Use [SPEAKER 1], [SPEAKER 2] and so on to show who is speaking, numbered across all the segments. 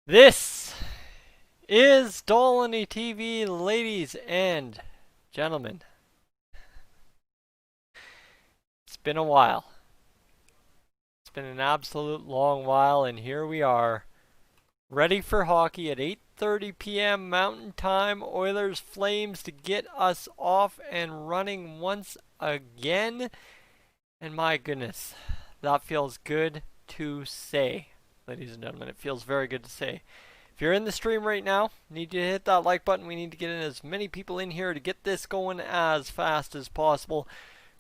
[SPEAKER 1] This is Goaltending TV, ladies and gentlemen. It's been a while. It's been an absolute long while, and here we are, ready for hockey at 8:30 p.m. Mountain Time. Oilers Flames to get us off and running once again. And my goodness, that feels good to say, ladies and gentlemen. It feels very good to say. If you're in the stream right now, need you to hit that like button. We need to get in as many people in here to get this going as fast as possible.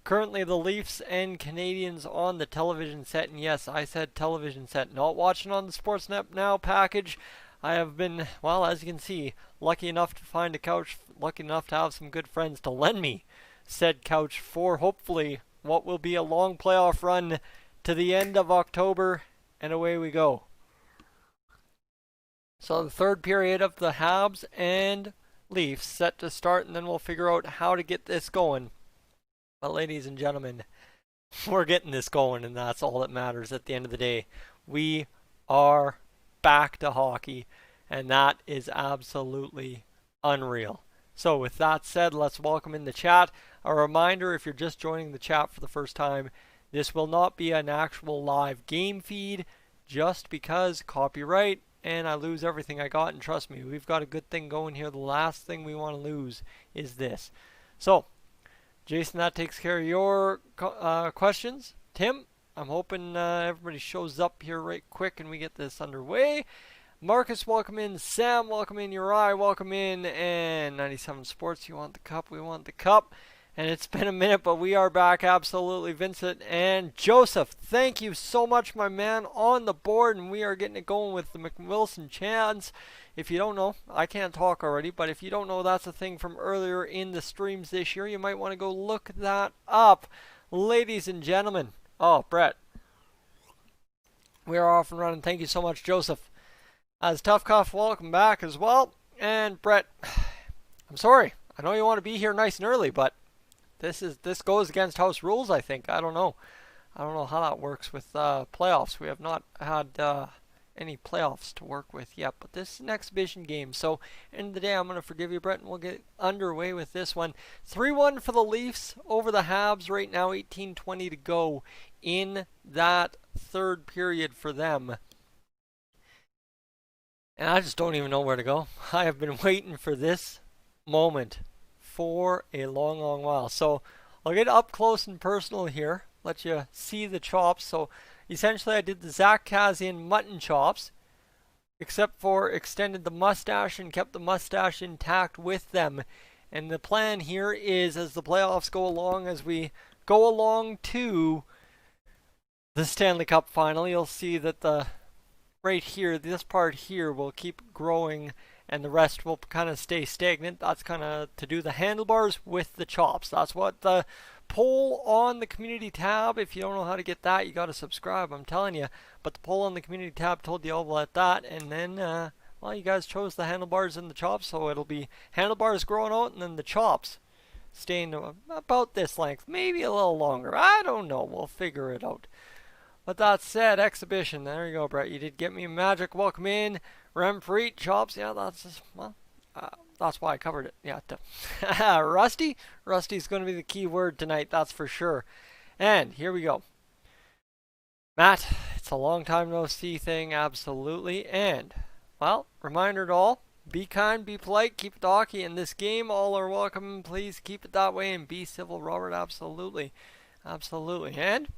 [SPEAKER 1] Currently the Leafs and Canadians on the television set, and yes, I said television set, not watching on the Sportsnet Now package. I have been, well, as you can see, lucky enough to find a couch, lucky enough to have some good friends to lend me said couch for hopefully what will be a long playoff run to the end of October, and away we go. So the third period of the Habs and Leafs set to start, and then we'll figure out how to get this going. But ladies and gentlemen, we're getting this going, and that's all that matters at the end of the day. We are back to hockey, and that is absolutely unreal. So with that said, let's welcome in the chat. A reminder, if you're just joining the chat for the first time, this will not be an actual live game feed, just because copyright, and I lose everything I got, and trust me, we've got a good thing going here. The last thing we want to lose is this. So, Jason, that takes care of your questions. Tim, I'm hoping everybody shows up here right quick and we get this underway. Marcus, welcome in. Sam, welcome in. Uri, welcome in. And 97 Sports, you want the cup? We want the cup. And it's been a minute, but we are back. Absolutely. Vincent and Joseph, thank you so much, my man, on the board. And we are getting it going with the McWilson chants. If you don't know, I can't talk already, but if you don't know, that's a thing from earlier in the streams this year. You might want to go look that up. Ladies and gentlemen. Oh, Brett. We are off and running. Thank you so much, Joseph. As Tough Cuff, welcome back as well. And Brett, I'm sorry. I know you want to be here nice and early, but this goes against house rules, I think. I don't know how that works with playoffs. We have not had any playoffs to work with yet, but this is an exhibition game. So, end of the day, I'm going to forgive you, Brett, and we'll get underway with this one. 3-1 for the Leafs over the Habs right now. 18:20 to go in that third period for them. And I just don't even know where to go. I have been waiting for this moment for a long, long while. So I'll get up close and personal here. Let you see the chops. So essentially I did the Zach Kassian mutton chops, except for extended the mustache and kept the mustache intact with them. And the plan here is, as the playoffs go along, as we go along to the Stanley Cup final, you'll see that the right here, this part here will keep growing and the rest will kind of stay stagnant. That's kind of to do the handlebars with the chops. That's what the poll on the community tab, if you don't know how to get that, you got to subscribe, I'm telling you. But the poll on the community tab told you all about that, and then, well, you guys chose the handlebars and the chops, so it'll be handlebars growing out and then the chops staying about this length, maybe a little longer. I don't know, we'll figure it out. But that said, exhibition. There you go, Brett. You did get me magic. Welcome in. Remfreet, chops. Yeah, that's just, well, that's why I covered it. Yeah. Rusty? Rusty's going to be the key word tonight, that's for sure. And here we go. Matt, it's a long time no see thing, absolutely. And, well, reminder to all, be kind, be polite, keep it hockey in this game. All are welcome. Please keep it that way and be civil, Robert. Absolutely. Absolutely. And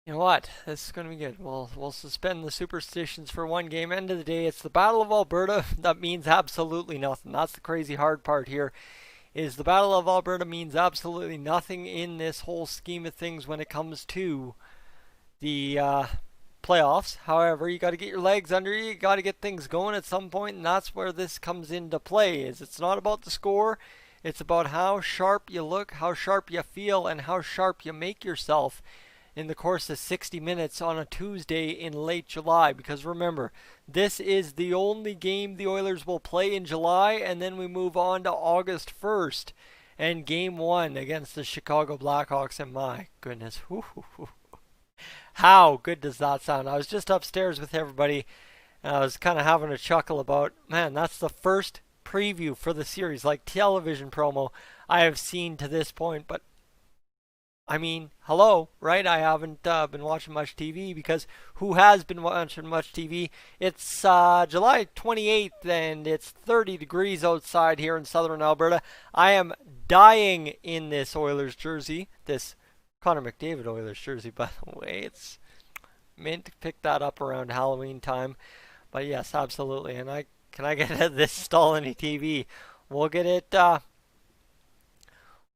[SPEAKER 1] you know what? This is going to be good. We'll suspend the superstitions for one game. End of the day, it's the Battle of Alberta. That means absolutely nothing. That's the crazy hard part here. Is the Battle of Alberta means absolutely nothing in this whole scheme of things when it comes to the playoffs. However, you got to get your legs under you. You got to get things going at some point, and that's where this comes into play. Is it's not about the score. It's about how sharp you look, how sharp you feel, and how sharp you make yourself in the course of 60 minutes on a Tuesday in late July. Because remember, this is the only game the Oilers will play in July, and then we move on to August 1st and game 1 against the Chicago Blackhawks. And my goodness, how good does that sound? I was just upstairs with everybody And I was kind of having a chuckle about, man, that's the first preview for the series, like television promo I have seen to this point. But I mean, hello, right? I haven't been watching much TV because who has been watching much TV? It's July 28th and it's 30 degrees outside here in southern Alberta. I am dying in this Oilers jersey, this Connor Mcdavid Oilers jersey, by the way. It's meant to pick that up around Halloween time. But yes, absolutely. And can I get this stall any TV? We'll get it.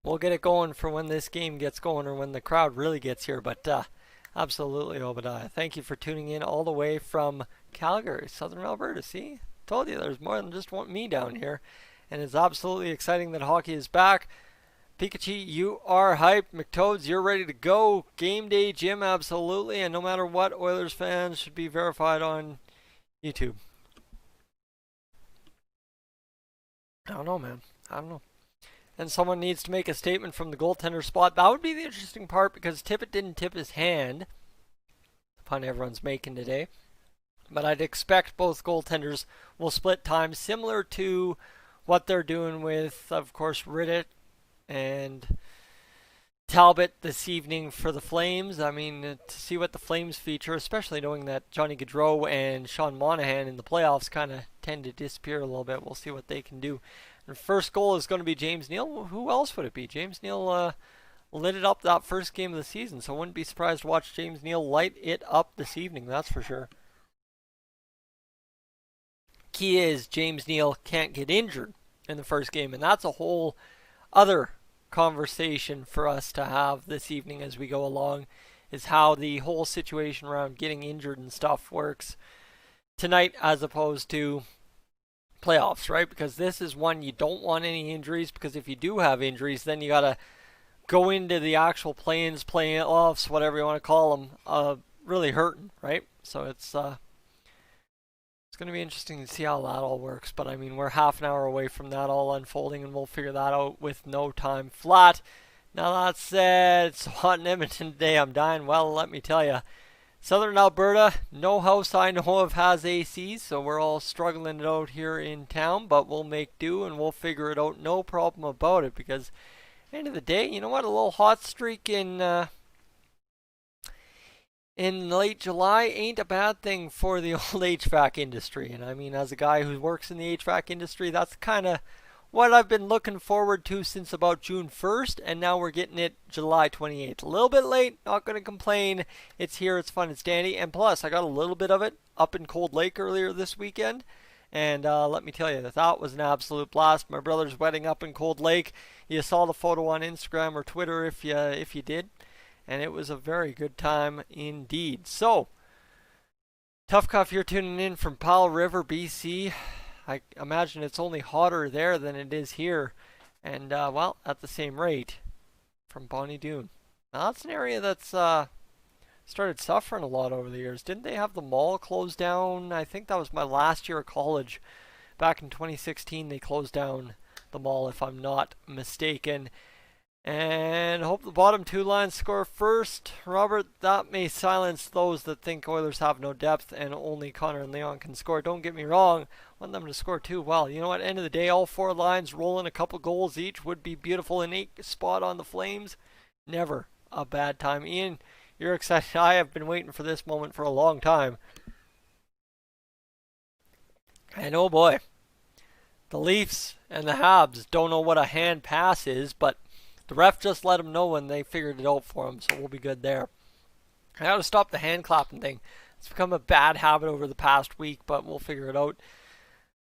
[SPEAKER 1] We'll get it going for when this game gets going or when the crowd really gets here. But absolutely, Obadiah. Thank you for tuning in all the way from Calgary, southern Alberta. See? Told you there's more than just me down here. And it's absolutely exciting that hockey is back. Pikachu, you are hyped. McToads, you're ready to go. Game day, Jim, absolutely. And no matter what, Oilers fans should be verified on YouTube. I don't know, man. I don't know. And someone needs to make a statement from the goaltender spot. That would be the interesting part because Tippett didn't tip his hand. Pun everyone's making today. But I'd expect both goaltenders will split time similar to what they're doing with, of course, Rittich and Talbot this evening for the Flames. I mean, to see what the Flames feature, especially knowing that Johnny Gaudreau and Sean Monahan in the playoffs kind of tend to disappear a little bit. We'll see what they can do. And first goal is going to be James Neal. Who else would it be? James Neal lit it up that first game of the season, so I wouldn't be surprised to watch James Neal light it up this evening, that's for sure. Key is James Neal can't get injured in the first game, and that's a whole other conversation for us to have this evening as we go along, is how the whole situation around getting injured and stuff works tonight as opposed to playoffs, right? Because this is one you don't want any injuries, because if you do have injuries, then you got to go into the actual play-ins, play-offs, whatever you want to call them, really hurting, right? So it's going to be interesting to see how that all works. But I mean, we're half an hour away from that all unfolding, and we'll figure that out with no time flat. Now that said, it's hot in Edmonton today. I'm dying. Well, let me tell you, southern Alberta, no house I know of has AC, so we're all struggling it out here in town, but we'll make do and we'll figure it out. No problem about it, because at the end of the day, you know what? A little hot streak in late July ain't a bad thing for the old HVAC industry. And I mean, as a guy who works in the HVAC industry, that's kind of what I've been looking forward to since about June 1st, and now we're getting it July 28th. A little bit late, not going to complain. It's here, it's fun, it's dandy, and plus I got a little bit of it up in Cold Lake earlier this weekend, and let me tell you, that was an absolute blast. My brother's wedding up in Cold Lake. You saw the photo on Instagram or Twitter if you did, and it was a very good time indeed. So, Tough Cuff, you're tuning in from Powell River, BC. I imagine it's only hotter there than it is here. And, well, at the same rate from Bonnie Doon. Now, that's an area that's started suffering a lot over the years. Didn't they have the mall closed down? I think that was my last year of college. Back in 2016, they closed down the mall, if I'm not mistaken. And hope the bottom two lines score first. Robert, that may silence those that think Oilers have no depth and only Connor and Leon can score. Don't get me wrong. I want them to score too. Well, you know what? End of the day, all four lines rolling a couple goals each would be beautiful. An 8 spot on the Flames. Never a bad time. Ian, you're excited. I have been waiting for this moment for a long time. And oh boy, the Leafs and the Habs don't know what a hand pass is, but the ref just let them know when they figured it out for them, so we'll be good there. I gotta stop the hand clapping thing. It's become a bad habit over the past week, but we'll figure it out.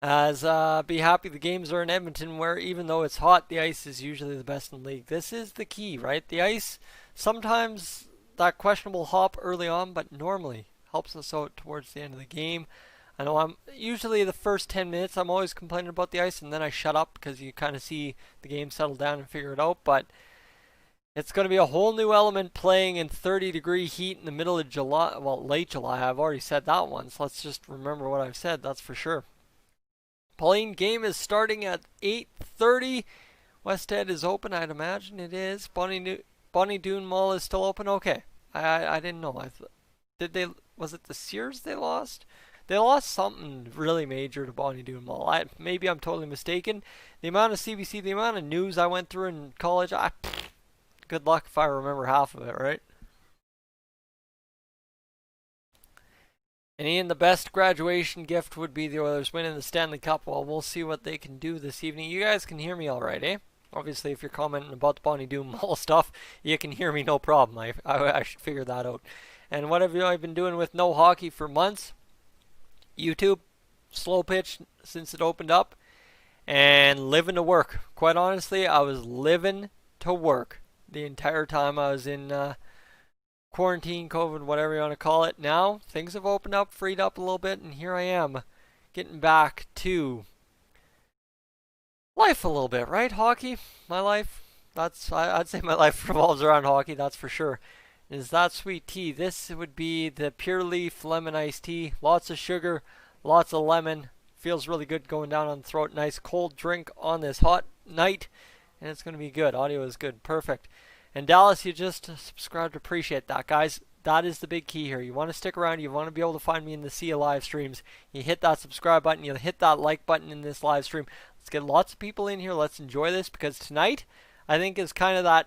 [SPEAKER 1] As be happy the games are in Edmonton, where even though it's hot, the ice is usually the best in the league. This is the key, right? The ice, sometimes that questionable hop early on, but normally helps us out towards the end of the game. I know I'm usually the first 10 minutes I'm always complaining about the ice, and then I shut up because you kind of see the game settle down and figure it out. But it's going to be a whole new element playing in 30-degree heat in the middle of July. Well, late July. I've already said that once. Let's just remember what I've said. That's for sure. Pauline, game is starting at 8:30. West End is open. I'd imagine it is. Bonnie Doon Mall is still open. Okay. I didn't know. Was it the Sears they lost? They lost something really major to Bonnie Doon Mall. Maybe I'm totally mistaken. The amount of CBC, the amount of news I went through in college, good luck if I remember half of it, right? And Ian, the best graduation gift would be the Oilers winning the Stanley Cup. Well, we'll see what they can do this evening. You guys can hear me all right, eh? Obviously, if you're commenting about the Bonnie Doon Mall stuff, you can hear me no problem. I should figure that out. And what have I been doing with no hockey for months? YouTube, slow pitch since it opened up, and living to work. Quite honestly, I was living to work the entire time I was in quarantine, COVID, whatever you want to call it. Now, things have opened up, freed up a little bit, and here I am getting back to life a little bit, right? Hockey, my life. I'd say my life revolves around hockey, that's for sure. Is that sweet tea? This would be the Pure Leaf Lemon Iced Tea. Lots of sugar, lots of lemon. Feels really good going down on the throat. Nice cold drink on this hot night. And it's going to be good. Audio is good. Perfect. And Dallas, you just subscribed. Appreciate that, guys. That is the big key here. You want to stick around. You want to be able to find me in the sea of live streams. You hit that subscribe button. You hit that like button in this live stream. Let's get lots of people in here. Let's enjoy this, because tonight, I think, is kind of that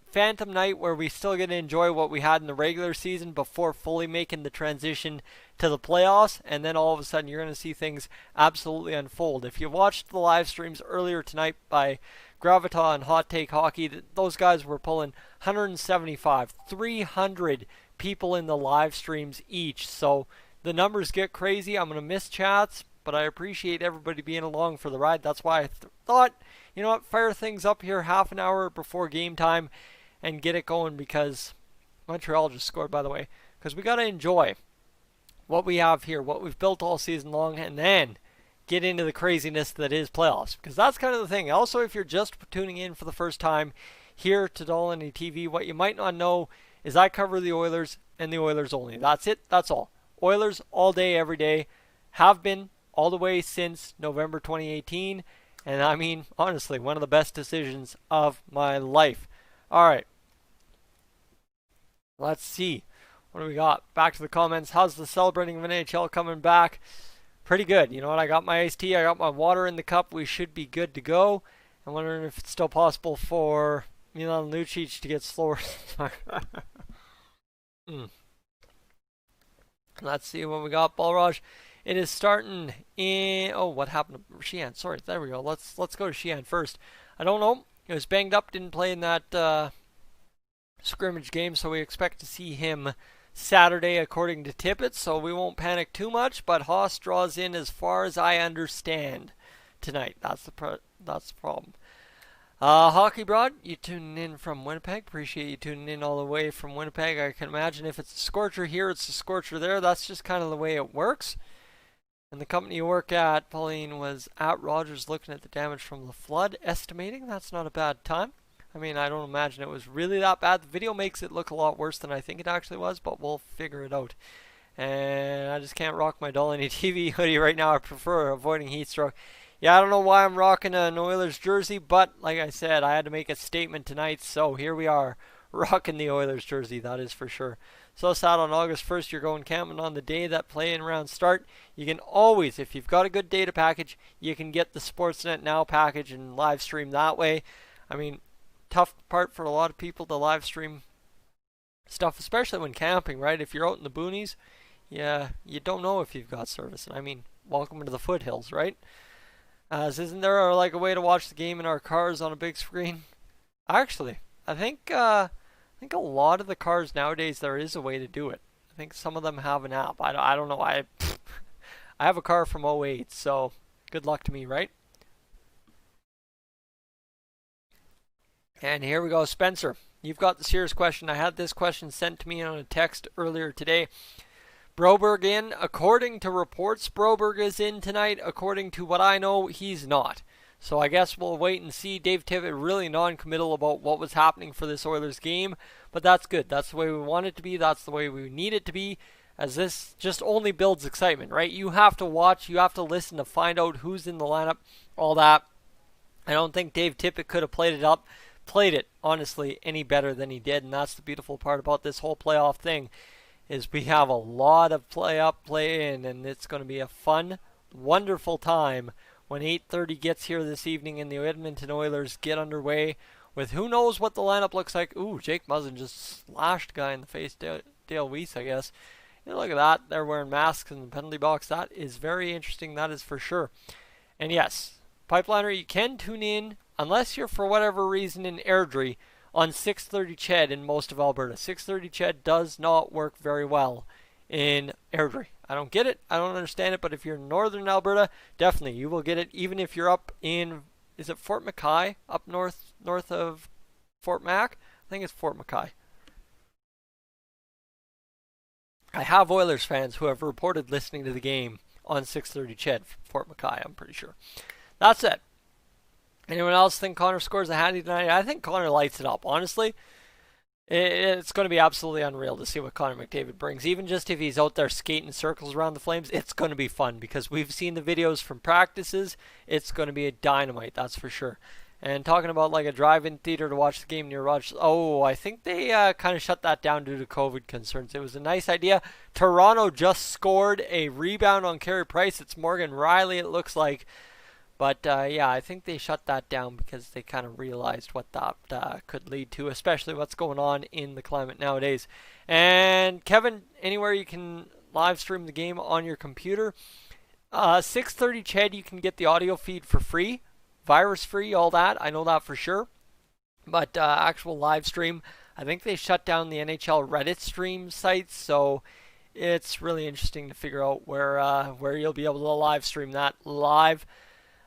[SPEAKER 1] phantom night where we still get to enjoy what we had in the regular season before fully making the transition to the playoffs, and then all of a sudden you're going to see things absolutely unfold. If you watched the live streams earlier tonight by Gravita and Hot Take Hockey, those guys were pulling 175, 300 people in the live streams each, so the numbers get crazy. I'm going to miss chats, but I appreciate everybody being along for the ride. That's why I thought, you know what, fire things up here half an hour before game time and get it going, because Montreal just scored, by the way, because we got to enjoy what we have here, what we've built all season long, and then get into the craziness that is playoffs, because that's kind of the thing. Also, if you're just tuning in for the first time here to Goaltending TV, what you might not know is I cover the Oilers and the Oilers only. That's it. That's all. Oilers all day, every day. Have been all the way since November 2018. And I mean, honestly, one of the best decisions of my life. All right. Let's see. What do we got? Back to the comments. How's the celebrating of NHL coming back? Pretty good. You know what? I got my iced tea. I got my water in the cup. We should be good to go. I'm wondering if it's still possible for Milan Lucic to get slower. Let's see what we got. Balraj. It is starting in... Oh, what happened to Sheehan? Sorry, there we go. Let's go to Sheehan first. I don't know. He was banged up. Didn't play in that scrimmage game, so we expect to see him Saturday, according to Tippett, so we won't panic too much. But Haas draws in, as far as I understand, tonight. That's the problem. Hockey Broad, you tuning in from Winnipeg. Appreciate you tuning in all the way from Winnipeg. I can imagine if it's a scorcher here, it's a scorcher there. That's just kind of the way it works. And the company you work at, Pauline, was at Rogers looking at the damage from the flood, estimating. That's not a bad time. I mean, I don't imagine it was really that bad. The video makes it look a lot worse than I think it actually was, but we'll figure it out. And I just can't rock my Goaltending TV hoodie right now. I prefer avoiding heat stroke. Yeah, I don't know why I'm rocking an Oilers jersey, but like I said, I had to make a statement tonight, so here we are, rocking the Oilers jersey, that is for sure. So sad on August 1st, you're going camping on the day that play-in rounds start. You can always, if you've got a good data package, you can get the Sportsnet Now package and live stream that way. I mean, tough part for a lot of people to live stream stuff, especially when camping, right? If you're out in the boonies, yeah, you don't know if you've got service. And I mean, welcome to the foothills, right? Isn't there like a way to watch the game in our cars on a big screen? Actually, I think a lot of the cars nowadays there is a way to do it. I think some of them have an app. I don't know. I have a car from '08, so good luck to me, right? And here we go, Spencer. You've got the serious question. I had this question sent to me on a text earlier today. Broberg in. According to reports, Broberg is in tonight. According to what I know, he's not. So I guess we'll wait and see. Dave Tippett really non-committal about what was happening for this Oilers game. But that's good. That's the way we want it to be. That's the way we need it to be. As this just only builds excitement, right? You have to watch. You have to listen to find out who's in the lineup. All that. I don't think Dave Tippett could have played it, honestly, any better than he did. And that's the beautiful part about this whole playoff thing. is we have a lot of play up, play in, and it's going to be a fun, wonderful time when 8:30 gets here this evening and the Edmonton Oilers get underway with who knows what the lineup looks like. Ooh, Jake Muzzin just slashed a guy in the face, Dale Weiss, I guess. You know, look at that. They're wearing masks in the penalty box. That is very interesting. That is for sure. And yes, Pipeliner, you can tune in, unless you're for whatever reason in Airdrie, on 6:30 Ched in most of Alberta. 6:30 Ched does not work very well in Airdrie. I don't get it. I don't understand it. But if you're in northern Alberta, definitely you will get it. Even if you're up in, is it Fort McKay, up north of Fort Mac? I think it's Fort McKay. I have Oilers fans who have reported listening to the game on 6:30 Ched, Fort McKay, I'm pretty sure. That's it. Anyone else think Connor scores a handy tonight? I think Connor lights it up, honestly. It's going to be absolutely unreal to see what Connor McDavid brings. Even just if he's out there skating circles around the Flames, it's going to be fun because we've seen the videos from practices. It's going to be a dynamite, that's for sure. And talking about like a drive-in theater to watch the game near Rochester. Oh, I think they kind of shut that down due to COVID concerns. It was a nice idea. Toronto just scored a rebound on Carey Price. It's Morgan Riley, it looks like. But yeah, I think they shut that down because they kind of realized what that could lead to, especially what's going on in the climate nowadays. And Kevin, anywhere you can live stream the game on your computer. 6:30 Ched, you can get the audio feed for free. Virus free, all that. I know that for sure. But actual live stream, I think they shut down the NHL Reddit stream sites, so it's really interesting to figure out where you'll be able to live stream that live.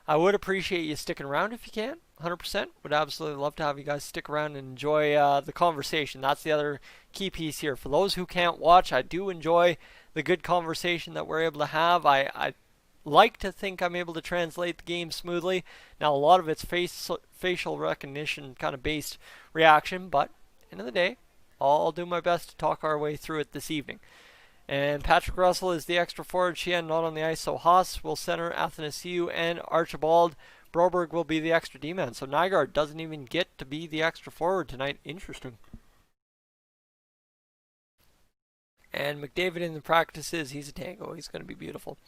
[SPEAKER 1] I would appreciate you sticking around if you can. 100%. Would absolutely love to have you guys stick around and enjoy the conversation. That's the other key piece here. For those who can't watch, I do enjoy the good conversation that we're able to have. I like to think I'm able to translate the game smoothly. Now, a lot of it's facial recognition kind of based reaction, but end of the day, I'll do my best to talk our way through it this evening. And Patrick Russell is the extra forward. Sheehan not on the ice, so Haas will center Athanasiou and Archibald. Broberg will be the extra D-man. So Nygaard doesn't even get to be the extra forward tonight. Interesting. And Mcdavid in the practices, he's a tango. He's going to be beautiful.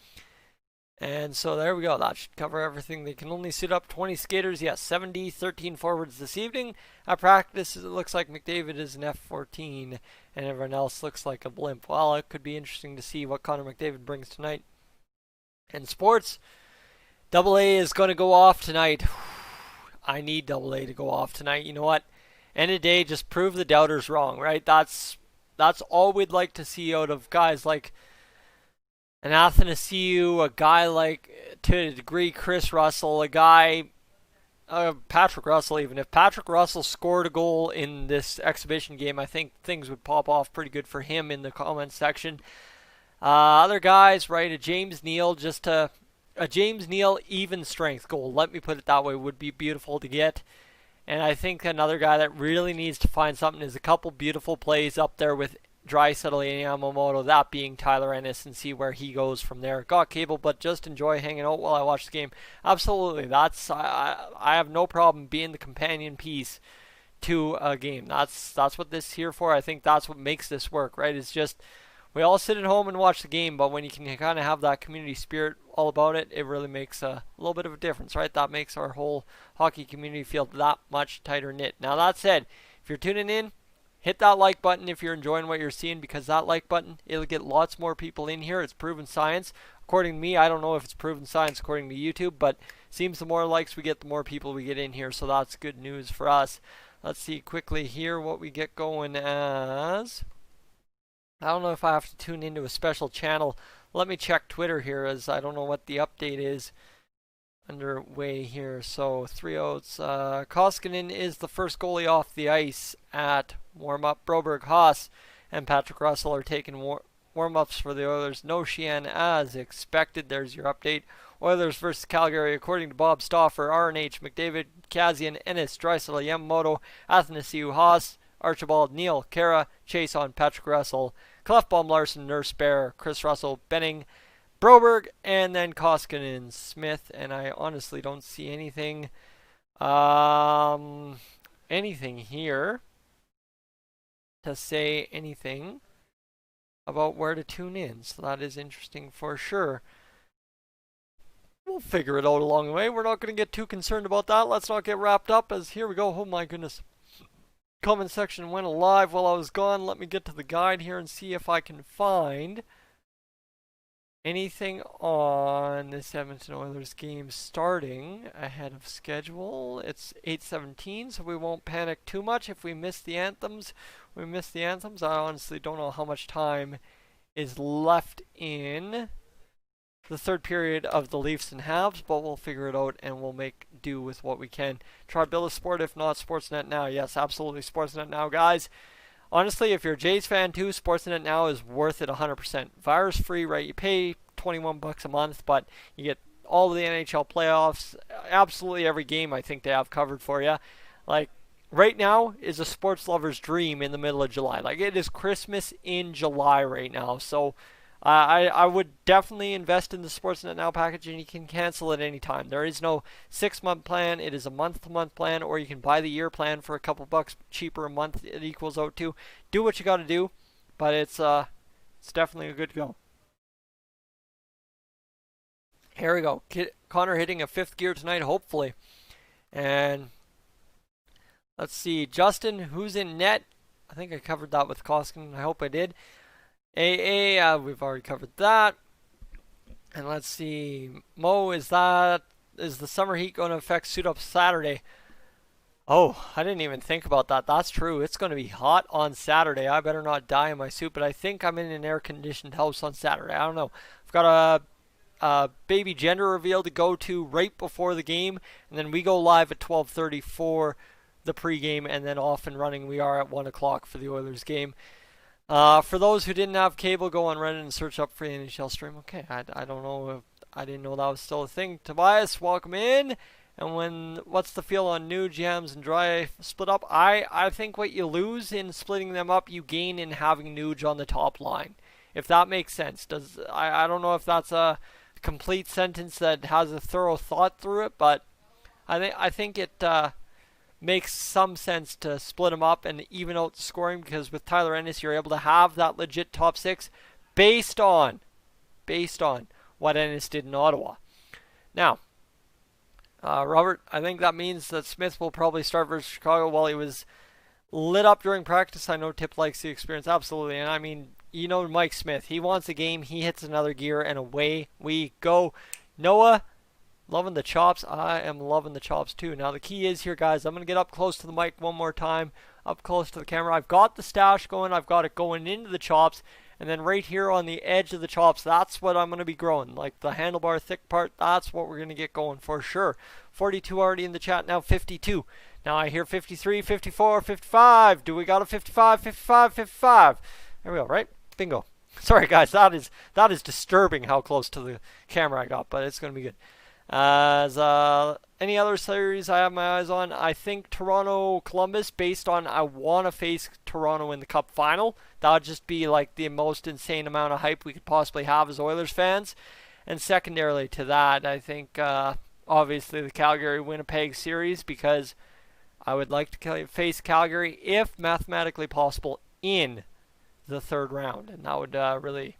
[SPEAKER 1] And so there we go. That should cover everything. They can only suit up 20 skaters. Yes, 70, 13 forwards this evening. At practice, it looks like Mcdavid is an F14 and everyone else looks like a blimp. Well, it could be interesting to see what Connor McDavid brings tonight. In sports, AA is going to go off tonight. I need AA to go off tonight. You know what? End of the day, just prove the doubters wrong, right? That's all we'd like to see out of guys like an Athanasiou, a guy like, to a degree, Chris Russell, a guy, Patrick Russell even. If Patrick Russell scored a goal in this exhibition game, I think things would pop off pretty good for him in the comments section. Other guys, right, a James Neal even strength goal, let me put it that way, would be beautiful to get. And I think another guy that really needs to find something is a couple beautiful plays up there with Draisaitl and Yamamoto, that being Tyler Ennis, and see where he goes from there. Got cable, but just enjoy hanging out while I watch the game. Absolutely, that's I have no problem being the companion piece to a game. That's what this is here for. I think that's what makes this work, right? It's just we all sit at home and watch the game, but when you can kind of have that community spirit all about it, it really makes a little bit of a difference, right? That makes our whole hockey community feel that much tighter knit. Now that said, if you're tuning in, hit that like button if you're enjoying what you're seeing, because that like button, it'll get lots more people in here. It's proven science. According to me, I don't know if it's proven science according to YouTube, but seems the more likes we get, the more people we get in here, so that's good news for us. Let's see quickly here what we get going as. I don't know if I have to tune into a special channel. Let me check Twitter here, as I don't know what the update is underway here. So 3-0. Koskinen is the first goalie off the ice at warm-up. Broberg, Haas, and Patrick Russell are taking warm-ups for the Oilers. No Sheehan as expected. There's your update. Oilers versus Calgary, according to Bob Stauffer, RNH, McDavid, Kazian, Ennis, Draisaitl, Yamamoto, Athanasiou, Haas, Archibald, Neal, Kara, Chason, Patrick Russell, Clefbaum, Larson, Nurse, Bear, Chris Russell, Benning, Broberg, and then Koskinen, Smith. And I honestly don't see anything here to say anything about where to tune in. So that is interesting for sure. We'll figure it out along the way. We're not going to get too concerned about that. Let's not get wrapped up as here we go. Oh my goodness. Comment section went alive while I was gone. Let me get to the guide here and see if I can find anything on this Edmonton Oilers game starting ahead of schedule. It's 8:17, so we won't panic too much if we miss the anthems. We miss the anthems. I honestly don't know how much time is left in the third period of the Leafs and Habs, but we'll figure it out and we'll make do with what we can. Try to build a sport, if not Sportsnet Now. Yes, absolutely, Sportsnet Now, guys. Honestly, if you're a Jays fan too, Sportsnet Now is worth it 100%. Virus free, right? You pay $21 a month, but you get all of the NHL playoffs, absolutely every game I think they have covered for you. Like, right now is a sports lover's dream in the middle of July. Like, it is Christmas in July right now, so I would definitely invest in the Sportsnet Now package, and you can cancel at any time. There is no 6-month plan. It is a month-to-month plan, or you can buy the year plan for a couple bucks cheaper a month. It equals out to. Do what you got to do, but it's definitely a good go. Here we go. Connor hitting a 5th gear tonight, hopefully. And let's see. Justin, who's in net? I think I covered that with Koskinen. I hope I did. AA, we've already covered that. And let's see. Mo, is the summer heat going to affect suit up Saturday? Oh, I didn't even think about that. That's true. It's going to be hot on Saturday. I better not die in my suit, but I think I'm in an air-conditioned house on Saturday. I don't know. I've got a baby gender reveal to go to right before the game, and then we go live at 12:30 for the pregame, and then off and running we are at 1 o'clock for the Oilers game. For those who didn't have cable, go on Reddit and search up free NHL stream. Okay, I don't know if I didn't know that was still a thing. Tobias, welcome in. And what's the feel on Nuge, Yams, and Dry split up? I think what you lose in splitting them up, you gain in having Nuge on the top line. If that makes sense. I don't know if that's a complete sentence that has a thorough thought through it, but I think it makes some sense to split them up and even out the scoring, because with Tyler Ennis you're able to have that legit top 6 based on what Ennis did in Ottawa. Now, Robert, I think that means that Smith will probably start versus Chicago. While he was lit up during practice, I know Tip likes the experience, absolutely. And I mean, you know Mike Smith, he wants a game, he hits another gear, and away we go. Noah, loving the chops. I am loving the chops too. Now the key is here, guys, I'm going to get up close to the mic one more time, up close to the camera. I've got the stash going, I've got it going into the chops, and then right here on the edge of the chops, that's what I'm going to be growing. Like the handlebar thick part, that's what we're going to get going for sure. 42 already in the chat, now 52. Now I hear 53, 54, 55. Do we got a 55, 55, 55? There we go, right? Bingo. Sorry guys, that is disturbing how close to the camera I got, but it's going to be good. As any other series I have my eyes on, I think Toronto-Columbus, based on I want to face Toronto in the Cup final. That would just be like the most insane amount of hype we could possibly have as Oilers fans. And secondarily to that, I think obviously the Calgary-Winnipeg series, because I would like to face Calgary, if mathematically possible, in the third round. And that would really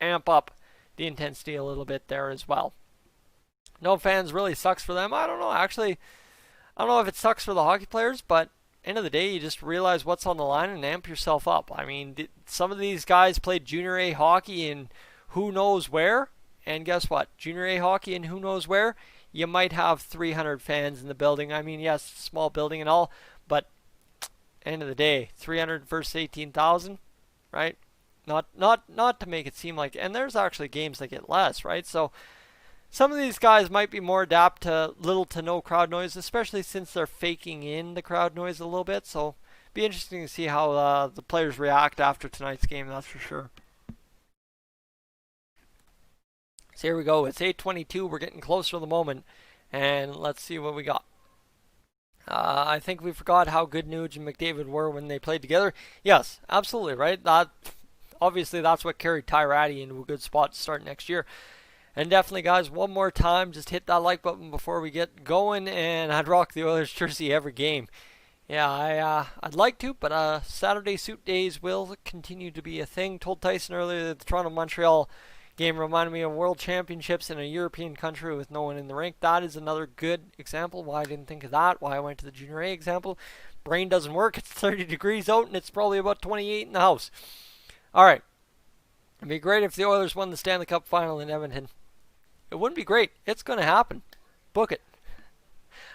[SPEAKER 1] amp up the intensity a little bit there as well. No fans really sucks for them. I don't know. Actually, I don't know if it sucks for the hockey players, but end of the day, you just realize what's on the line and amp yourself up. I mean, some of these guys played junior A hockey in who knows where, and guess what? Junior A hockey in who knows where, you might have 300 fans in the building. I mean, yes, small building and all, but end of the day, 300 versus 18,000, right? Not to make it seem like, and there's actually games that get less, right? So some of these guys might be more adapt to little to no crowd noise, especially since they're faking in the crowd noise a little bit. So be interesting to see how the players react after tonight's game, that's for sure. So here we go. It's 8:22. We're getting closer to the moment, and let's see what we got. I think we forgot how good Nuge and Mcdavid were when they played together. Yes, absolutely, right? Obviously, that's what carried Tyrati into a good spot to start next year. And definitely, guys, one more time, just hit that like button before we get going, and I'd rock the Oilers jersey every game. Yeah, I'd like to, but Saturday suit days will continue to be a thing. Told Tyson earlier that the Toronto Montreal game reminded me of World Championships in a European country with no one in the rink. That is another good example. Why I didn't think of that. Why I went to the Junior A example. Brain doesn't work. It's 30 degrees out and it's probably about 28 in the house. All right. It'd be great if the Oilers won the Stanley Cup final in Edmonton. It wouldn't be great. It's going to happen. Book it.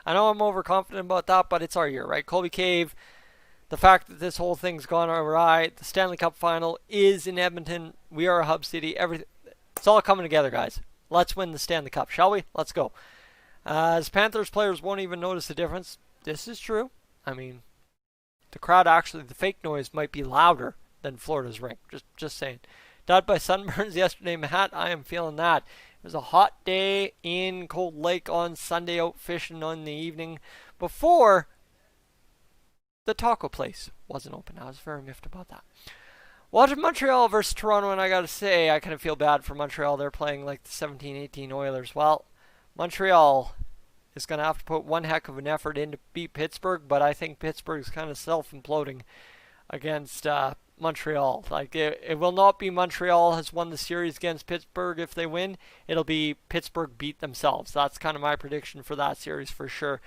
[SPEAKER 1] I know I'm overconfident about that, but it's our year, right? Colby Cave, the fact that this whole thing's gone awry, the Stanley Cup final is in Edmonton. We are a hub city. Everything, it's all coming together, guys. Let's win the Stanley Cup, shall we? Let's go. As Panthers players won't even notice the difference. This is true. I mean, the crowd actually, the fake noise might be louder than Florida's rink. Just saying. Died by sunburns yesterday, Matt. I am feeling that. It was a hot day in Cold Lake on Sunday, out fishing in the evening before the taco place wasn't open. I was very miffed about that. Watching Montreal versus Toronto, and I got to say, I kind of feel bad for Montreal. They're playing like the 17-18 Oilers. Well, Montreal is going to have to put one heck of an effort in to beat Pittsburgh, but I think Pittsburgh's kind of self-imploding against Montreal. Like it will not be Montreal has won the series against Pittsburgh if they win. It'll be Pittsburgh beat themselves. That's kind of my prediction for that series for sure.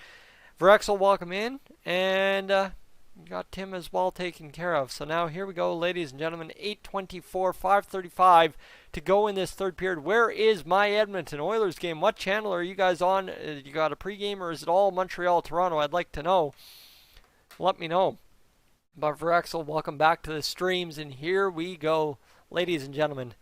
[SPEAKER 1] Vrexel, welcome in, and got Tim as well taken care of. So now here we go, ladies and gentlemen. 8:24, 5:35 to go in this third period. Where is my Edmonton Oilers game? What channel are you guys on? You got a pregame, or is it all Montreal, Toronto? I'd like to know. Let me know. But Vrexel, welcome back to the streams, and here we go, ladies and gentlemen.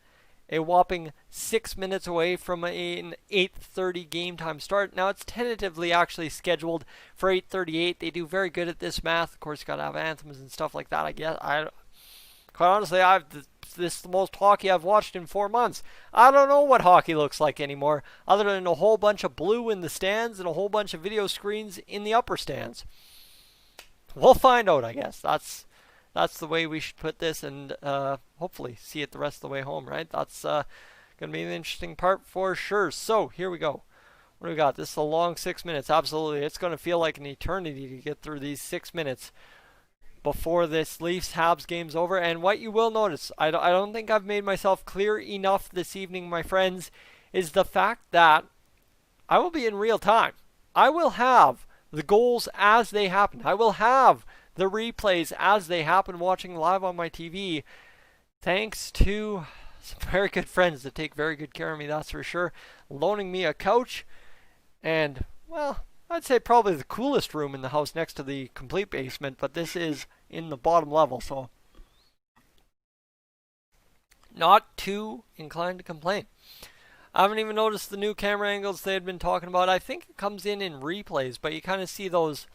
[SPEAKER 1] A whopping 6 minutes away from an 8:30 game time start. Now it's tentatively actually scheduled for 8:38. They do very good at this math. Of course, you got to have anthems and stuff like that. I guess quite honestly, this is the most hockey I've watched in 4 months. I don't know what hockey looks like anymore, other than a whole bunch of blue in the stands and a whole bunch of video screens in the upper stands. We'll find out, I guess. That's the way we should put this, and hopefully see it the rest of the way home, right? That's going to be an interesting part for sure. So, here we go. What do we got? This is a long 6 minutes. Absolutely. It's going to feel like an eternity to get through these 6 minutes before this Leafs-Habs game's over. And what you will notice, I don't think I've made myself clear enough this evening, my friends, is the fact that I will be in real time. I will have the goals as they happen. I will have the replays as they happen watching live on my TV. Thanks to some very good friends that take very good care of me, that's for sure. Loaning me a couch and, well, I'd say probably the coolest room in the house next to the complete basement, but this is in the bottom level, so not too inclined to complain. I haven't even noticed the new camera angles they had been talking about. I think it comes in replays, but you kind of see those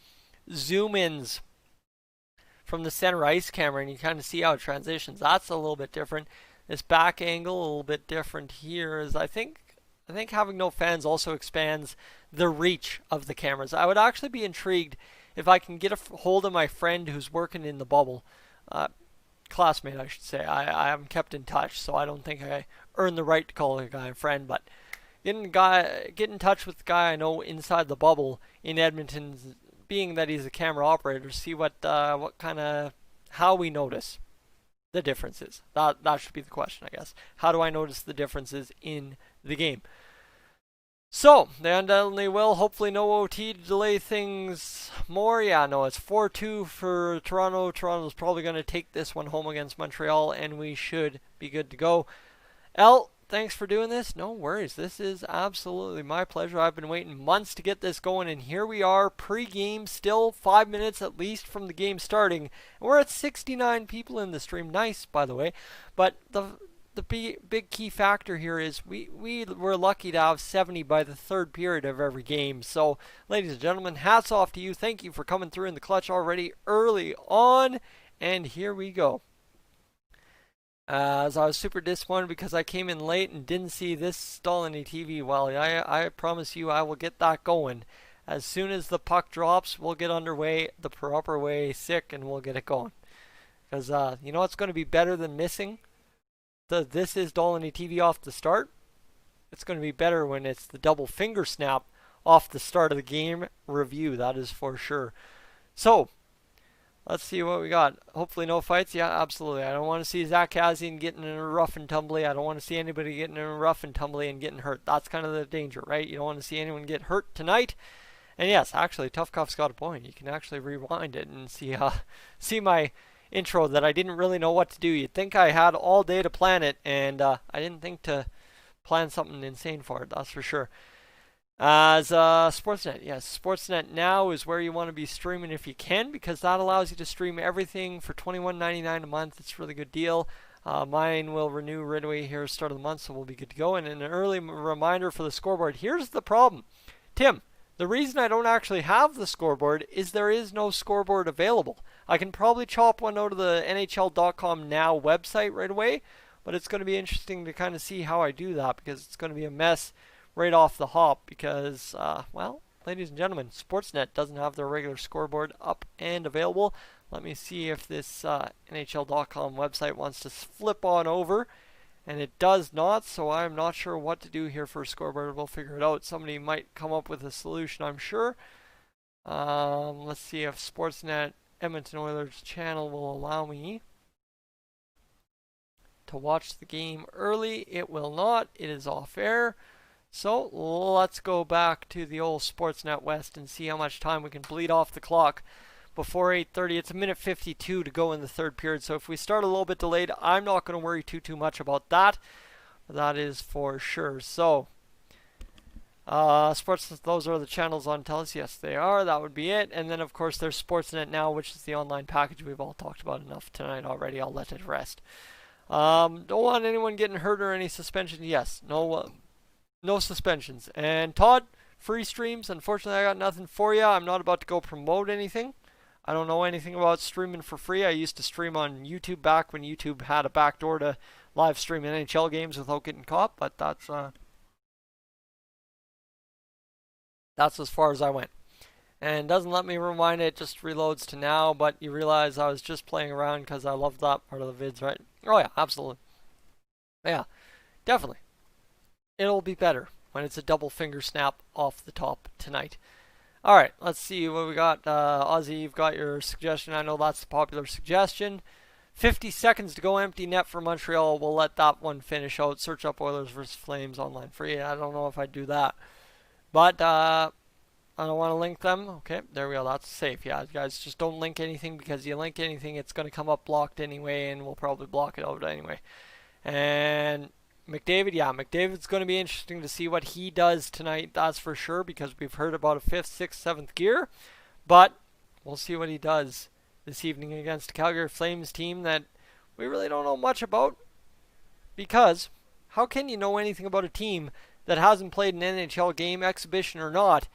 [SPEAKER 1] zoom-ins from the center ice camera, and you kind of see how it transitions. That's a little bit different. This back angle, a little bit different here, is I think having no fans also expands the reach of the cameras. I would actually be intrigued if I can get a hold of my friend who's working in the bubble. Classmate, I should say. I haven't kept in touch, so I don't think I earn the right to call a guy a friend, but get in touch with the guy I know inside the bubble in Edmonton, being that he's a camera operator, see what kind of, how we notice the differences. That should be the question, I guess. How do I notice the differences in the game? So, they undoubtedly will. Hopefully no OT to delay things more. Yeah, no, it's 4-2 for Toronto. Toronto's probably going to take this one home against Montreal, and we should be good to go. L, thanks for doing this. No worries. This is absolutely my pleasure. I've been waiting months to get this going, and here we are, pre-game, still 5 minutes at least from the game starting. And we're at 69 people in the stream. Nice, by the way. But the big key factor here is we were lucky to have 70 by the third period of every game. So, ladies and gentlemen, hats off to you. Thank you for coming through in the clutch already early on. And here we go. As I was super disappointed because I came in late and didn't see this stall any TV. Well, I promise you I will get that going. As soon as the puck drops, we'll get underway the proper way, sick, and we'll get it going. Because you know what's going to be better than missing This Is Dolany TV off the start? It's going to be better when it's the double finger snap off the start of the game review. That is for sure. So, Let's see what we got. Hopefully no fights. Yeah, absolutely. I don't want to see Zach Kassian getting in a rough and tumbly. I don't want to see anybody getting in a rough and tumbly and getting hurt. That's kind of the danger, right? You don't want to see anyone get hurt tonight. And yes, actually, Tough Cuff's got a point. You can actually rewind it and see my intro that I didn't really know what to do. You'd think I had all day to plan it, and I didn't think to plan something insane for it. That's for sure. As Sportsnet, yes, Sportsnet now is where you want to be streaming if you can, because that allows you to stream everything for $21.99 a month. It's a really good deal. Mine will renew right away here at the start of the month, so we'll be good to go. And an early reminder for the scoreboard. Here's the problem, Tim. The reason I don't actually have the scoreboard is there is no scoreboard available. I can probably chop one out of the NHL.com now website right away, but it's going to be interesting to kind of see how I do that, because it's going to be a mess right off the hop, because, well, ladies and gentlemen, Sportsnet doesn't have their regular scoreboard up and available. Let me see if this NHL.com website wants to flip on over, and it does not, so I'm not sure what to do here for a scoreboard. We'll figure it out. Somebody might come up with a solution, I'm sure. Let's see if Sportsnet Edmonton Oilers channel will allow me to watch the game early. It will not. It is off air. So let's go back to the old Sportsnet West and see how much time we can bleed off the clock before 8:30. It's a minute 52 to go in the third period. So if we start a little bit delayed, I'm not going to worry too much about that. That is for sure. So Sportsnet, those are the channels on TELUS. Yes, they are. That would be it. And then of course there's Sportsnet Now, which is the online package we've all talked about enough tonight already. I'll let it rest. Don't want anyone getting hurt or any suspension. Yes, no suspensions. And Todd, free streams. Unfortunately, I got nothing for you. I'm not about to go promote anything. I don't know anything about streaming for free. I used to stream on YouTube back when YouTube had a backdoor to live stream NHL games without getting caught, but that's as far as I went. And doesn't let me rewind it, just reloads to now, but you realize I was just playing around because I love that part of the vids, right? Oh yeah, absolutely. Yeah, definitely. It'll be better when it's a double finger snap off the top tonight. Alright, let's see what we got. Ozzy, you've got your suggestion. I know that's the popular suggestion. 50 seconds to go, empty net for Montreal. We'll let that one finish out. Search up Oilers versus Flames online free. I don't know if I'd do that. But I don't want to link them. Okay, there we go. That's safe. Yeah, guys, just don't link anything, because you link anything, it's going to come up blocked anyway, and we'll probably block it out anyway. And Mcdavid, yeah, McDavid's going to be interesting to see what he does tonight, that's for sure, because we've heard about a 5th, 6th, 7th gear. But we'll see what he does this evening against a Calgary Flames team that we really don't know much about. Because how can you know anything about a team that hasn't played an NHL game, exhibition or not,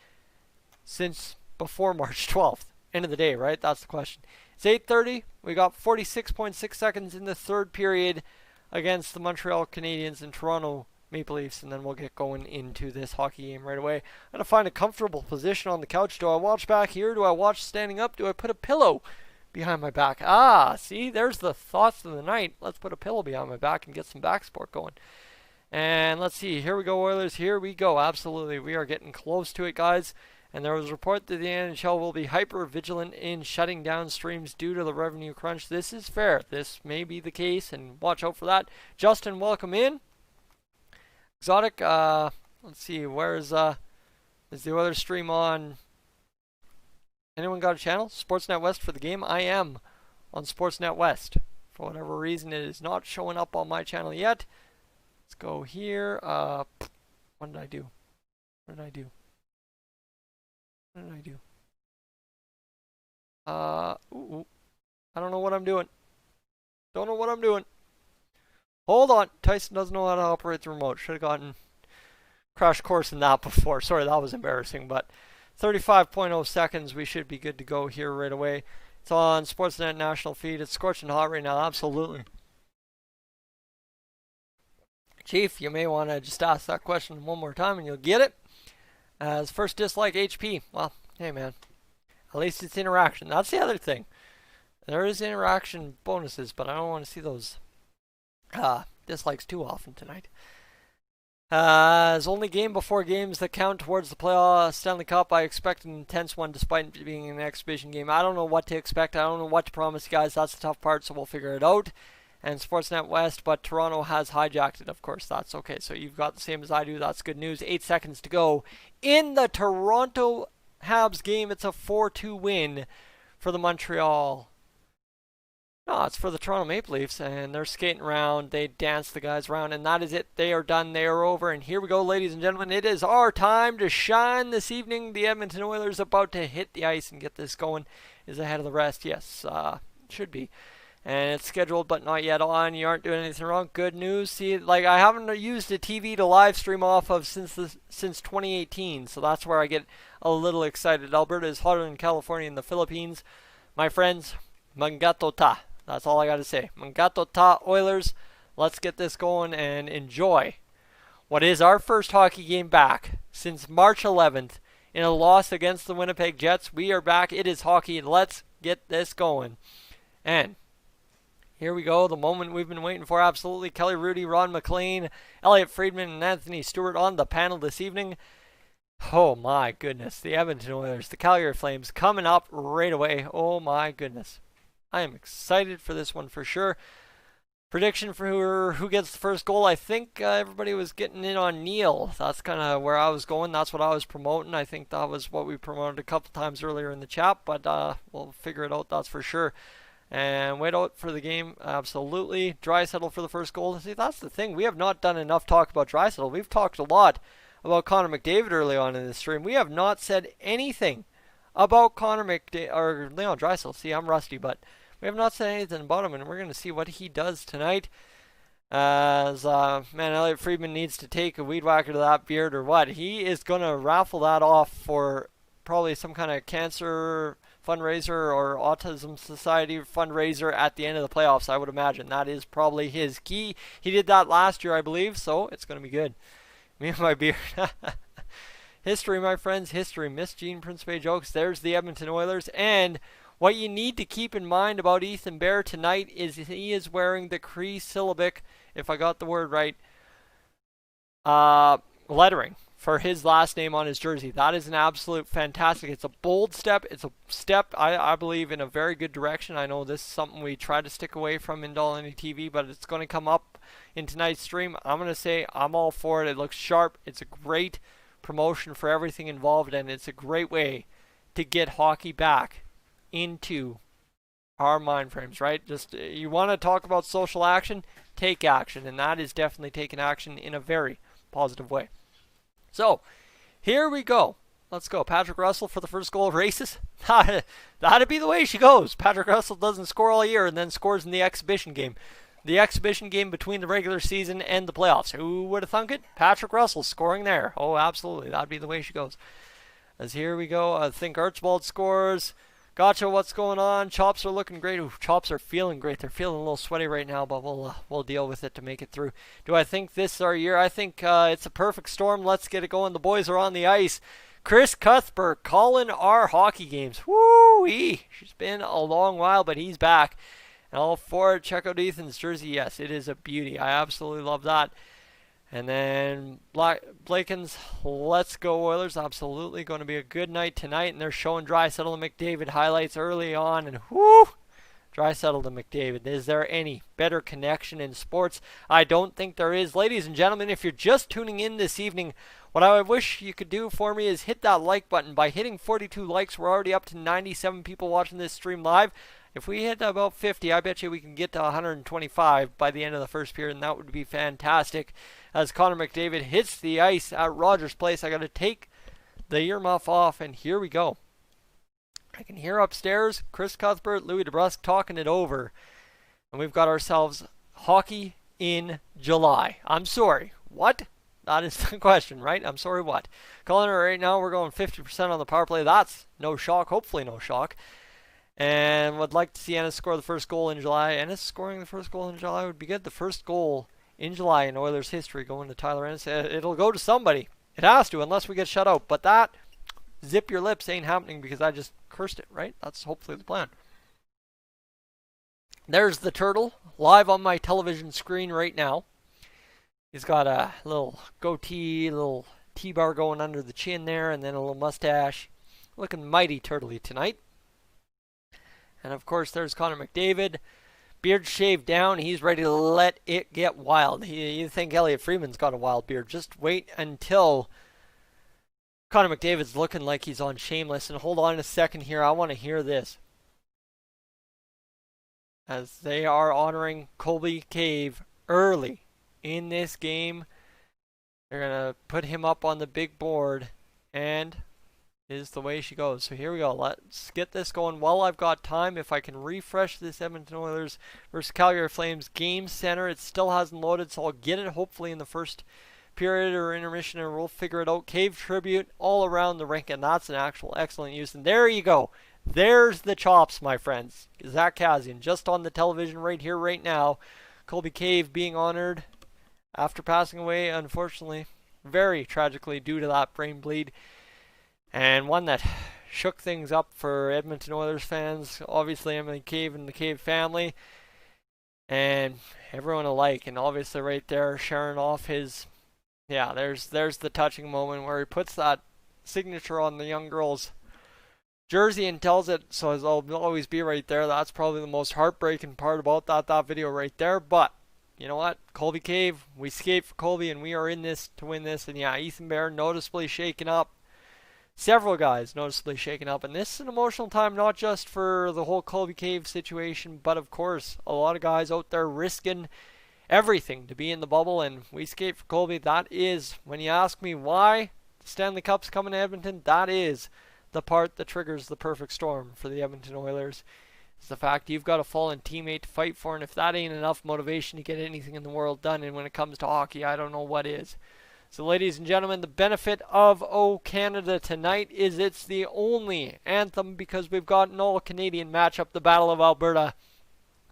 [SPEAKER 1] since before March 12th? End of the day, right? That's the question. It's 8:30. We got 46.6 seconds in the third period against the Montreal Canadiens and Toronto Maple Leafs, and then we'll get going into this hockey game right away. I'm going to find a comfortable position on the couch. Do I watch back here? Do I watch standing up? Do I put a pillow behind my back? See, there's the thoughts of the night. Let's put a pillow behind my back and get some back support going. And let's see. Here we go, Oilers. Here we go. Absolutely. We are getting close to it, guys. And there was a report that the NHL will be hyper vigilant in shutting down streams due to the revenue crunch. This is fair. This may be the case, and watch out for that. Justin, welcome in. Exotic, let's see, where's is the other stream on? Anyone got a channel? Sportsnet West for the game? I am on Sportsnet West. For whatever reason, it is not showing up on my channel yet. Let's go here. What did I do? What did I do? What did I do? I don't know what I'm doing. Don't know what I'm doing. Hold on. Tyson doesn't know how to operate the remote. Should have gotten crash course in that before. Sorry, that was embarrassing. But 35.0 seconds. We should be good to go here right away. It's on Sportsnet national feed. It's scorching hot right now. Absolutely. Chief, you may want to just ask that question one more time and you'll get it. As first dislike HP. Well, hey man. At least it's interaction. That's the other thing. There is interaction bonuses, but I don't want to see those dislikes too often tonight. As only game before games that count towards the playoff Stanley Cup, I expect an intense one despite it being an exhibition game. I don't know what to expect. I don't know what to promise you guys. That's the tough part, so we'll figure it out. And Sportsnet West, but Toronto has hijacked it. Of course, that's okay. So you've got the same as I do. That's good news. 8 seconds to go in the Toronto Habs game. It's a 4-2 win for the Montreal. No, it's for the Toronto Maple Leafs, and they're skating around. They dance the guys around, and that is it. They are done. They are over, and here we go, ladies and gentlemen. It is our time to shine this evening. The Edmonton Oilers about to hit the ice and get this going. Is ahead of the rest. Yes, should be. And it's scheduled, but not yet on. You aren't doing anything wrong. Good news. See, like I haven't used a TV to live stream off of since 2018, so that's where I get a little excited. Alberta is hotter than California and the Philippines. My friends, mangato ta. That's all I got to say. Mangato ta, Oilers. Let's get this going and enjoy what is our first hockey game back since March 11th in a loss against the Winnipeg Jets. We are back. It is hockey. Let's get this going. And here we go, the moment we've been waiting for. Absolutely. Kelly Rudy, Ron McLean, Elliot Friedman, and Anthony Stewart on the panel this evening. Oh my goodness. The Edmonton Oilers, the Calgary Flames coming up right away. Oh my goodness. I am excited for this one for sure. Prediction for who gets the first goal. I think everybody was getting in on Neil. That's kind of where I was going. That's what I was promoting. I think that was what we promoted a couple times earlier in the chat, but we'll figure it out, that's for sure. And wait out for the game, absolutely. Draisaitl for the first goal. See, that's the thing. We have not done enough talk about Draisaitl. We've talked a lot about Connor McDavid early on in this stream. We have not said anything about Connor McDavid or Leon Draisaitl. See, I'm rusty, but we have not said anything about him, and we're going to see what he does tonight. As man, Elliot Friedman needs to take a weed whacker to that beard or what. He is going to raffle that off for probably some kind of cancer fundraiser or Autism Society fundraiser at the end of the playoffs, I would imagine. That is probably his key. He did that last year, I believe, so it's going to be good. Me and my beard. History, my friends, history. Miss Jean Principe jokes. There's the Edmonton Oilers. And what you need to keep in mind about Ethan Bear tonight is he is wearing the Cree-syllabic, if I got the word right, lettering for his last name on his jersey. That is an absolute fantastic. It's a bold step. It's a step, I believe, in a very good direction. I know this is something we try to stick away from in Dolly TV, but it's going to come up in tonight's stream. I'm going to say I'm all for it. It looks sharp. It's a great promotion for everything involved, and it's a great way to get hockey back into our mind frames, right? Just you want to talk about social action, take action, and that is definitely taking action in a very positive way. So, here we go. Let's go. Patrick Russell for the first goal of races. That'd be the way she goes. Patrick Russell doesn't score all year and then scores in the exhibition game. The exhibition game between the regular season and the playoffs. Who would have thunk it? Patrick Russell scoring there. Oh, absolutely. That'd be the way she goes. As here we go. I think Archibald scores. Gotcha, what's going on? Chops are looking great. Ooh, chops are feeling great. They're feeling a little sweaty right now, but we'll deal with it to make it through. Do I think this is our year? I think it's a perfect storm. Let's get it going. The boys are on the ice. Chris Cuthbert calling our hockey games. Woo-wee! It's been a long while, but he's back. And all for it. Check out Ethan's jersey. Yes, it is a beauty. I absolutely love that. And then Blakens, let's go Oilers. Absolutely going to be a good night tonight. And they're showing Draisaitl and McDavid highlights early on. And whoo! Draisaitl to McDavid. Is there any better connection in sports? I don't think there is. Ladies and gentlemen, if you're just tuning in this evening, what I wish you could do for me is hit that like button. By hitting 42 likes, we're already up to 97 people watching this stream live. If we hit about 50, I bet you we can get to 125 by the end of the first period, and that would be fantastic. As Connor McDavid hits the ice at Rogers Place, I got to take the earmuff off, and here we go. I can hear upstairs Chris Cuthbert, Louis DeBrusque talking it over, and we've got ourselves hockey in July. I'm sorry, what? That is the question, right? I'm sorry, what? Calling it right now, we're going 50% on the power play. That's no shock, hopefully no shock. And would like to see Ennis score the first goal in July. Ennis scoring the first goal in July would be good. The first goal in July in Oilers history going to Tyler Ennis. It'll go to somebody. It has to, unless we get shut out. But that, zip your lips, ain't happening because I just cursed it, right? That's hopefully the plan. There's the turtle live on my television screen right now. He's got a little goatee, little T-bar going under the chin there, and then a little mustache. Looking mighty turtly tonight. And of course, there's Connor McDavid. Beard shaved down. He's ready to let it get wild. You think Elliot Freeman's got a wild beard. Just wait until Connor McDavid's looking like he's on Shameless. And hold on a second here. I want to hear this. As they are honoring Colby Cave early in this game. They're going to put him up on the big board. And is the way she goes. So here we go. Let's get this going while I've got time. If I can refresh this Edmonton Oilers versus Calgary Flames game center. It still hasn't loaded, so I'll get it hopefully in the first period or intermission, and we'll figure it out. Cave tribute all around the rink, and that's an actual excellent use. And there you go. There's the chops, my friends. Zach Kassian just on the television right here, right now. Colby Cave being honored after passing away, unfortunately, very tragically due to that brain bleed. And one that shook things up for Edmonton Oilers fans. Obviously, Emily Cave and the Cave family. And everyone alike. And obviously right there, sharing off his... Yeah, there's the touching moment where he puts that signature on the young girl's jersey and tells it, so it'll always be right there. That's probably the most heartbreaking part about that video right there. But, you know what? Colby Cave, we skate for Colby, and we are in this to win this. And yeah, Ethan Bear noticeably shaken up. Several guys noticeably shaken up, and this is an emotional time not just for the whole Colby Cave situation, but of course a lot of guys out there risking everything to be in the bubble, and we skate for Colby. That is, when you ask me why the Stanley Cup's coming to Edmonton, that is the part that triggers the perfect storm for the Edmonton Oilers. It's the fact you've got a fallen teammate to fight for, and if that ain't enough motivation to get anything in the world done, and when it comes to hockey, I don't know what is. So ladies and gentlemen, the benefit of O Canada tonight is it's the only anthem because we've got an all-Canadian matchup, the Battle of Alberta,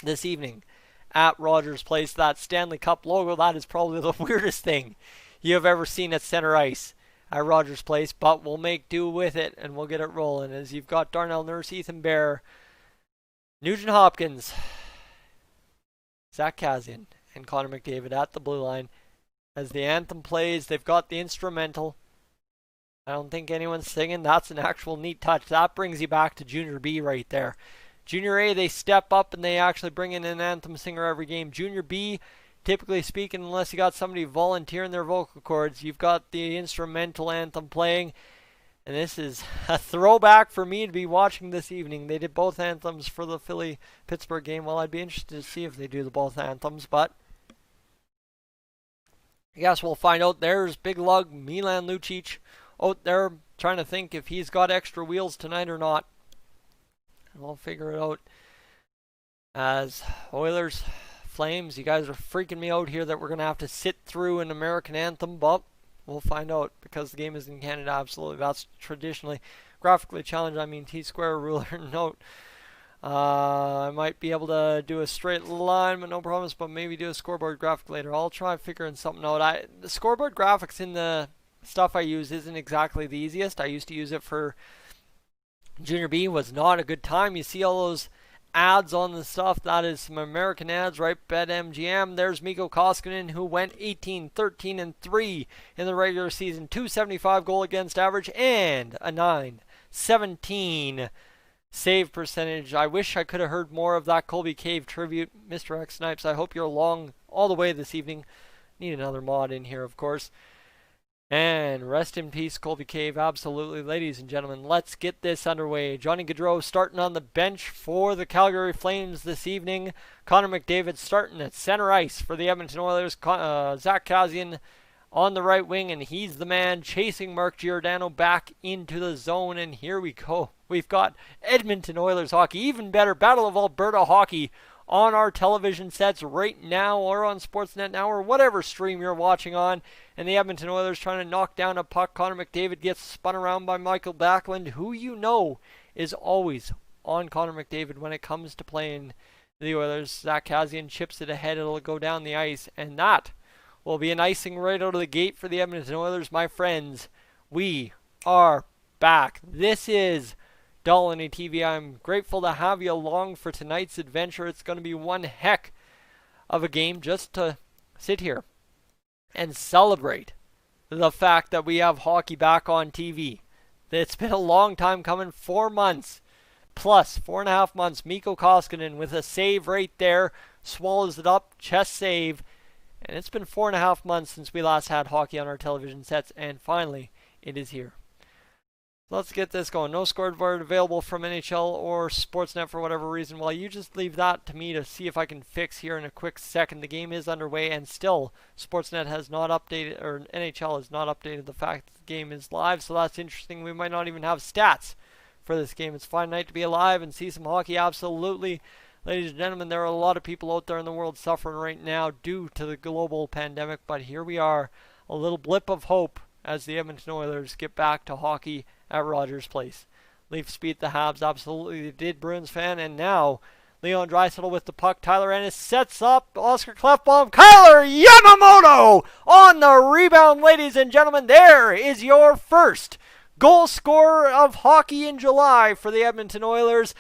[SPEAKER 1] this evening at Rogers Place. That Stanley Cup logo, that is probably the weirdest thing you have ever seen at center ice at Rogers Place, but we'll make do with it and we'll get it rolling as you've got Darnell Nurse, Ethan Bear, Nugent Hopkins, Zach Kassian, and Connor McDavid at the blue line. As the anthem plays, they've got the instrumental. I don't think anyone's singing. That's an actual neat touch. That brings you back to Junior B right there. Junior A, they step up and they actually bring in an anthem singer every game. Junior B, typically speaking, unless you got somebody volunteering their vocal cords, you've got the instrumental anthem playing. And this is a throwback for me to be watching this evening. They did both anthems for the Philly-Pittsburgh game. Well, I'd be interested to see if they do the both anthems, but I guess we'll find out. There's Big Lug, Milan Lucic out there trying to think if he's got extra wheels tonight or not. And we'll figure it out. As Oilers, Flames, you guys are freaking me out here that we're going to have to sit through an American anthem, but we'll find out because the game is in Canada. Absolutely. That's traditionally graphically challenged. I mean, T-square ruler note. I might be able to do a straight line, but no promise, but maybe do a scoreboard graphic later. I'll try figuring something out. The scoreboard graphics in the stuff I use isn't exactly the easiest. I used to use it for Junior B. Was not a good time. You see all those ads on the stuff. That is some American ads, right? BetMGM. There's Mikko Koskinen, who went 18, 13, and 3 in the regular season. 275 goal against average and a 917 save percentage. I wish I could have heard more of that Colby Cave tribute. Mr. X Snipes, I hope you're along all the way this evening. Need another mod in here, of course. And rest in peace, Colby Cave. Absolutely. Ladies and gentlemen, let's get this underway. Johnny Gaudreau starting on the bench for the Calgary Flames this evening. Connor McDavid starting at center ice for the Edmonton Oilers. Zach Kassian on the right wing, and he's the man chasing Mark Giordano back into the zone. And here we go. We've got Edmonton Oilers hockey, even better, Battle of Alberta hockey on our television sets right now, or on Sportsnet now, or whatever stream you're watching on. And the Edmonton Oilers trying to knock down a puck. Connor McDavid gets spun around by Michael Backlund, who you know is always on Connor McDavid when it comes to playing the Oilers. Zach Kassian chips it ahead. It'll go down the ice, and that will be an icing right out of the gate for the Edmonton Oilers. My friends, we are back. This is Dolany TV. I'm grateful to have you along for tonight's adventure. It's going to be one heck of a game just to sit here and celebrate the fact that we have hockey back on TV. It's been a long time coming, 4 months. Plus, 4.5 months, Mikko Koskinen with a save right there, swallows it up, chest save. And it's been 4.5 months since we last had hockey on our television sets, and finally, it is here. Let's get this going. No scoreboard available from NHL or Sportsnet for whatever reason. Well, you just leave that to me to see if I can fix here in a quick second. The game is underway, and still, Sportsnet has not updated, or NHL has not updated the fact that the game is live, so that's interesting. We might not even have stats for this game. It's a fine night to be alive and see some hockey, absolutely. Ladies and gentlemen, there are a lot of people out there in the world suffering right now due to the global pandemic, but here we are, a little blip of hope as the Edmonton Oilers get back to hockey at Rogers Place. Leafs beat the Habs, absolutely they did, Bruins fan, and now Leon Draisaitl with the puck. Tyler Ennis sets up Oscar Klefbom. Kyler Yamamoto on the rebound, ladies and gentlemen. There is your first goal scorer of hockey in July for the Edmonton Oilers.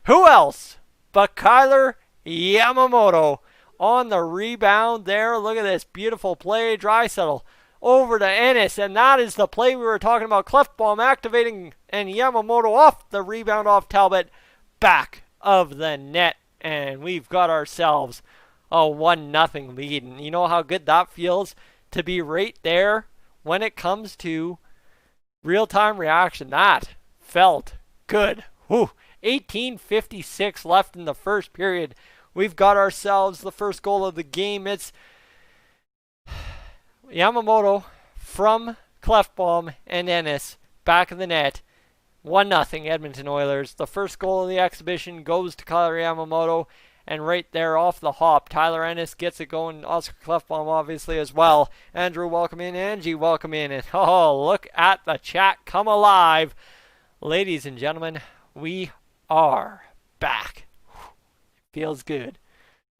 [SPEAKER 1] Who else but Kyler Yamamoto on the rebound there? Look at this beautiful play. Draisaitl over to Ennis, and that is the play we were talking about. Klefbom activating, and Yamamoto off the rebound off Talbot, back of the net, and we've got ourselves a 1-0 lead. And you know how good that feels to be right there when it comes to real-time reaction. That felt good. Whew. 18:56 left in the first period. We've got ourselves the first goal of the game. It's Yamamoto from Klefbom and Ennis back of the net. 1-0 Edmonton Oilers. The first goal of the exhibition goes to Kyler Yamamoto. And right there off the hop, Tyler Ennis gets it going. Oscar Klefbom obviously as well. Andrew, welcome in. Angie, welcome in. And oh, look at the chat come alive. Ladies and gentlemen, we are back. Feels good.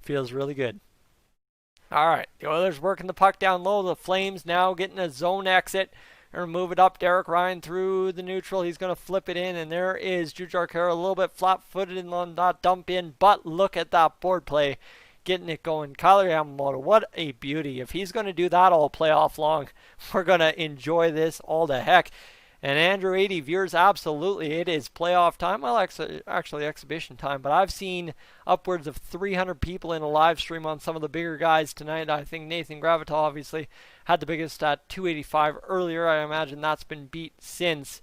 [SPEAKER 1] Feels really good. All right, the Oilers working the puck down low. The Flames now getting a zone exit. Or move it up. Derek Ryan through the neutral. He's going to flip it in. And there is Jujhar Khaira a little bit flat-footed on that dump in. But look at that board play. Getting it going. Kyler Yamamoto, what a beauty. If he's going to do that all playoff long, we're going to enjoy this all the heck. And Andrew 80 viewers, absolutely, it is playoff time. Well, actually exhibition time, but I've seen upwards of 300 people in a live stream on some of the bigger guys tonight. I think Nathan Gravita obviously had the biggest at 285 earlier. I imagine that's been beat since.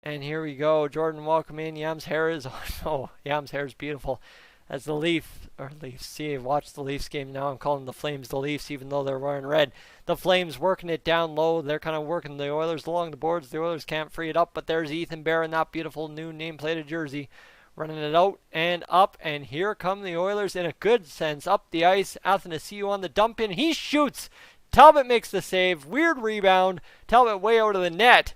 [SPEAKER 1] And here we go. Jordan, welcome in. Yam's hair is, oh, Yam's hair is beautiful. As the Leafs, see, I've watched the Leafs game now. I'm calling the Flames the Leafs, even though they're wearing red. The Flames working it down low. They're kind of working the Oilers along the boards. The Oilers can't free it up, but there's Ethan Bear in that beautiful new nameplated jersey. Running it out and up, and here come the Oilers in a good sense. Up the ice, Athanasiou on the dump in. He shoots. Talbot makes the save. Weird rebound. Talbot way out of the net.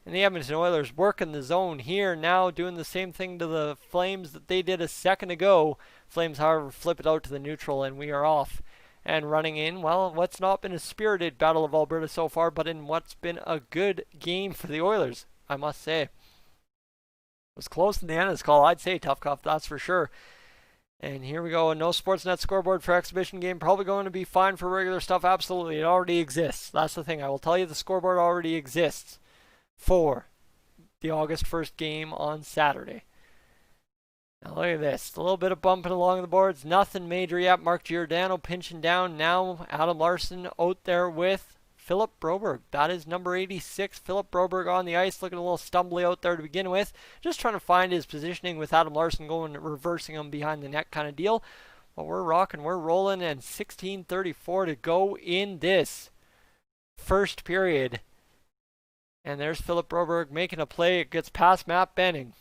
[SPEAKER 1] And the Edmonton Oilers working the zone here now, doing the same thing to the Flames that they did a second ago. Flames, however, flip it out to the neutral, and we are off and running in, well, what's not been a spirited Battle of Alberta so far, but in what's been a good game for the Oilers, I must say. It was close in the end of this call. I'd say tough cuff, that's for sure. And here we go. No Sportsnet scoreboard for exhibition game. Probably going to be fine for regular stuff. Absolutely. It already exists. That's the thing. I will tell you the scoreboard already exists for the August 1st game on Saturday. Now look at this. A little bit of bumping along the boards. Nothing major yet. Mark Giordano pinching down. Now Adam Larson out there with Philip Broberg. That is number 86. Philip Broberg on the ice. Looking a little stumbly out there to begin with. Just trying to find his positioning with Adam Larson going, reversing him behind the net kind of deal. But we're rocking. We're rolling. And 16:34 to go in this first period. And there's Philip Broberg making a play. It gets past Matt Benning.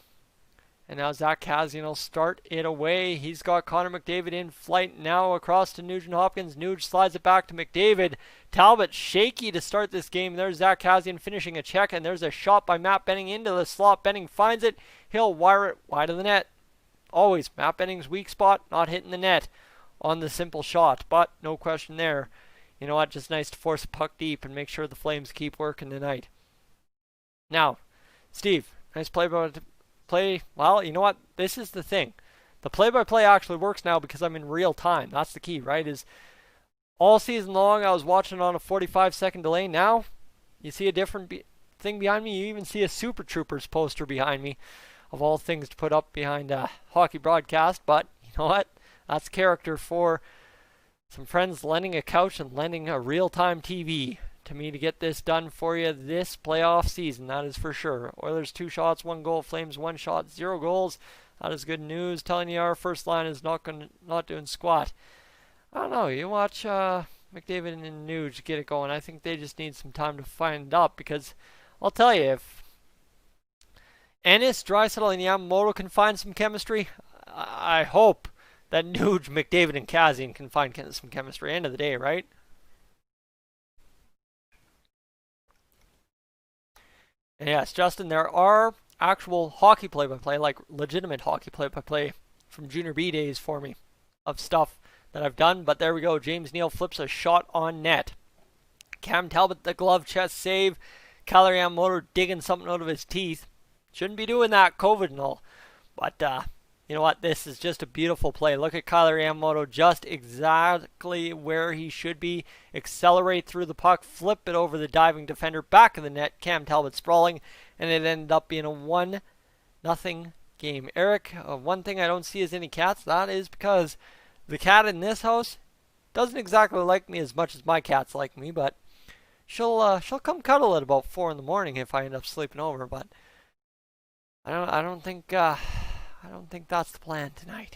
[SPEAKER 1] And now Zach Kassian will start it away. He's got Connor McDavid in flight now across to Nugent Hopkins. Nuge slides it back to McDavid. Talbot shaky to start this game. There's Zach Kassian finishing a check. And there's a shot by Matt Benning into the slot. Benning finds it. He'll wire it wide of the net. Always Matt Benning's weak spot. Not hitting the net on the simple shot. But no question there. You know what? Just nice to force a puck deep and make sure the Flames keep working tonight. Now, Steve, nice play. Well, you know what? This is the thing. The play-by-play actually works now because I'm in real time. That's the key, right? Is All season long, I was watching on a 45-second delay. Now, you see a different thing behind me. You even see a Super Troopers poster behind me, of all things to put up behind a hockey broadcast. But you know what? That's character for some friends lending a couch and lending a real-time TV to me to get this done for you this playoff season. That is for sure. Oilers 2 shots, 1 goal. Flames 1 shot, 0 goals. That is good news. Telling you our first line is not doing squat. I don't know. You watch McDavid and Nuge get it going. I think they just need some time to find it up, because I'll tell you, if Ennis, Draisaitl, and Yamamoto can find some chemistry, I hope that Nuge, McDavid, and Kazian can find some chemistry. End of the day, right? And yes, Justin, there are actual hockey play-by-play, like legitimate hockey play-by-play from Junior B days for me of stuff that I've done. But there we go. James Neal flips a shot on net. Cam Talbot, the glove chest save. Calgary Yamamoto digging something out of his teeth. Shouldn't be doing that, COVID and all. But you know what? This is just a beautiful play. Look at Calgary Yamamoto, just exactly where he should be. Accelerate through the puck, flip it over the diving defender, back of the net. Cam Talbot sprawling, and it ended up being a 1-0 game. Eric, one thing I don't see is any cats. That is because the cat in this house doesn't exactly like me as much as my cats like me, but she'll come cuddle at about 4 in the morning if I end up sleeping over. But I don't think that's the plan tonight.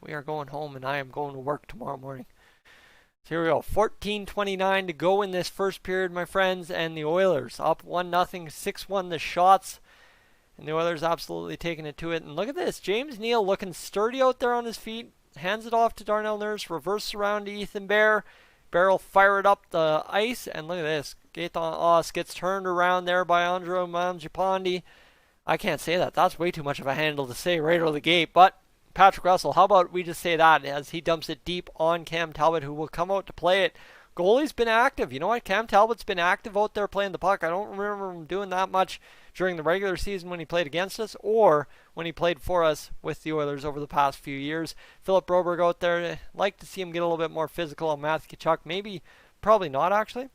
[SPEAKER 1] We are going home, and I am going to work tomorrow morning. So here we go. 14:29 to go in this first period, my friends, and the Oilers up 1-0, 6-1 the shots, and the Oilers absolutely taking it to it. And look at this, James Neal looking sturdy out there on his feet, hands it off to Darnell Nurse, reverse around to Ethan Bear. Bear will fire it up the ice, and look at this. Gaetan Oss gets turned around there by Andrew Mangiapane. I can't say that. That's way too much of a handle to say right out of the gate. But Patrick Russell, how about we just say that as he dumps it deep on Cam Talbot, who will come out to play it. Goalie's been active. You know what? Cam Talbot's been active out there playing the puck. I don't remember him doing that much during the regular season when he played against us, or when he played for us with the Oilers over the past few years. Philip Broberg out there. Like to see him get a little bit more physical on Matthew Tkachuk. Maybe, probably not actually.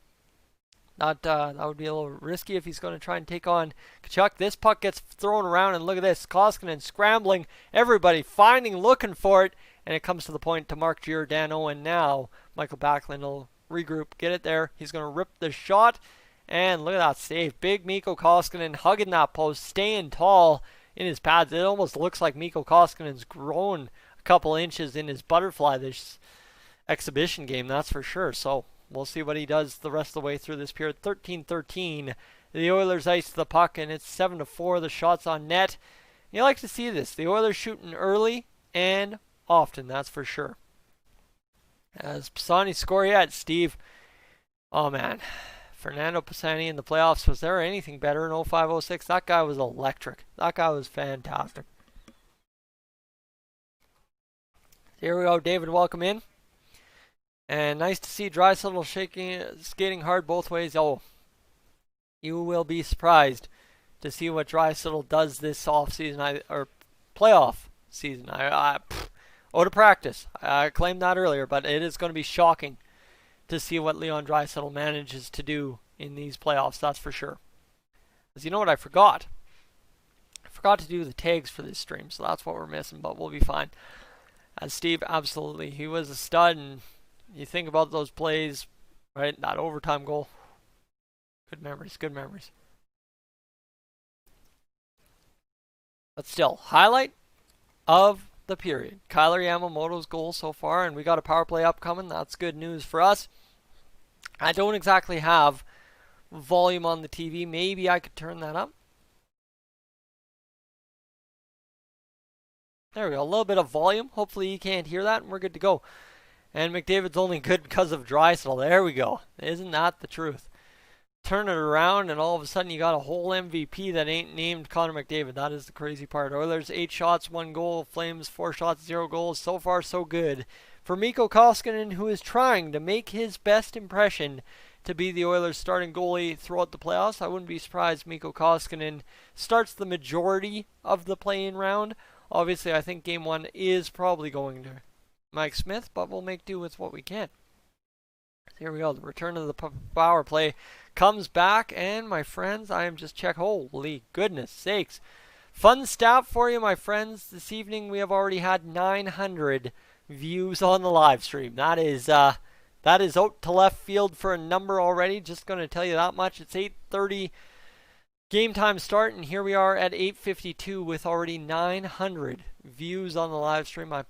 [SPEAKER 1] That would be a little risky if he's going to try and take on Tkachuk. This puck gets thrown around, and look at this. Koskinen scrambling. Everybody finding, looking for it. And it comes to the point to Mark Giordano. And now Michael Backlund will regroup, get it there. He's going to rip the shot. And look at that save. Big Mikko Koskinen hugging that post, staying tall in his pads. It almost looks like Mikko Koskinen's grown a couple inches in his butterfly this exhibition game, that's for sure. So we'll see what he does the rest of the way through this period. 13-13. The Oilers ice the puck, and it's 7-4. The shots on net. You like to see this. The Oilers shooting early and often, that's for sure. As Pisani score yet, Steve. Oh, man. Fernando Pisani in the playoffs. Was there anything better in 05-06? That guy was electric. That guy was fantastic. Here we go. David, welcome in. And nice to see Draisaitl skating hard both ways. Oh, you will be surprised to see what Draisaitl does this offseason, or playoff season. Out of practice. I claimed that earlier, but it is going to be shocking to see what Leon Draisaitl manages to do in these playoffs, that's for sure. Because you know what I forgot? I forgot to do the tags for this stream, so that's what we're missing, but we'll be fine. As Steve, absolutely, he was a stud, and you think about those plays, right? That overtime goal. Good memories, good memories. But still, highlight of the period. Kyler Yamamoto's goal so far, and we got a power play upcoming. That's good news for us. I don't exactly have volume on the TV. Maybe I could turn that up. There we go. A little bit of volume. Hopefully you can't hear that, and we're good to go. And McDavid's only good because of Draisaitl. There we go. Isn't that the truth? Turn it around, and all of a sudden you got a whole MVP that ain't named Connor McDavid. That is the crazy part. Oilers 8 shots, 1 goal. Flames 4 shots, 0 goals. So far, so good for Mikko Koskinen, who is trying to make his best impression to be the Oilers' starting goalie throughout the playoffs. I wouldn't be surprised Mikko Koskinen starts the majority of the play-in round. Obviously, I think Game 1 is probably going to Mike Smith, but we'll make do with what we can. Here we go. The return of the power play comes back, and my friends, I am just check. Holy goodness sakes. Fun stat for you, my friends. This evening we have already had 900 views on the live stream. That is out to left field for a number already. Just going to tell you that much. It's 8:30 game time start, and here we are at 8:52 with already 900 views on the live stream. I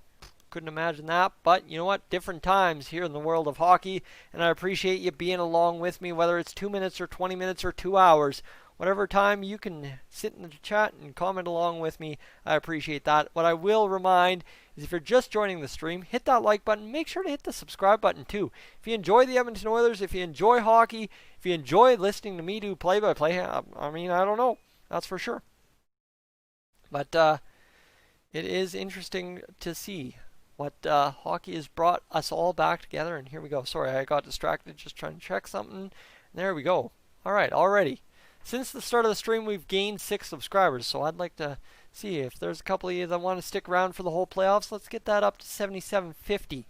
[SPEAKER 1] couldn't imagine that, but you know what? Different times here in the world of hockey, and I appreciate you being along with me, whether it's 2 minutes or 20 minutes or 2 hours. Whatever time you can sit in the chat and comment along with me, I appreciate that. What I will remind is if you're just joining the stream, hit that like button. Make sure to hit the subscribe button too. If you enjoy the Edmonton Oilers, if you enjoy hockey, if you enjoy listening to me do play-by-play, I mean, I don't know. That's for sure. But it is interesting to see what hockey has brought us all back together. And here we go. Sorry, I got distracted just trying to check something. And there we go. All right, already. Since the start of the stream, we've gained 6 subscribers, so I'd like to see if there's a couple of you that want to stick around for the whole playoffs. Let's get that up to 7,750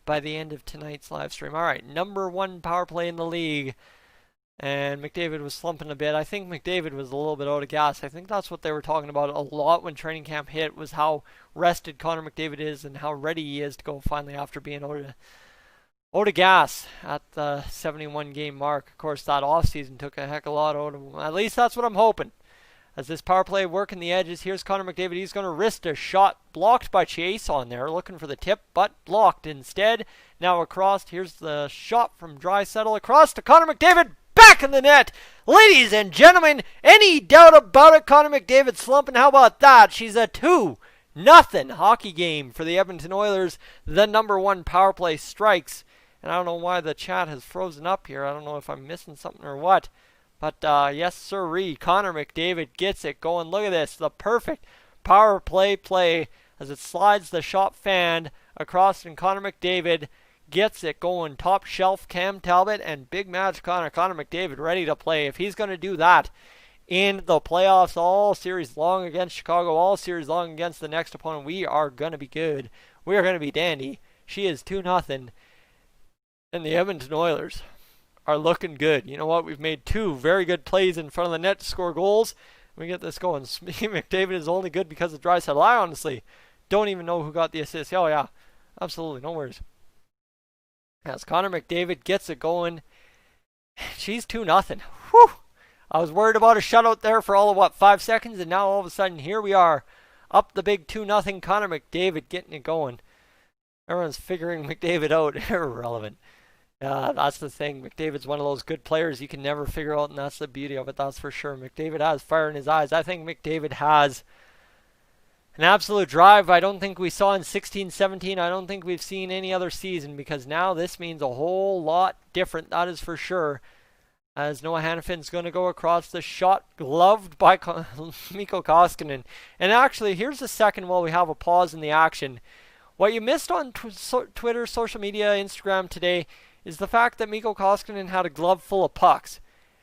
[SPEAKER 1] by the end of tonight's live stream. All right, number 1 power play in the league, and Mcdavid was slumping a bit. I think Mcdavid was a little bit out of gas. I think that's what they were talking about a lot when training camp hit, was how rested Connor McDavid is and how ready he is to go finally after being out of gas at the 71 game mark. Of course, that offseason took a heck of a lot out of him. At least that's what I'm hoping. As this power play working the edges, here's Connor McDavid. He's going to risk a shot blocked by Chase on there, looking for the tip, but blocked instead. Now across, here's the shot from Draisaitl across to Connor McDavid. Back in the net. Ladies and gentlemen, any doubt about it, Connor McDavid slumping. How about that? She's a 2-0 hockey game for the Edmonton Oilers. The number 1 power play strikes. And I don't know why the chat has frozen up here. I don't know if I'm missing something or what. But yes, sirree, Connor McDavid gets it going. Look at this. The perfect power play as it slides the shot fan across, and Connor McDavid gets it going. Top shelf Cam Talbot and big match Connor McDavid ready to play. If he's going to do that in the playoffs all series long against Chicago, all series long against the next opponent, we are going to be good. We are going to be dandy. She is 2-0. And the Edmonton Oilers are looking good. You know what? We've made 2 very good plays in front of the net to score goals. We get this going. McDavid is only good because of Draisaitl. I honestly don't even know who got the assist. Oh, yeah. Absolutely. No worries. As Connor McDavid gets it going, she's 2-0. Whew! I was worried about a shutout there for all of, 5 seconds, and now all of a sudden, here we are. Up the big 2-0, Connor McDavid getting it going. Everyone's figuring McDavid out. Irrelevant. That's the thing. McDavid's one of those good players you can never figure out, and that's the beauty of it, that's for sure. McDavid has fire in his eyes. I think McDavid has an absolute drive I don't think we saw in 16-17. I don't think we've seen any other season, because now this means a whole lot different, that is for sure. As Noah Hannafin's going to go across, the shot gloved by Mikko Koskinen. And actually, here's the second while we have a pause in the action. What you missed on Twitter, social media, Instagram today is the fact that Mikko Koskinen had a glove full of pucks.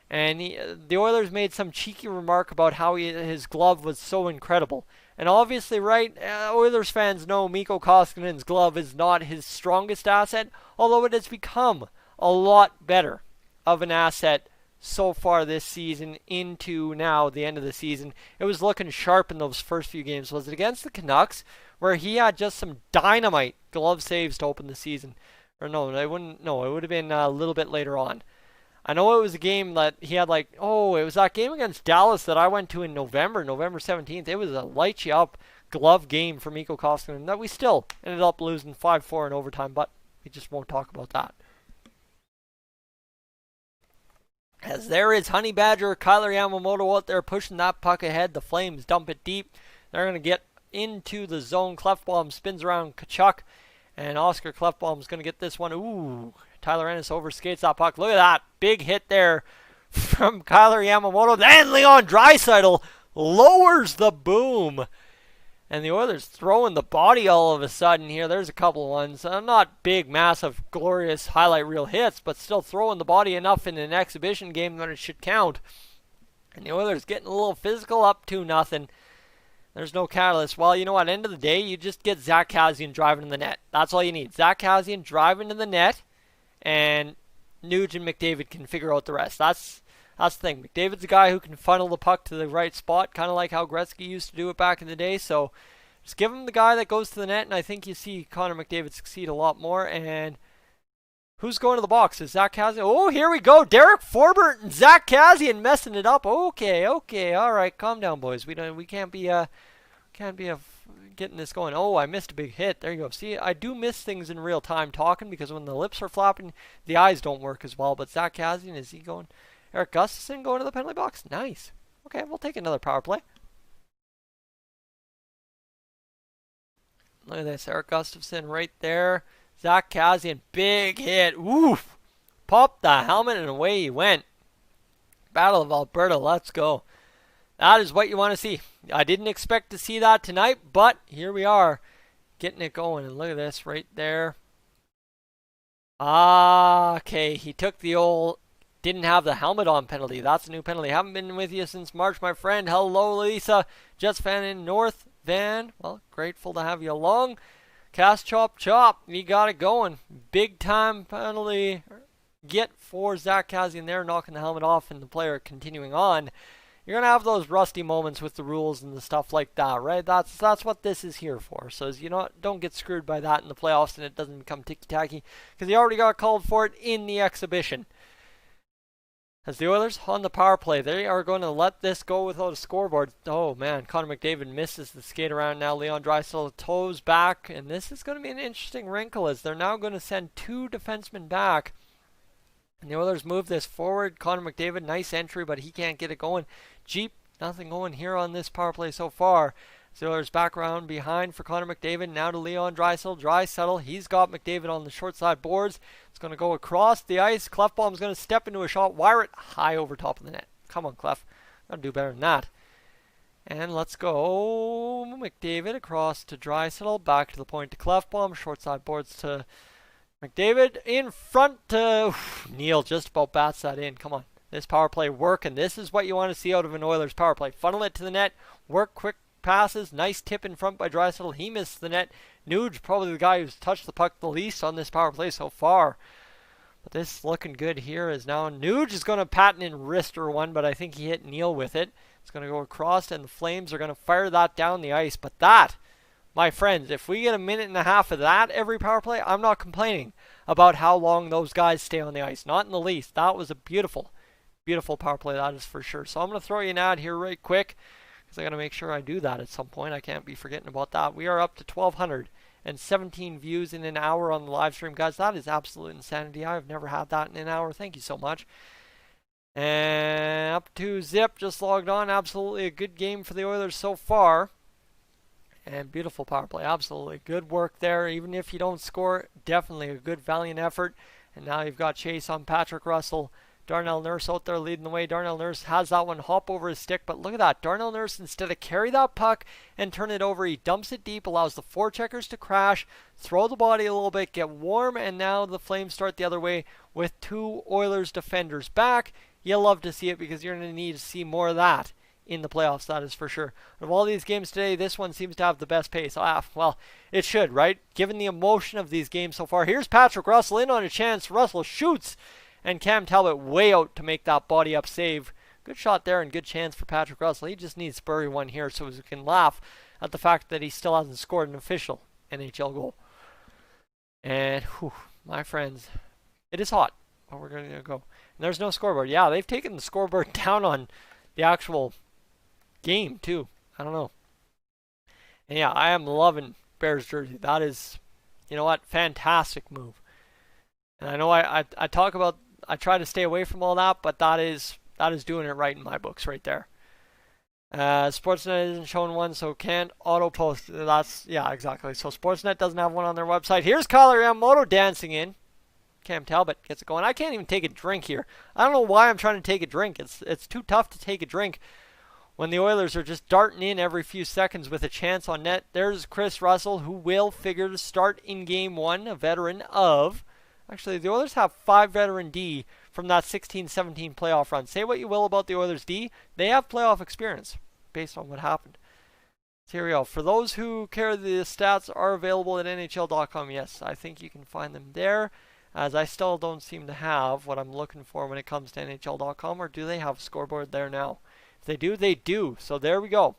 [SPEAKER 1] And the Oilers made some cheeky remark about how his glove was so incredible. And obviously, right, Oilers fans know Mikko Koskinen's glove is not his strongest asset, although it has become a lot better of an asset so far this season into now the end of the season. It was looking sharp in those first few games. Was it against the Canucks, where he had just some dynamite glove saves to open the season? Or no, it would have been a little bit later on. I know it was a game that he had it was that game against Dallas that I went to in November 17th. It was a light you up glove game for Mikko Koskinen that we still ended up losing 5-4 in overtime, but we just won't talk about that. As there is Honey Badger, Kyler Yamamoto out there pushing that puck ahead. The Flames dump it deep. They're going to get into the zone. Clefbaum spins around Kachuk, and Oscar Clefbaum's going to get this one. Ooh, Tyler Ennis overskates that puck. Look at that. Big hit there from Kyler Yamamoto. Then Leon Draisaitl lowers the boom. And the Oilers throwing the body all of a sudden here. There's a couple of ones. Not big, massive, glorious highlight reel hits, but still throwing the body enough in an exhibition game that it should count. And the Oilers getting a little physical, up 2-0. There's no catalyst. Well, you know what? End of the day, you just get Zach Kassian driving in the net. That's all you need. Zach Kassian driving to the net, and Nuge and Mcdavid can figure out the rest. That's the thing. McDavid's a guy who can funnel the puck to the right spot, kind of like how Gretzky used to do it back in the day. So just give him the guy that goes to the net, and I think you see Connor McDavid succeed a lot more. And who's going to the box? Is Zach Kassian? Oh, here we go. Derek Forbert and Zach Kassian messing it up. Okay, all right, calm down, boys. We can't be getting this going. Oh, I missed a big hit. There you go. See, I do miss things in real time talking because when the lips are flapping, the eyes don't work as well. But Zach Kassian, is he going? Eric Gustafson going to the penalty box? Nice. Okay, we'll take another power play. Look at this. Eric Gustafson right there. Zach Kassian, big hit. Woof. Popped the helmet and away he went. Battle of Alberta, let's go. That is what you want to see. I didn't expect to see that tonight, but here we are. Getting it going. And look at this right there. Okay, he took the old didn't have the helmet on penalty. That's a new penalty. Haven't been with you since March, my friend. Hello, Lisa. Jets fan in North Van. Well, grateful to have you along. Cast chop chop. We got it going. Big time penalty get for Zach Kassian there, knocking the helmet off and the player continuing on. You're going to have those rusty moments with the rules and the stuff like that, right? That's what this is here for. So as you know, don't get screwed by that in the playoffs and it doesn't become ticky-tacky because you already got called for it in the exhibition. As the Oilers on the power play, they are going to let this go without a scoreboard. Oh man, Connor McDavid misses the skate around now. Leon Draisaitl toes back, and this is going to be an interesting wrinkle as they're now going to send two defensemen back. And the Oilers move this forward. Connor McDavid, nice entry, but he can't get it going. Jeep, nothing going here on this power play so far. The Oilers back around behind for Connor McDavid. Now to Leon Draisaitl. Draisaitl, he's got McDavid on the short side boards. It's going to go across the ice. Clefbaum's going to step into a shot. Wire it high over top of the net. Come on, Clef. Got to do better than that. And let's go. McDavid across to Draisaitl. Back to the point to Clefbaum. Short side boards to McDavid. In front to Neal. Just about bats that in. Come on. This power play work, and this is what you want to see out of an Oilers power play. Funnel it to the net. Work quick passes. Nice tip in front by Draisaitl. He missed the net. Nuge, probably the guy who's touched the puck the least on this power play so far. But this looking good here is now Nuge is going to patent in wrister one, but I think he hit Neal with it. It's going to go across, and the Flames are going to fire that down the ice. But that, my friends, if we get a minute and a half of that every power play, I'm not complaining about how long those guys stay on the ice. Not in the least. That was a beautiful, beautiful power play, that is for sure. So I'm going to throw you an ad here right quick, because I got to make sure I do that at some point. I can't be forgetting about that. We are up to 1,217 views in an hour on the live stream, guys. That is absolute insanity. I've never had that in an hour. Thank you so much. And up to Zip, just logged on. Absolutely a good game for the Oilers so far. And beautiful power play. Absolutely good work there. Even if you don't score, definitely a good valiant effort. And now you've got Chase on Patrick Russell. Darnell Nurse out there leading the way. Darnell Nurse has that one hop over his stick, but look at that. Darnell Nurse, instead of carry that puck and turn it over, he dumps it deep, allows the forecheckers to crash, throw the body a little bit, get warm, and now the Flames start the other way with two Oilers defenders back. You'll love to see it because you're going to need to see more of that in the playoffs, that is for sure. Of all these games today, this one seems to have the best pace. Well, it should, right? Given the emotion of these games so far. Here's Patrick Russell in on a chance. Russell shoots. And Cam Talbot way out to make that body up save. Good shot there and good chance for Patrick Russell. He just needs to bury one here so we can laugh at the fact that he still hasn't scored an official NHL goal. And, whew, my friends, it is hot. But we're going to go. And there's no scoreboard. Yeah, they've taken the scoreboard down on the actual game, too. I don't know. And yeah, I am loving Bears jersey. That is, you know what, fantastic move. And I know I talk about, I try to stay away from all that, but that is doing it right in my books right there. Sportsnet isn't showing one, so can't auto post. Yeah, exactly. So Sportsnet doesn't have one on their website. Here's Kyler Yamamoto dancing in. Cam Talbot gets it going. I can't even take a drink here. I don't know why I'm trying to take a drink. It's too tough to take a drink when the Oilers are just darting in every few seconds with a chance on net. There's Chris Russell, who will figure to start in game one, a veteran of... Actually, the Oilers have 5 veteran D from that 16-17 playoff run. Say what you will about the Oilers D, they have playoff experience based on what happened. So here we go. For those who care, the stats are available at NHL.com. Yes, I think you can find them there. as I still don't seem to have what I'm looking for when it comes to NHL.com, or do they have a scoreboard there now? If they do, they do. So there we go.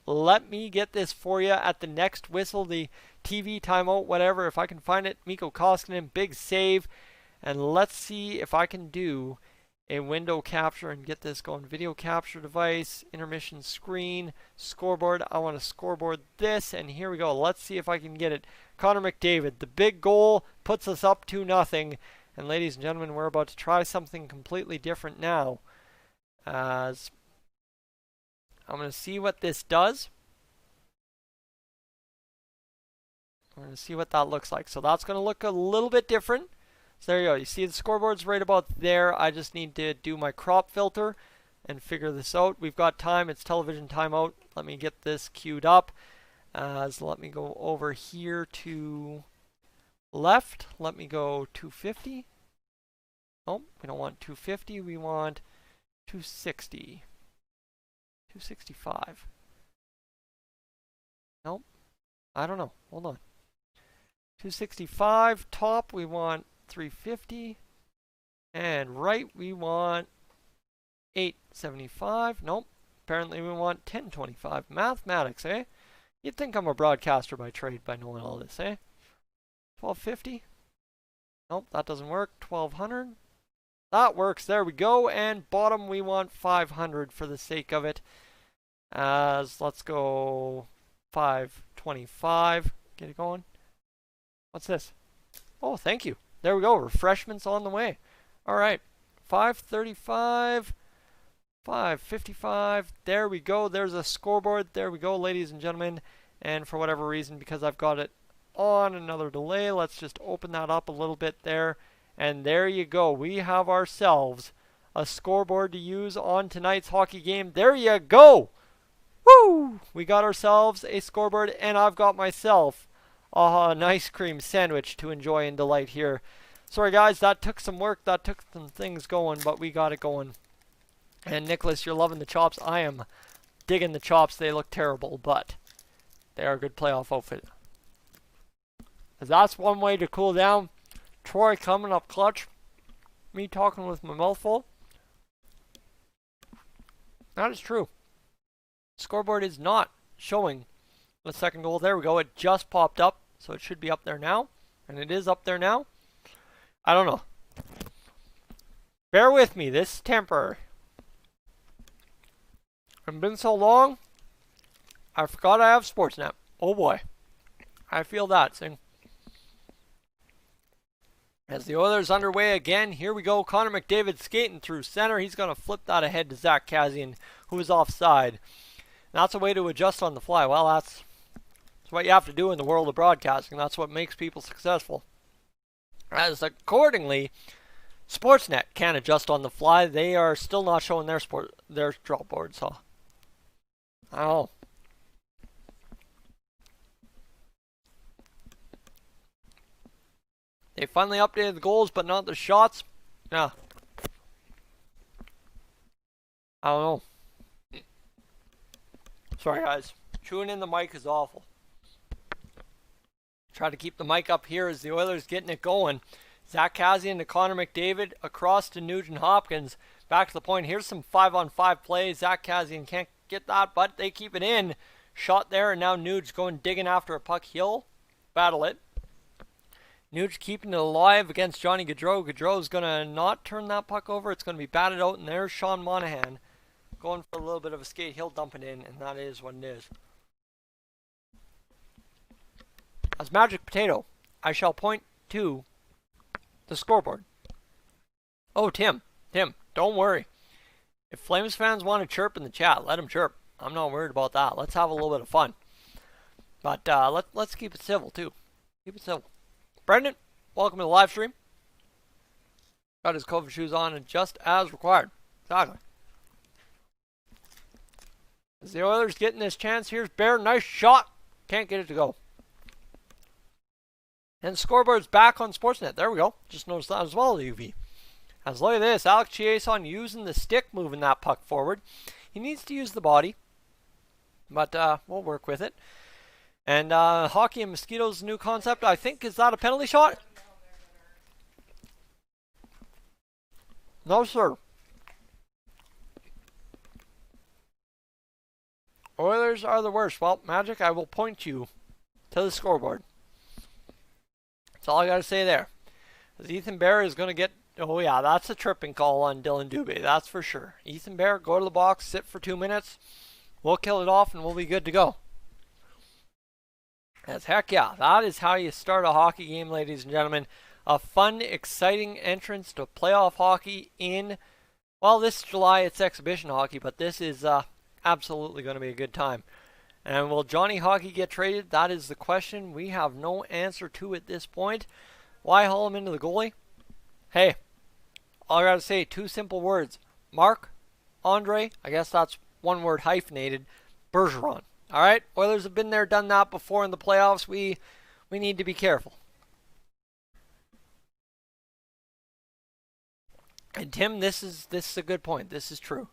[SPEAKER 1] Let me get this for you at the next whistle, the TV timeout, whatever. If I can find it, Mikko Koskinen, big save. And let's see if I can do a window capture and get this going. Video capture device, intermission screen, scoreboard. I want to scoreboard this, and here we go. Let's see if I can get it. Connor McDavid, the big goal puts us up 2-0. And ladies and gentlemen, we're about to try something completely different now. As I'm going to see what this does. We're going to see what that looks like. So that's going to look a little bit different. So there you go. You see the scoreboard's right about there. I just need to do my crop filter and figure this out. We've got time. It's television timeout. Let me get this queued up. So let me go over here to left. Let me go 250. Oh, we don't want 250. We want 260. 265. Nope. I don't know. Hold on. 265. Top, we want 350. And right, we want 875. Nope. Apparently we want 1025. Mathematics, eh? You'd think I'm a broadcaster by trade by knowing all this, eh? 1250. Nope, that doesn't work. 1200. That works. There we go. And bottom, we want 500 for the sake of it. Let's go 525. Get it going. What's this? Oh, thank you. There we go. Refreshments on the way. All right. 535. 555. There we go. There's a scoreboard. There we go, ladies and gentlemen. And for whatever reason, because I've got it on another delay, let's just open that up a little bit there. And there you go. We have ourselves a scoreboard to use on tonight's hockey game. There you go. Woo! We got ourselves a scoreboard, and I've got myself an ice cream sandwich to enjoy and delight here. Sorry, guys. That took some work. That took some things going, but we got it going. And Nicholas, you're loving the chops. I am digging the chops. They look terrible, but they are a good playoff outfit. That's one way to cool down. Troy coming up clutch. Me talking with my mouth full. That is true. Scoreboard is not showing the second goal. There we go. It just popped up, so it should be up there now. And it is up there now. I don't know. Bear with me. This is temporary. It's been so long, I forgot I have Sportsnet. Oh boy. I feel that, Sing. As the Oilers underway again, here we go. Connor McDavid skating through center. He's going to flip that ahead to Zach Kassian, who is offside. And that's a way to adjust on the fly. Well, that's what you have to do in the world of broadcasting. That's what makes people successful. As accordingly, Sportsnet can't adjust on the fly. They are still not showing their drop board, so I don't know. They finally updated the goals, but not the shots. Yeah. I don't know. Sorry, guys. Chewing in the mic is awful. Try to keep the mic up here as the Oilers getting it going. Zach Kassian to Connor McDavid. Across to Nugent Hopkins. Back to the point. Here's some 5-on-5 plays. Zach Kassian can't get that, but they keep it in. Shot there, and now Nuge going digging after a puck. He'll battle it. Nuge keeping it alive against Johnny Gaudreau. Gaudreau's going to not turn that puck over. It's going to be batted out, and there's Sean Monahan going for a little bit of a skate. He'll dump it in, and that is what it is. As Magic Potato, I shall point to the scoreboard. Oh, Tim, don't worry. If Flames fans want to chirp in the chat, let them chirp. I'm not worried about that. Let's have a little bit of fun. But let's keep it civil, too. Keep it civil. Brendan, welcome to the live stream. Got his COVID shoes on and just as required. Exactly. As the Oilers getting this chance, here's Bear. Nice shot. Can't get it to go. And scoreboard's back on Sportsnet. There we go. Just noticed that as well, UV. As look at this. Alex Chiasson using the stick, moving that puck forward. He needs to use the body. But we'll work with it. And hockey and mosquitoes, new concept. I think, is that a penalty shot? No, sir. Oilers are the worst. Well, Magic, I will point you to the scoreboard. That's all I got to say there. Ethan Bear is going to get... Oh, yeah, that's a tripping call on Dylan Dubé. That's for sure. Ethan Bear, go to the box, sit for 2 minutes. We'll kill it off, and we'll be good to go. As heck yeah, that is how you start a hockey game, ladies and gentlemen. A fun, exciting entrance to playoff hockey in... Well, this July it's exhibition hockey, but this is absolutely going to be a good time. And will Johnny Hockey get traded? That is the question. We have no answer to at this point. Why haul him into the goalie? Hey, all I got to say, 2 simple words. Mark, Andre, I guess that's one word hyphenated, Bergeron. All right, Oilers have been there, done that before in the playoffs. We need to be careful. And Tim, this is a good point. This is true.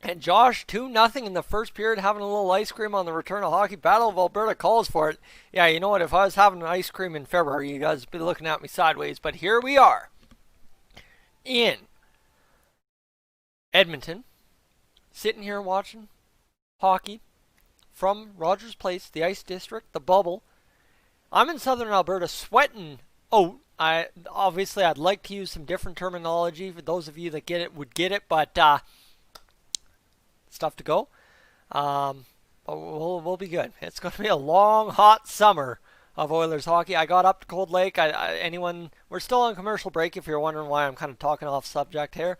[SPEAKER 1] And Josh, 2-0 in the first period, having a little ice cream on the return of hockey. Battle of Alberta calls for it. Yeah, you know what? If I was having an ice cream in February, you guys would be looking at me sideways. But here we are in Edmonton, sitting here watching hockey from Rogers Place, the Ice District, the bubble. I'm in southern Alberta, sweating out. Obviously, I'd like to use some different terminology. For those of you that get it would get it, but stuff to go. But we'll be good. It's going to be a long, hot summer of Oilers hockey. I got up to Cold Lake. We're still on commercial break if you're wondering why I'm kind of talking off subject here.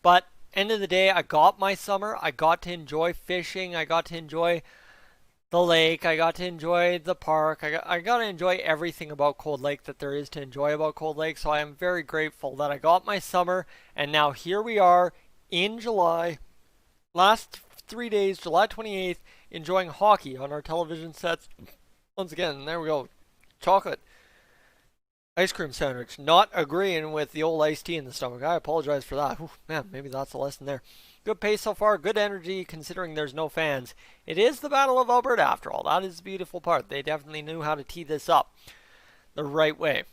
[SPEAKER 1] But end of the day, I got my summer. I got to enjoy fishing. I got to enjoy the lake. I got to enjoy the park. I got to enjoy everything about Cold Lake that there is to enjoy about Cold Lake. So I am very grateful that I got my summer. And now here we are in July. Last 3 days, July 28th, enjoying hockey on our television sets. Once again, there we go. Chocolate ice cream sandwich. Not agreeing with the old iced tea in the stomach. I apologize for that. Whew, man, maybe that's a lesson there. Good pace so far. Good energy considering there's no fans. It is the Battle of Alberta after all. That is the beautiful part. They definitely knew how to tee this up the right way.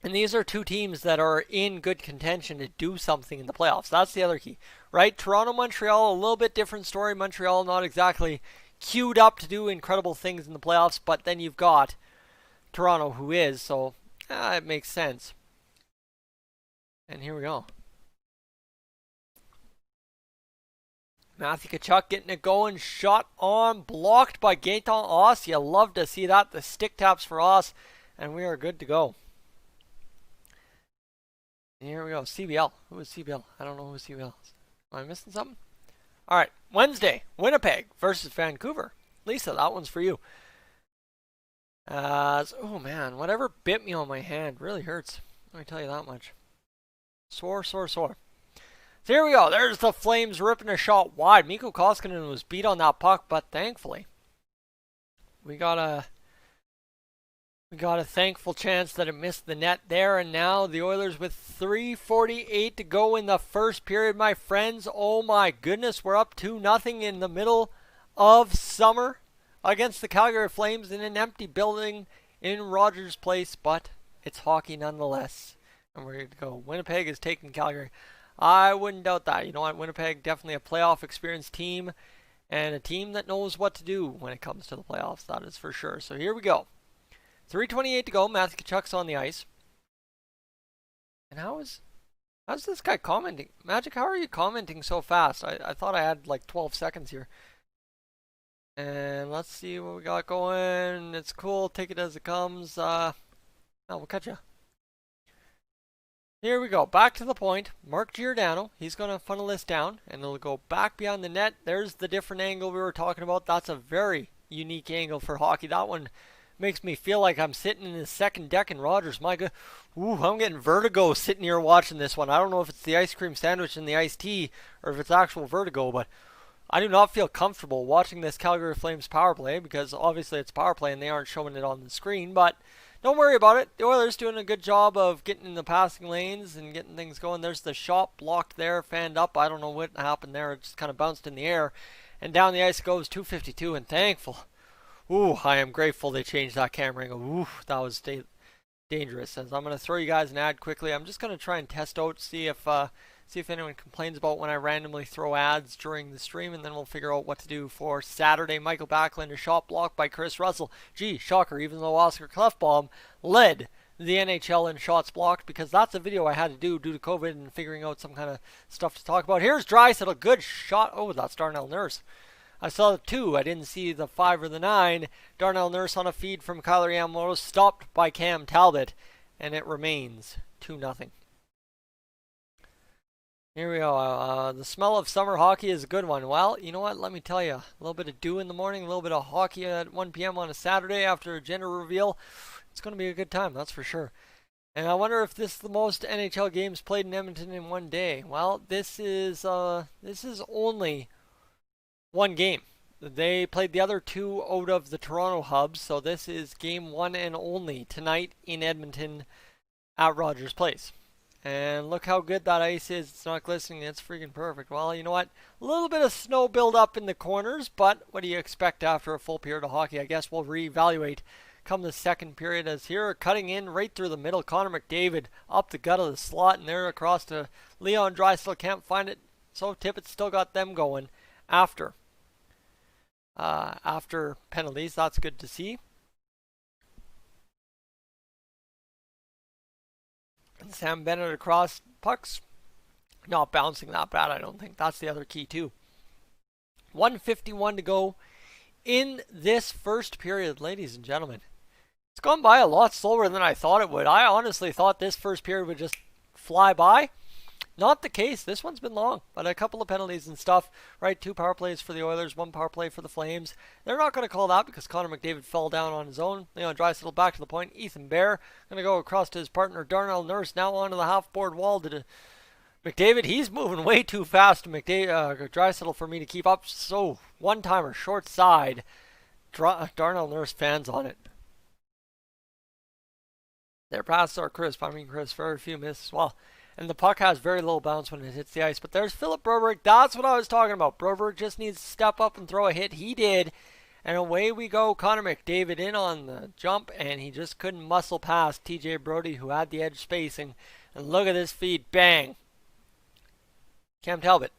[SPEAKER 1] And these are 2 teams that are in good contention to do something in the playoffs. That's the other key, right? Toronto, Montreal, a little bit different story. Montreal not exactly queued up to do incredible things in the playoffs, but then you've got Toronto who is, so it makes sense. And here we go. Matthew Tkachuk getting it going. Shot on, blocked by Gaetan Oss. You love to see that. The stick taps for Oss, and we are good to go. Here we go. CBL. Who is CBL? I don't know who CBL is. Am I missing something? All right. Wednesday, Winnipeg versus Vancouver. Lisa, that one's for you. Oh, man. Whatever bit me on my hand really hurts. Let me tell you that much. Sore, sore, sore. So here we go. There's the Flames ripping a shot wide. Mikko Koskinen was beat on that puck, but thankfully, we got a thankful chance that it missed the net there, and now the Oilers with 3:48 to go in the first period, my friends. Oh my goodness, we're up 2-0 in the middle of summer against the Calgary Flames in an empty building in Rogers Place, but it's hockey nonetheless. And we're going to go. Winnipeg is taking Calgary. I wouldn't doubt that. You know what? Winnipeg, definitely a playoff experienced team, and a team that knows what to do when it comes to the playoffs. That is for sure. So here we go. 3:28 to go. Matthew Tkachuk's on the ice. And how's this guy commenting? Magic, how are you commenting so fast? I thought I had like 12 seconds here. And let's see what we got going. It's cool. Take it as it comes. We'll catch ya. Here we go. Back to the point. Mark Giordano. He's going to funnel this down, and it'll go back beyond the net. There's the different angle we were talking about. That's a very unique angle for hockey. That one makes me feel like I'm sitting in the second deck in Rogers. My God. Ooh, I'm getting vertigo sitting here watching this one. I don't know if it's the ice cream sandwich and the iced tea, or if it's actual vertigo, but I do not feel comfortable watching this Calgary Flames power play, because obviously it's power play and they aren't showing it on the screen, but don't worry about it. The Oilers doing a good job of getting in the passing lanes and getting things going. There's the shot blocked there, fanned up. I don't know what happened there. It just kind of bounced in the air. And down the ice goes 252, and thankful. Ooh, I am grateful they changed that camera angle. Ooh, that was dangerous. As I'm going to throw you guys an ad quickly. I'm just going to try and test out, see if anyone complains about when I randomly throw ads during the stream, and then we'll figure out what to do for Saturday. Michael Backlund, a shot blocked by Chris Russell. Gee, shocker, even though Oscar Klefbom led the NHL in shots blocked, because that's a video I had to do due to COVID and figuring out some kind of stuff to talk about. Here's Draisaitl, good shot. Oh, that's Darnell Nurse. I saw the 2. I didn't see the 5 or the 9. Darnell Nurse on a feed from Kyler Yamamoto, stopped by Cam Talbot, and it remains 2-0. Here we go. The smell of summer hockey is a good one. Well, you know what? Let me tell you. A little bit of dew in the morning, a little bit of hockey at 1 p.m. on a Saturday after a gender reveal. It's going to be a good time, that's for sure. And I wonder if this is the most NHL games played in Edmonton in one day. Well, this is only one game. They played the other 2 out of the Toronto hubs, so this is game 1 and only tonight in Edmonton at Rogers Place. And look how good that ice is. It's not glistening. It's freaking perfect. Well, you know what? A little bit of snow build up in the corners, but what do you expect after a full period of hockey? I guess we'll reevaluate come the second period, as here cutting in right through the middle. Connor McDavid up the gut of the slot, and there across to Leon Draisaitl. Can't find it. So Tippett's still got them going after penalties. That's good to see. And Sam Bennett across, pucks not bouncing that bad, I don't think. That's the other key too. 1:51 to go in this first period, ladies and gentlemen. It's gone by a lot slower than I thought it would. I honestly thought this first period would just fly by. Not the case. This one's been long, but a couple of penalties and stuff, right? 2 power plays for the Oilers, 1 power play for the Flames. They're not going to call that because Connor McDavid fell down on his own. Leon Draisaitl back to the point. Ethan Bear going to go across to his partner Darnell Nurse, now onto the half-board wall to McDavid. He's moving way too fast to Draisaitl for me to keep up. So, one-timer, short side. Darnell Nurse fans on it. Their passes are crisp. I mean crisp, very few misses. Well, and the puck has very little bounce when it hits the ice. But there's Philip Broberg. That's what I was talking about. Broberg just needs to step up and throw a hit. He did. And away we go. Connor McDavid in on the jump, and he just couldn't muscle past TJ Brody, who had the edge spacing. And look at this feed. Bang. Cam Talbot,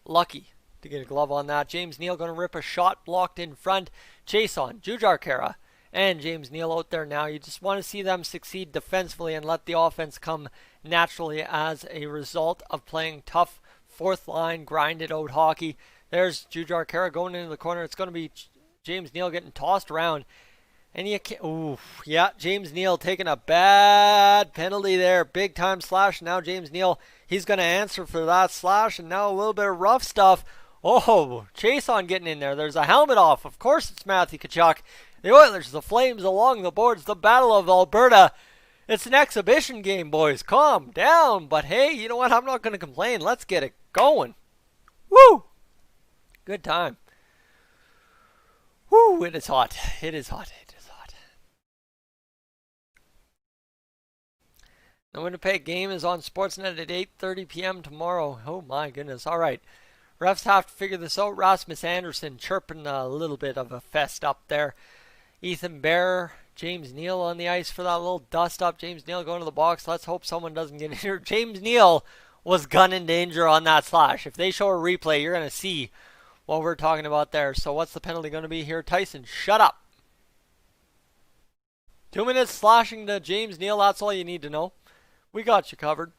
[SPEAKER 1] lucky to get a glove on that. James Neal going to rip a shot blocked in front. Chase on. Jujhar Khaira and James Neal out there now. You just want to see them succeed defensively and let the offense come naturally as a result of playing tough fourth line, grinded out hockey. There's Jujhar Khaira going into the corner. It's going to be James Neal getting tossed around. And you can't, ooh, yeah, James Neal taking a bad penalty there. Big time slash. Now James Neal, he's going to answer for that slash. And now a little bit of rough stuff. Oh, Chase on getting in there. There's a helmet off. Of course it's Matthew Tkachuk. The Oilers, the Flames along the boards, the Battle of Alberta. It's an exhibition game, boys. Calm down. But hey, you know what? I'm not going to complain. Let's get it going. Woo! Good time. Woo! It is hot. It is hot. It is hot. The Winnipeg game is on Sportsnet at 8:30 p.m. tomorrow. Oh my goodness. All right. Refs have to figure this out. Rasmus Anderson chirping a little bit of a fest up there. Ethan Bear, James Neal on the ice for that little dust up. James Neal going to the box. Let's hope someone doesn't get injured. James Neal was gun in danger on that slash. If they show a replay, you're going to see what we're talking about there. So what's the penalty going to be here? Tyson, shut up. 2 minutes slashing to James Neal. That's all you need to know. We got you covered.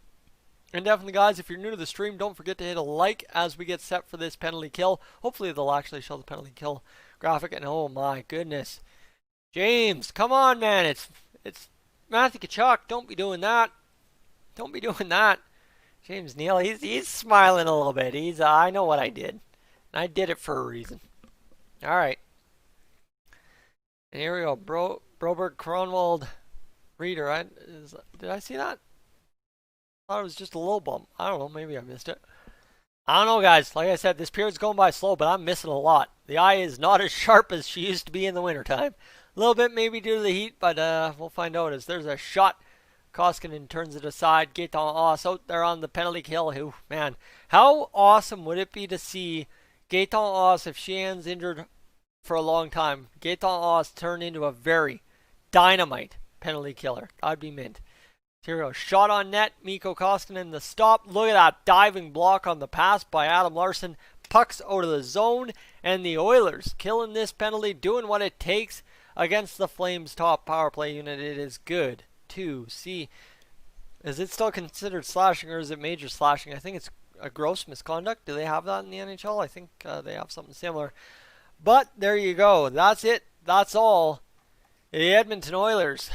[SPEAKER 1] And definitely, guys, if you're new to the stream, don't forget to hit a like as we get set for this penalty kill. Hopefully, they'll actually show the penalty kill graphic. And oh my goodness. James, come on, man. It's Matthew Tkachuk. Don't be doing that. Don't be doing that. James Neal, he's smiling a little bit. I know what I did. And I did it for a reason. All right. And here we go. Broberg, Kronwald, Reader. Did I see that? I thought it was just a little bump. I don't know. Maybe I missed it. I don't know, guys. Like I said, this period's going by slow, but I'm missing a lot. The eye is not as sharp as she used to be in the wintertime. A little bit maybe due to the heat, but we'll find out as there's a shot. Koskinen turns it aside. Gaetan Haas out there on the penalty kill. Who, man, how awesome would it be to see Gaetan Haas, if Sheehan's injured for a long time, Gaetan Haas turn into a very dynamite penalty killer. That'd be mint. Here we go. Shot on net. Mikko Koskinen the stop. Look at that diving block on the pass by Adam Larsson. Pucks out of the zone. And the Oilers killing this penalty, doing what it takes against the Flames' top power play unit. It is good to see. Is it still considered slashing or is it major slashing? I think it's a gross misconduct. Do they have that in the NHL? I think they have something similar. But there you go. That's it. That's all. The Edmonton Oilers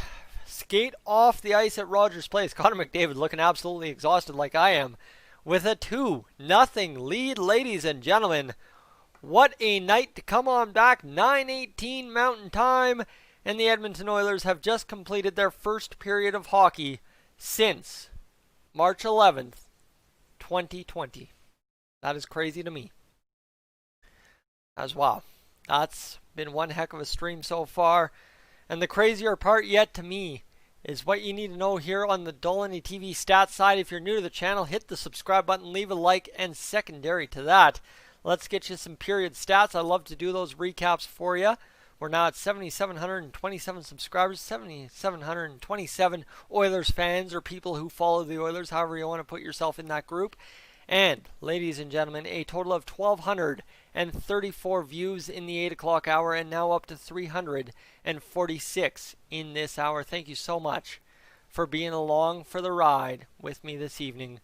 [SPEAKER 1] skate off the ice at Rogers Place. Connor Mcdavid looking absolutely exhausted like I am with a 2-0 lead, ladies and gentlemen. What a night to come on back. 9:18 Mountain Time, and the Edmonton Oilers have just completed their first period of hockey since March 11th, 2020. That is crazy to me. As wow. That's been one heck of a stream so far. And the crazier part yet to me is what you need to know here on the Goaltending TV stats side. If you're new to the channel, hit the subscribe button, leave a like, and secondary to that, let's get you some period stats. I love to do those recaps for you. We're now at 7,727 subscribers, 7,727 Oilers fans or people who follow the Oilers, however you want to put yourself in that group. And, ladies and gentlemen, a total of 1,234 views in the 8 o'clock hour and now up to 346 in this hour. Thank you so much for being along for the ride with me this evening.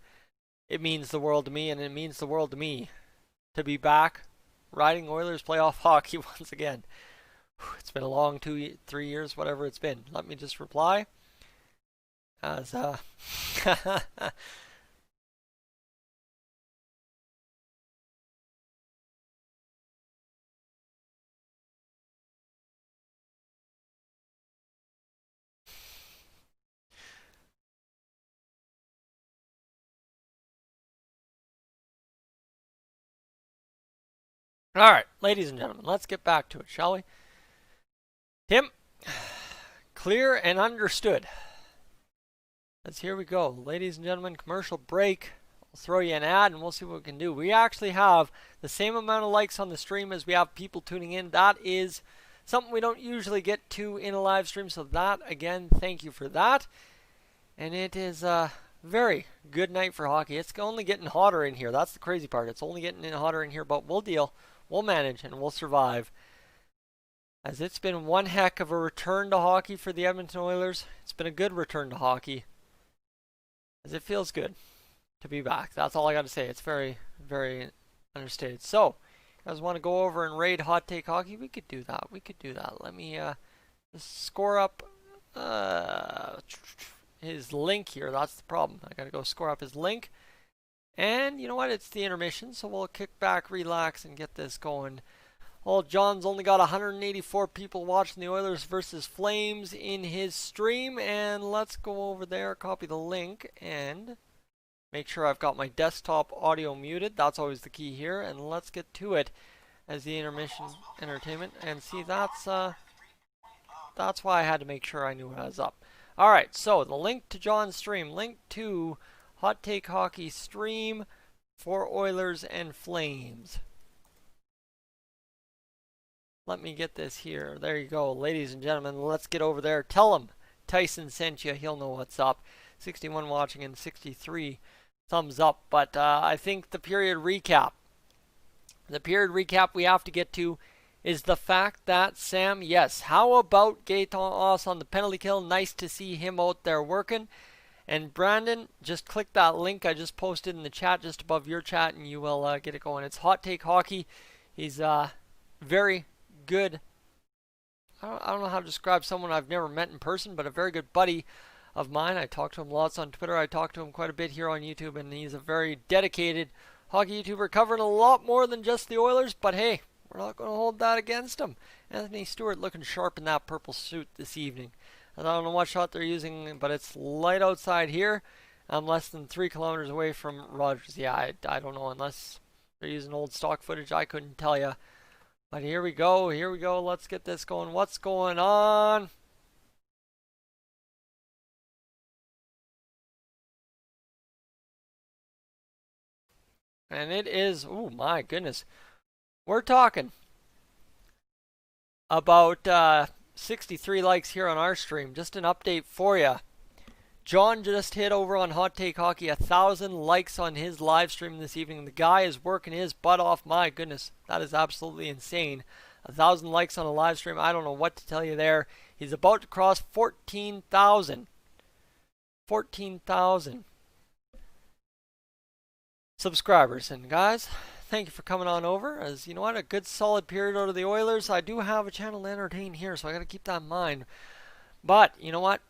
[SPEAKER 1] It means the world to me, and it means the world to me to be back riding Oilers playoff hockey once again. It's been a long 2-3 years, whatever it's been. Let me just reply. As all right, ladies and gentlemen, let's get back to it, shall we? Tim, clear and understood. Let's here we go. Ladies and gentlemen, commercial break. I'll throw you an ad and we'll see what we can do. We actually have the same amount of likes on the stream as we have people tuning in. That is something we don't usually get to in a live stream. So that, again, thank you for that. And it is a very good night for hockey. It's only getting hotter in here. That's the crazy part. It's only getting hotter in here, but we'll deal. We'll manage and we'll survive. As it's been one heck of a return to hockey for the Edmonton Oilers. It's been a good return to hockey. As it feels good to be back. That's all I got to say. It's very, very understated. So, you guys want to go over and raid Hot Take Hockey? We could do that. We could do that. Let me just score up his link here. That's the problem. I got to go score up his link. And you know what? It's the intermission, so we'll kick back, relax, and get this going. Old John's only got 184 people watching the Oilers versus Flames in his stream. And let's go over there, copy the link, and make sure I've got my desktop audio muted. That's always the key here. And let's get to it as the intermission entertainment. And see, that's why I had to make sure I knew what I was up. All right, so the link to John's stream, link to Hot Take Hockey stream for Oilers and Flames. Let me get this here. There you go, ladies and gentlemen. Let's get over there. Tell him Tyson sent you. He'll know what's up. 61 watching and 63 thumbs up. But I think the period recap we have to get to is the fact that Sam, yes, how about Gaetan Oss on the penalty kill? Nice to see him out there working. And Brandon, just click that link I just posted in the chat just above your chat and you will get it going. It's Hot Take Hockey. He's very good. I don't know how to describe someone I've never met in person, but a very good buddy of mine. I talk to him lots on Twitter. I talk to him quite a bit here on YouTube, and he's a very dedicated hockey YouTuber covering a lot more than just the Oilers, but hey, we're not going to hold that against him. Anthony Stewart looking sharp in that purple suit this evening. I don't know what shot they're using, but it's light outside here. I'm less than 3 kilometers away from Rogers. Yeah, I don't know, unless they're using old stock footage. I couldn't tell you. But here we go. Here we go. Let's get this going. What's going on? And it is, oh my goodness. We're talking about 63 likes here on our stream. Just an update for you. John just hit over on Hot Take Hockey 1,000 likes on his live stream this evening. The guy is working his butt off. My goodness, that is absolutely insane. 1,000 likes on a live stream. I don't know what to tell you there. He's about to cross 14,000. 14,000 subscribers. And guys, thank you for coming on over. As you know what, a good solid period out of the Oilers. I do have a channel to entertain here, so I got to keep that in mind. But you know what?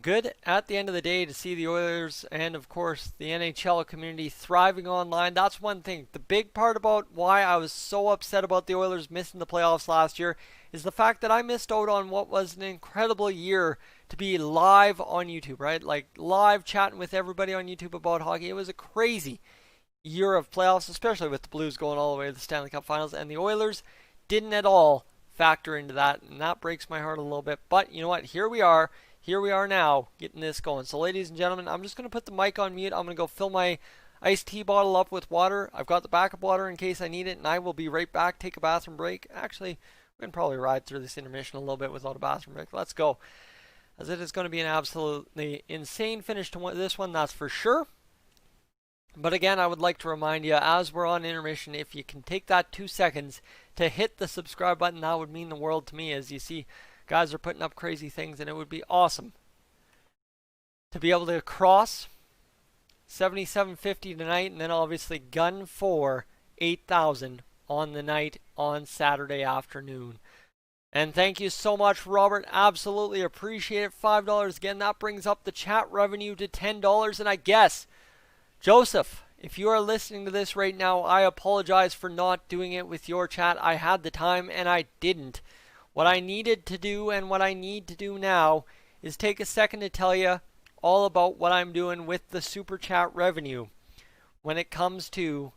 [SPEAKER 1] Good at the end of the day to see the Oilers and of course the NHL community thriving online. That's one thing. The big part about why I was so upset about the Oilers missing the playoffs last year is the fact that I missed out on what was an incredible year to be live on YouTube, right? Like live chatting with everybody on YouTube about hockey. It was a crazy year of playoffs, especially with the Blues going all the way to the Stanley Cup Finals, and the Oilers didn't at all factor into that, and that breaks my heart a little bit. But you know what? Here we are. Here we are now, getting this going. So ladies and gentlemen, I'm just going to put the mic on mute. I'm going to go fill my iced tea bottle up with water. I've got the backup water in case I need it, and I will be right back, take a bathroom break. Actually, we can probably ride through this intermission a little bit without a bathroom break. Let's go. As it is going to be an absolutely insane finish to this one, that's for sure. But again, I would like to remind you, as we're on intermission, if you can take that 2 seconds to hit the subscribe button, that would mean the world to me. As you see, guys are putting up crazy things, and it would be awesome to be able to cross 7750 tonight, and then obviously gun for 8,000 on the night on Saturday afternoon. And thank you so much, Robert. Absolutely appreciate it. $5 again. That brings up the chat revenue to $10. And I guess, Joseph, if you are listening to this right now, I apologize for not doing it with your chat. I had the time and I didn't. What I needed to do and what I need to do now is take a second to tell you all about what I'm doing with the Super Chat revenue when it comes to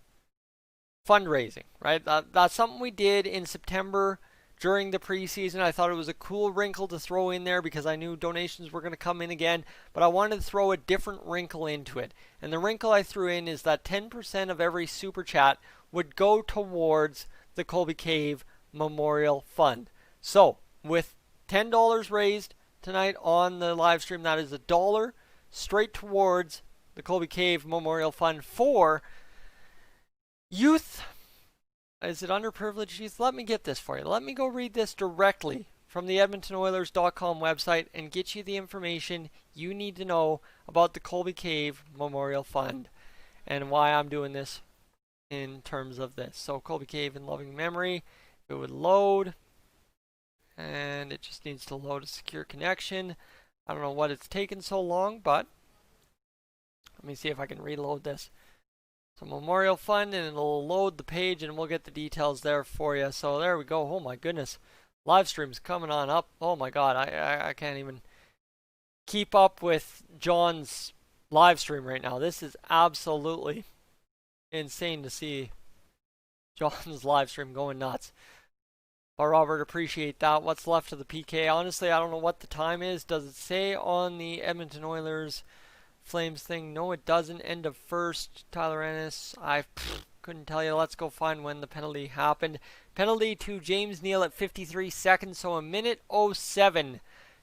[SPEAKER 1] fundraising, right? That's something we did in September during the preseason. I thought it was a cool wrinkle to throw in there because I knew donations were going to come in again, but I wanted to throw a different wrinkle into it. And the wrinkle I threw in is that 10% of every Super Chat would go towards the Colby Cave Memorial Fund. So, with $10 raised tonight on the live stream, that is $1 straight towards the Colby Cave Memorial Fund for youth. Is it underprivileged youth? Let me get this for you. Let me go read this directly from the EdmontonOilers.com website and get you the information you need to know about the Colby Cave Memorial Fund and why I'm doing this in terms of this. So, Colby Cave in loving memory. If it would load. And it just needs to load a secure connection. I don't know what it's taken so long, but let me see if I can reload this. So Memorial Fund, and it'll load the page and we'll get the details there for you. So there we go. Oh my goodness. Live stream's coming on up. Oh my god, I can't even keep up with John's live stream right now. This is absolutely insane to see John's live stream going nuts. But Robert, appreciate that. What's left of the PK? Honestly, I don't know what the time is. Does it say on the Edmonton Oilers Flames thing? No, it doesn't. End of first. Tyler Ennis. I couldn't tell you. Let's go find when the penalty happened. Penalty to James Neal at 53 seconds. So a minute 07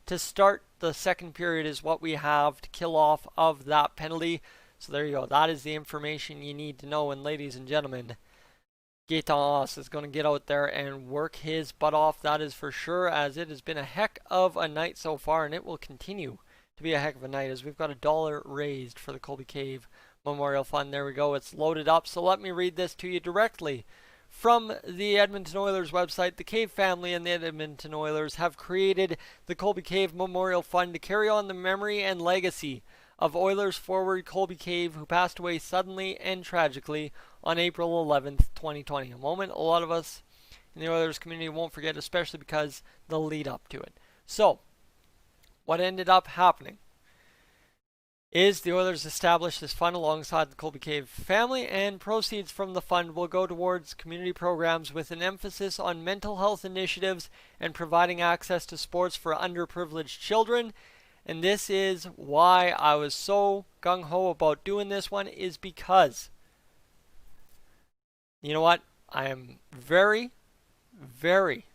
[SPEAKER 1] to start the second period is what we have to kill off of that penalty. So there you go. That is the information you need to know. And ladies and gentlemen, Gaetan is going to get out there and work his butt off, that is for sure, as it has been a heck of a night so far, and it will continue to be a heck of a night as we've got $1 raised for the Colby Cave Memorial Fund. There we go, it's loaded up. So let me read this to you directly from the Edmonton Oilers website. The Cave family and the Edmonton Oilers have created the Colby Cave Memorial Fund to carry on the memory and legacy of Oilers forward Colby Cave, who passed away suddenly and tragically on April 11th, 2020. A moment a lot of us in the Oilers community won't forget, especially because the lead up to it. So, what ended up happening is the Oilers established this fund alongside the Colby Cave family, and proceeds from the fund will go towards community programs with an emphasis on mental health initiatives and providing access to sports for underprivileged children. And this is why I was so gung-ho about doing this one, is because, you know what, I am very, very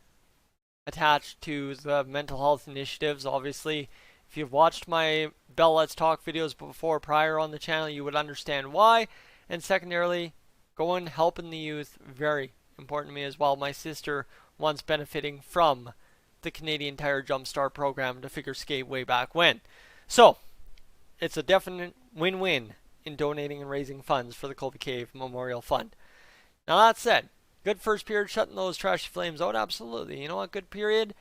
[SPEAKER 1] attached to the mental health initiatives. Obviously, if you've watched my Bell Let's Talk videos before prior on the channel, you would understand why. And secondarily, going helping the youth, very important to me as well. My sister once benefiting from the Canadian Tire Jumpstart program to figure skate way back when. So, it's a definite win-win in donating and raising funds for the Colby Cave Memorial Fund. Now that said, good first period shutting those trashy Flames out, absolutely. You know what, good period,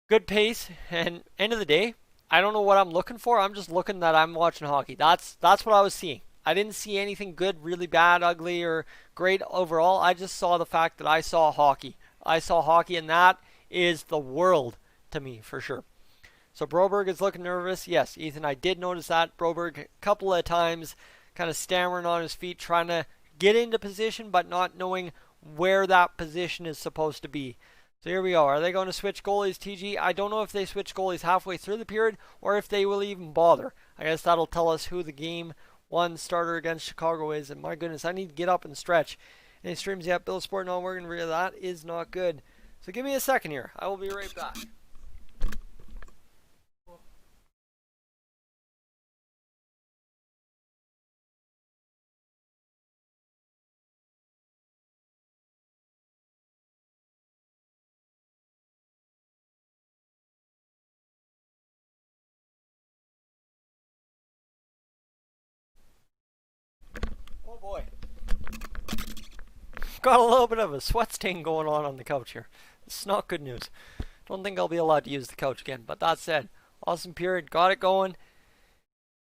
[SPEAKER 1] good pace, and end of the day, I don't know what I'm looking for. I'm just looking that I'm watching hockey. That's what I was seeing. I didn't see anything good, really bad, ugly, or great overall. I just saw the fact that I saw hockey. I saw hockey, and that is the world to me for sure. So Broberg is looking nervous. Yes, Ethan, I did notice that. Broberg a couple of times kind of stammering on his feet, trying to get into position, but not knowing where that position is supposed to be. So here we go. Are they going to switch goalies, TG? I don't know if they switch goalies halfway through the period or if they will even bother. I guess that'll tell us who the game one starter against Chicago is. And my goodness, I need to get up and stretch. Any streams yet? Bill Sport, no, we're going to that is not good. So give me a second here. I will be right back. Oh boy. Got a little bit of a sweat stain going on the couch here. It's not good news. Don't think I'll be allowed to use the couch again. But that said, awesome period. Got it going.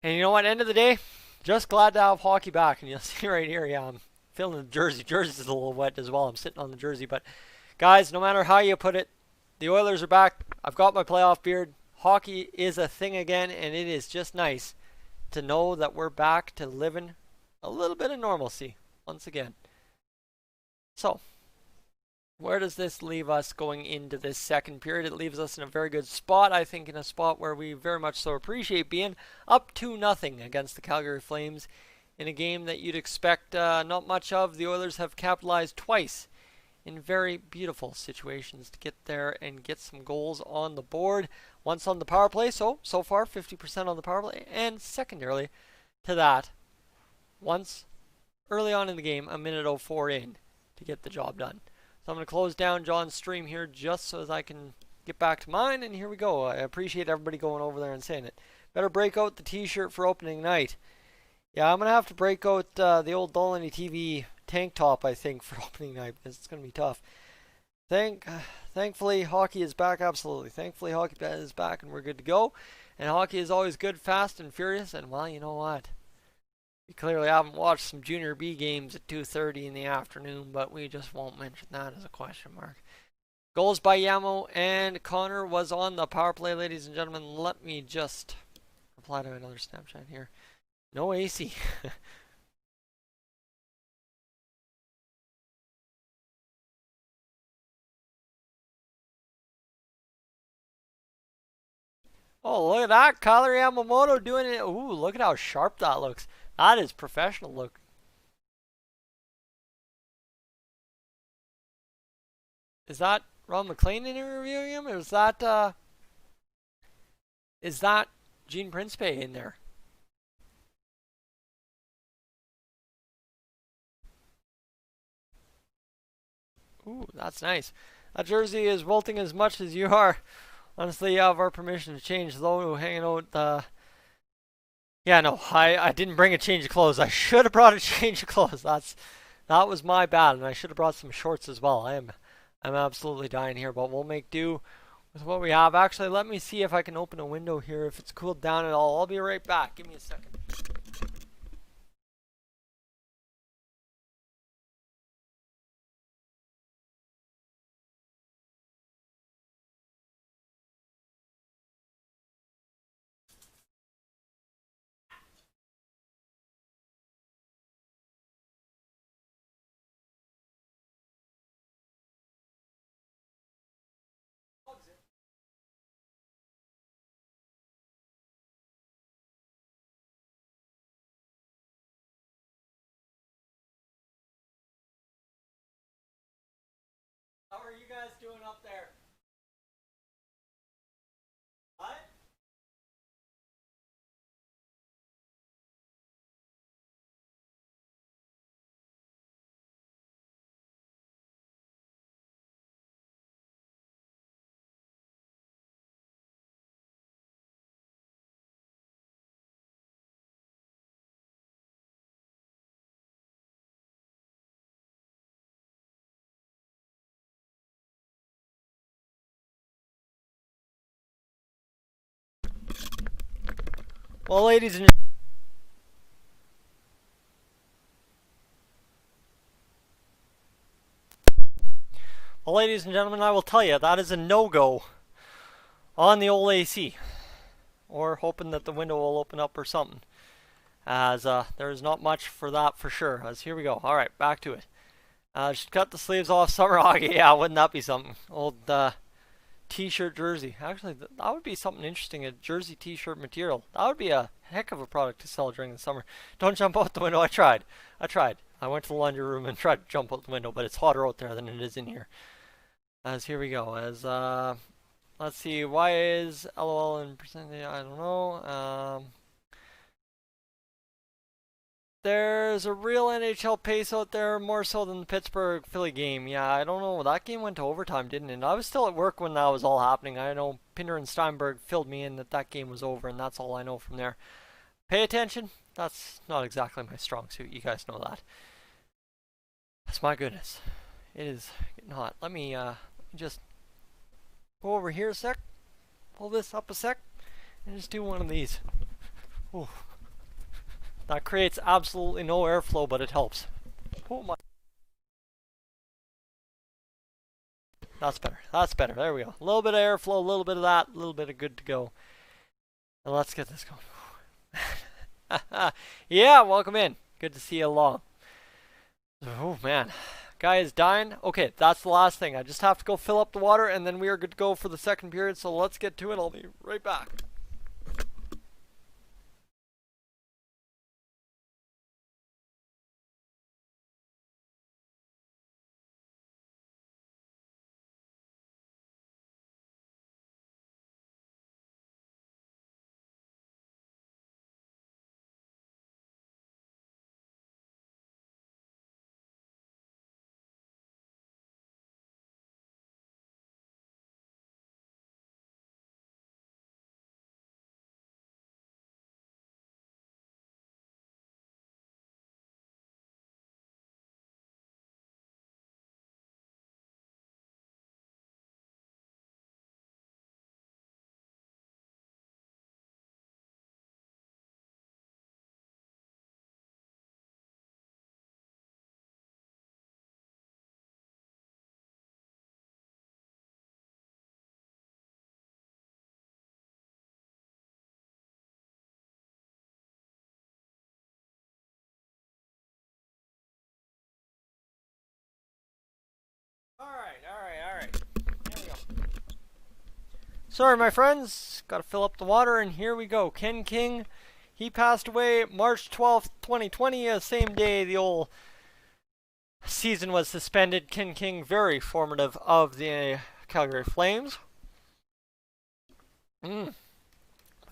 [SPEAKER 1] And you know what? End of the day, just glad to have hockey back. And you'll see right here, yeah, I'm feeling the jersey. Jersey's a little wet as well. I'm sitting on the jersey. But guys, no matter how you put it, the Oilers are back. I've got my playoff beard. Hockey is a thing again. And it is just nice to know that we're back to living a little bit of normalcy once again. So, where does this leave us going into this second period? It leaves us in a very good spot. I think in a spot where we very much so appreciate being up 2-0 against the Calgary Flames in a game that you'd expect not much of. The Oilers have capitalized twice in very beautiful situations to get there and get some goals on the board. Once on the power play, so far 50% on the power play, and secondarily to that, once early on in the game, a minute 04 in to get the job done. So I'm going to close down John's stream here just so as I can get back to mine, and here we go. I appreciate everybody going over there and saying it. Better break out the t-shirt for opening night. Yeah, I'm going to have to break out the old Goaltending TV tank top, I think, for opening night, because it's going to be tough. Thankfully, hockey is back, absolutely. Thankfully, hockey is back, and we're good to go. And hockey is always good, fast, and furious, and, well, you know what? We clearly haven't watched some Junior B games at 2:30 in the afternoon, but we just won't mention that as a question mark. Goals by Yamo and Connor was on the power play, ladies and gentlemen. Let me just reply to another Snapchat here. No AC. Oh, look at that. Kyler Yamamoto doing it. Ooh, look at how sharp that looks. That is professional look. Is that Ron McLean interviewing him? Or is that Gene Principe in there? Ooh, that's nice. That jersey is wilting as much as you are. Honestly, you have our permission to change though, hanging out yeah, no, I didn't bring a change of clothes. I should have brought a change of clothes. That was my bad, and I should have brought some shorts as well. I'm absolutely dying here, but we'll make do with what we have. Actually, let me see if I can open a window here, if it's cooled down at all. I'll be right back. Give me a second. How are you guys doing up there? Well, ladies and gentlemen, I will tell you that is a no-go on the old AC. Or hoping that the window will open up or something. As there's not much for that for sure. As here we go. All right, back to it. Just cut the sleeves off summer hockey. Yeah, wouldn't that be something? Old t-shirt jersey. Actually, that would be something interesting. A jersey t-shirt material. That would be a heck of a product to sell during the summer. Don't jump out the window. I tried. I went to the laundry room and tried to jump out the window, but it's hotter out there than it is in here. As here we go. As let's see. Why is LOL in percentage? I don't know. There's a real NHL pace out there, more so than the Pittsburgh Philly game. Yeah, I don't know. That game went to overtime, didn't it? And I was still at work when that was all happening. I know Pinder and Steinberg filled me in that that game was over, and that's all I know from there. Pay attention. That's not exactly my strong suit. You guys know that. That's my goodness. It is getting hot. Let me just go over here a sec. Pull this up a sec. And just do one of these. Ooh. That creates absolutely no airflow, but it helps. Oh my. That's better. That's better. There we go. A little bit of airflow, a little bit of that, a little bit of good to go. And let's get this going. Yeah, welcome in. Good to see you along. Oh man. Guy is dying. Okay, that's the last thing. I just have to go fill up the water and then we are good to go for the second period. So let's get to it. I'll be right back. All right. Here we go. Sorry, my friends. Got to fill up the water, and here we go. Ken King, he passed away March 12th, 2020, the same day the old season was suspended. Ken King, very formative of the Calgary Flames.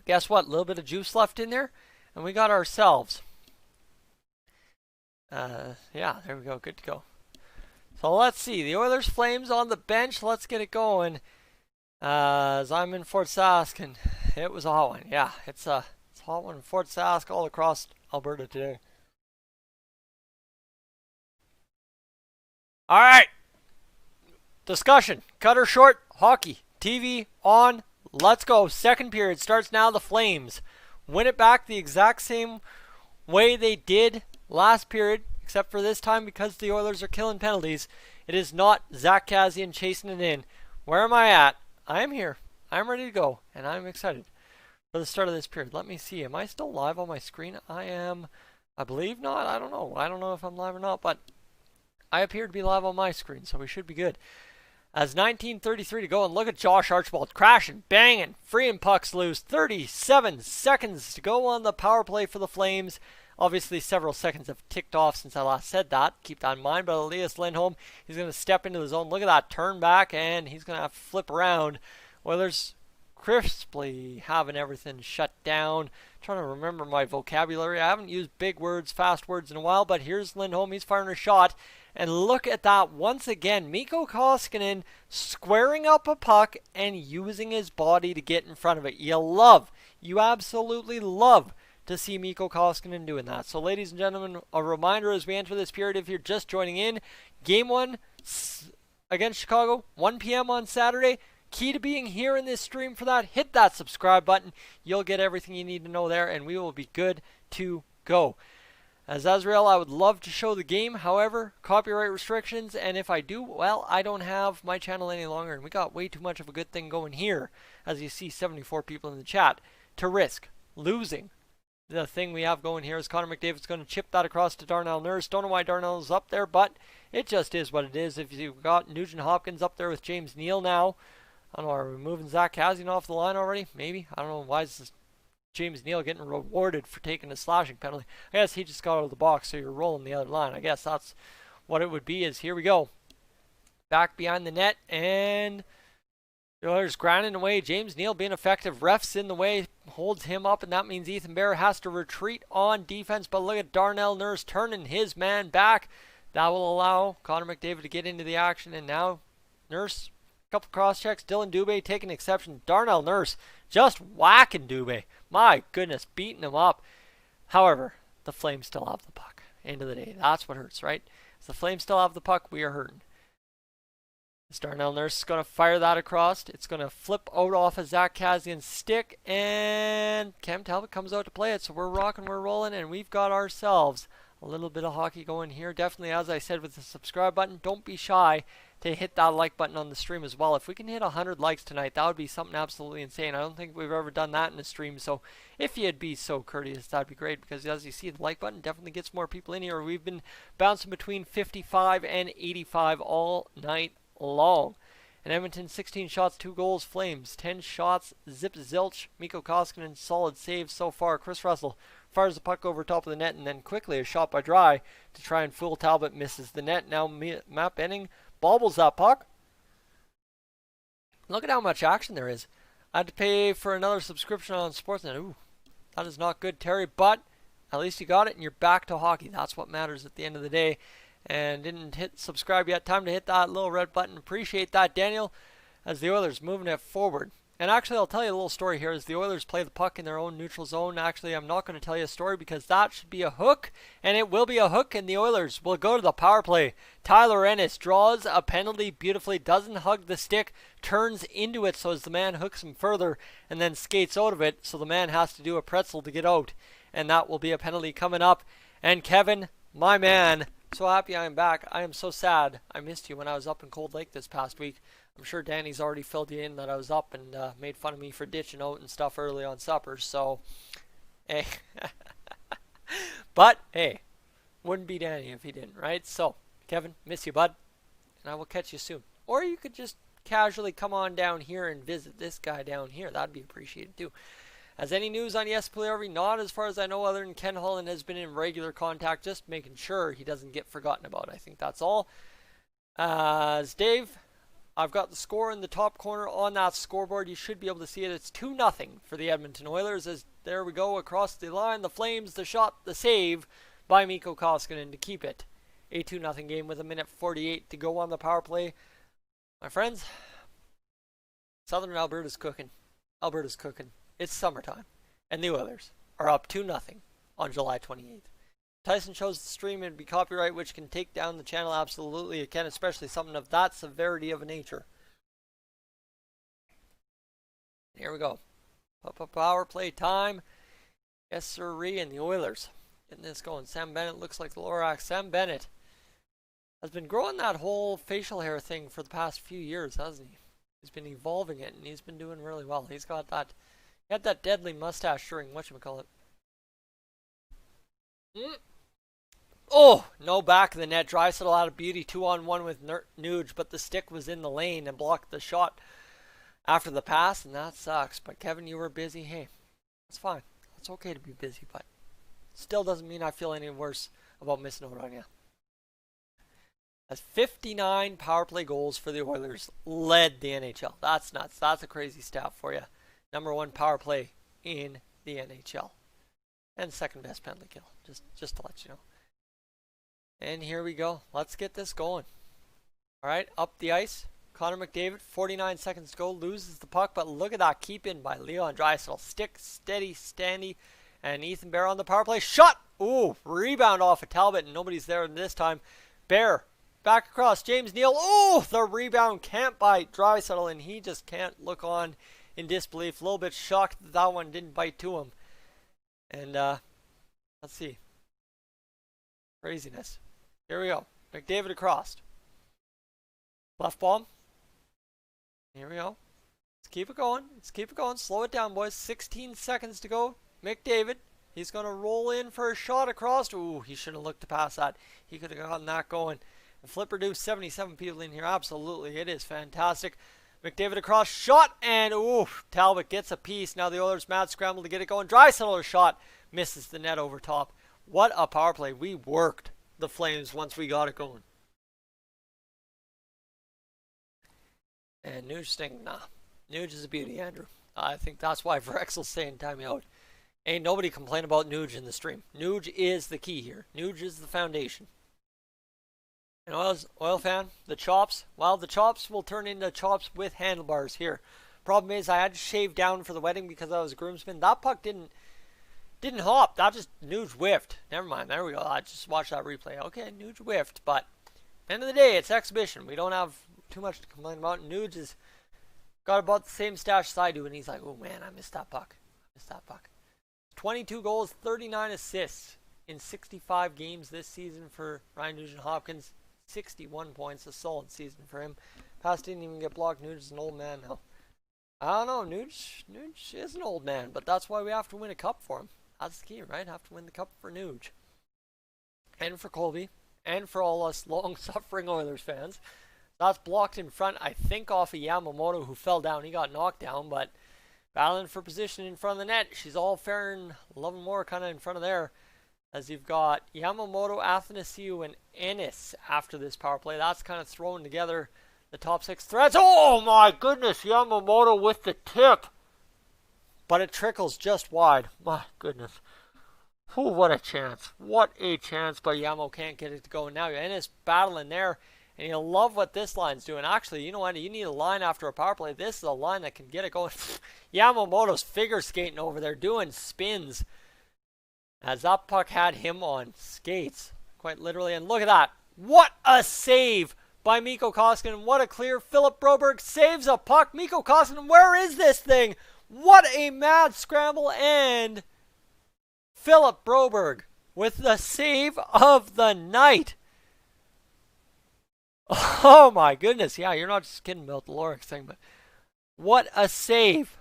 [SPEAKER 1] Guess what? A little bit of juice left in there, and we got ourselves. Yeah, there we go. Good to go. So let's see. The Oilers Flames on the bench. Let's get it going. As I'm in Fort Sask, and it was a hot one. Yeah, it's a hot one in Fort Sask all across Alberta today. All right. Discussion. Cut her short. Hockey. TV on. Let's go. Second period starts now. The Flames win it back the exact same way they did last period, except for this time because the Oilers are killing penalties. It is not Zach Kassian chasing it in. Where am I at? I am here. I'm ready to go, and I'm excited for the start of this period. Let me see. Am I still live on my screen? I am. I believe not. I don't know. I don't know if I'm live or not, but I appear to be live on my screen, so we should be good. As 19:33 to go, and look at Josh Archibald crashing, banging, freeing pucks loose. 37 seconds to go on the power play for the Flames. Obviously, several seconds have ticked off since I last said that. Keep that in mind. But Elias Lindholm, he's going to step into the zone. Look at that turn back, and he's going to have to flip around. Oilers crisply having everything shut down. Trying to remember my vocabulary. I haven't used big words, fast words in a while, but here's Lindholm. He's firing a shot. And look at that once again. Mikko Koskinen squaring up a puck and using his body to get in front of it. You absolutely love to see Mikko Koskinen doing that. So ladies and gentlemen, a reminder as we enter this period, if you're just joining in, Game 1 against Chicago, 1 p.m. on Saturday. Key to being here in this stream for that, hit that subscribe button. You'll get everything you need to know there, and we will be good to go. As Azrael, I would love to show the game. However, copyright restrictions, and if I do, well, I don't have my channel any longer, and we got way too much of a good thing going here, as you see 74 people in the chat, to risk losing. The thing we have going here is Connor McDavid's going to chip that across to Darnell Nurse. Don't know why Darnell's up there, but it just is what it is. If you've got Nugent Hopkins up there with James Neal now, I don't know, are we moving Zach Kassian off the line already? Maybe. I don't know. Why is this James Neal getting rewarded for taking a slashing penalty? I guess he just got out of the box, so you're rolling the other line. I guess that's what it would be. Is here we go. Back behind the net, and the Oilers grinding away. James Neal being effective. Refs in the way, holds him up, and that means Ethan Bear has to retreat on defense. But look at Darnell Nurse turning his man back. That will allow Connor McDavid to get into the action, and now Nurse, a couple cross checks. Dylan Dubé taking exception. Darnell Nurse just whacking Dubé. My goodness, beating him up. However, the Flames still have the puck. End of the day, that's what hurts, right? If the Flames still have the puck, we are hurting. Darnell Nurse is going to fire that across. It's going to flip out off of Zach Kassian's stick, and Cam Talbot comes out to play it. So we're rocking, we're rolling, and we've got ourselves a little bit of hockey going here. Definitely, as I said with the subscribe button, don't be shy to hit that like button on the stream as well. If we can hit 100 likes tonight, that would be something absolutely insane. I don't think we've ever done that in a stream, so if you'd be so courteous, that'd be great, because as you see, the like button definitely gets more people in here. We've been bouncing between 55 and 85 all night long. And Edmonton, 16 shots, 2 goals. Flames, 10 shots, zip zilch. Mikko Koskinen, solid save so far. Chris Russell fires the puck over top of the net, and then quickly a shot by Dry to try and fool Talbot, misses the net. Now Matt Benning bobbles that puck. Look at how much action there is. I had to pay for another subscription on Sportsnet. Ooh, that is not good, Terry, but at least you got it and you're back to hockey. That's what matters at the end of the day. And didn't hit subscribe yet. Time to hit that little red button. Appreciate that, Daniel, as the Oilers moving it forward. And actually, I'll tell you a little story here. As the Oilers play the puck in their own neutral zone, actually, I'm not going to tell you a story because that should be a hook, and it will be a hook, and the Oilers will go to the power play. Tyler Ennis draws a penalty beautifully, doesn't hug the stick, turns into it so as the man hooks him further, and then skates out of it, so the man has to do a pretzel to get out. And that will be a penalty coming up. And Kevin, my man, so happy I am back. I am so sad I missed you when I was up in Cold Lake this past week. I'm sure Danny's already filled you in that I was up and made fun of me for ditching out and stuff early on supper. So, hey. But, hey, wouldn't be Danny if he didn't, right? So, Kevin, miss you, bud. And I will catch you soon. Or you could just casually come on down here and visit this guy down here. That'd be appreciated too. As any news on Yes Puljujärvi? Not as far as I know, other than Ken Holland has been in regular contact, just making sure he doesn't get forgotten about. I think that's all. As Dave, I've got the score in the top corner on that scoreboard. You should be able to see it. It's 2-0 for the Edmonton Oilers. As there we go across the line. The Flames, the shot, the save by Mikko Koskinen to keep it. A 2-0 game with 1:48 to go on the power play. My friends, Southern Alberta's cooking. Alberta's cooking. It's summertime, and the Oilers are up 2-0 on July 28th. Tyson shows the stream and be copyright, which can take down the channel. Absolutely, it can, especially something of that severity of a nature. Here we go. Power play time. Yes, sirree, and the Oilers getting this going. Sam Bennett looks like the Lorax. Sam Bennett has been growing that whole facial hair thing for the past few years, hasn't he? He's been evolving it, and he's been doing really well. He's got that. He had that deadly mustache during whatchamacallit. Oh, no back of the net. Draisaitl out of beauty. 2-on-1 with Nuge, but the stick was in the lane and blocked the shot after the pass, and that sucks. But Kevin, you were busy. Hey, that's fine. It's okay to be busy, but still doesn't mean I feel any worse about missing out on you. As 59 power play goals for the Oilers led the NHL. That's nuts. That's a crazy stat for you. #1 power play in the NHL. And second best penalty kill. Just to let you know. And here we go. Let's get this going. Alright, up the ice. Connor McDavid, 49 seconds to go. Loses the puck, but look at that keep in by Leon Draisaitl. Stick, steady, standy. And Ethan Bear on the power play. Shot! Ooh, rebound off of Talbot, and nobody's there this time. Bear Back across. James Neal. Oh, the rebound can't bite. Draisaitl, and he just can't look on in disbelief. A little bit shocked that that one didn't bite to him. And let's see. Craziness. Here we go. McDavid across. Left bomb. Here we go. Let's keep it going. Let's keep it going. Slow it down, boys. 16 seconds to go. McDavid. He's going to roll in for a shot across. Ooh, he should have looked to pass that. He could have gotten that going. And Flipper do 77 people in here. Absolutely. It is fantastic. McDavid across. Shot. And ooh, Talbot gets a piece. Now the Oilers mad scramble to get it going. Draisaitl shot. Misses the net over top. What a power play. We worked the Flames once we got it going. And Nuge stinking. Nah. Nuge is a beauty, Andrew. I think that's why Vrexel's saying timeout. Ain't nobody complain about Nuge in the stream. Nuge is the key here. Nuge is the foundation. And oil fan, the chops, well, the chops will turn into chops with handlebars here. Problem is, I had to shave down for the wedding because I was a groomsman. That puck didn't hop. That just Nuge whiffed. Never mind. There we go. I just watched that replay. Okay, Nuge whiffed. But end of the day, it's exhibition. We don't have too much to complain about. Nuge has got about the same stash as I do, and he's like, oh man, I missed that puck. 22 goals, 39 assists in 65 games this season for Ryan Nugent-Hopkins. 61 points, a solid season for him. Pass didn't even get blocked. Nuge is an old man now. I don't know, Nuge is an old man, but that's why we have to win a cup for him. That's the key, right? Have to win the cup for Nuge. And for Colby. And for all us long-suffering Oilers fans. That's blocked in front, I think, off of Yamamoto, who fell down. He got knocked down, but battling for position in front of the net. She's all fair and loving more kind of in front of there. As you've got Yamamoto, Athanasiou, and Ennis after this power play. That's kind of thrown together the top six threads. Oh my goodness, Yamamoto with the tip. But it trickles just wide. My goodness. Oh, what a chance. What a chance, but Yamo can't get it to go. Now Ennis battling there. And you'll love what this line's doing. Actually, you know what? You need a line after a power play. This is a line that can get it going. Yamamoto's figure skating over there, doing spins. As that puck had him on skates, quite literally. And look at that. What a save by Mikko Koskinen. What a clear. Philip Broberg saves a puck. Mikko Koskinen, where is this thing? What a mad scramble. And Philip Broberg with the save of the night. Oh my goodness. Yeah, you're not just kidding about the Lorix thing, but what a save.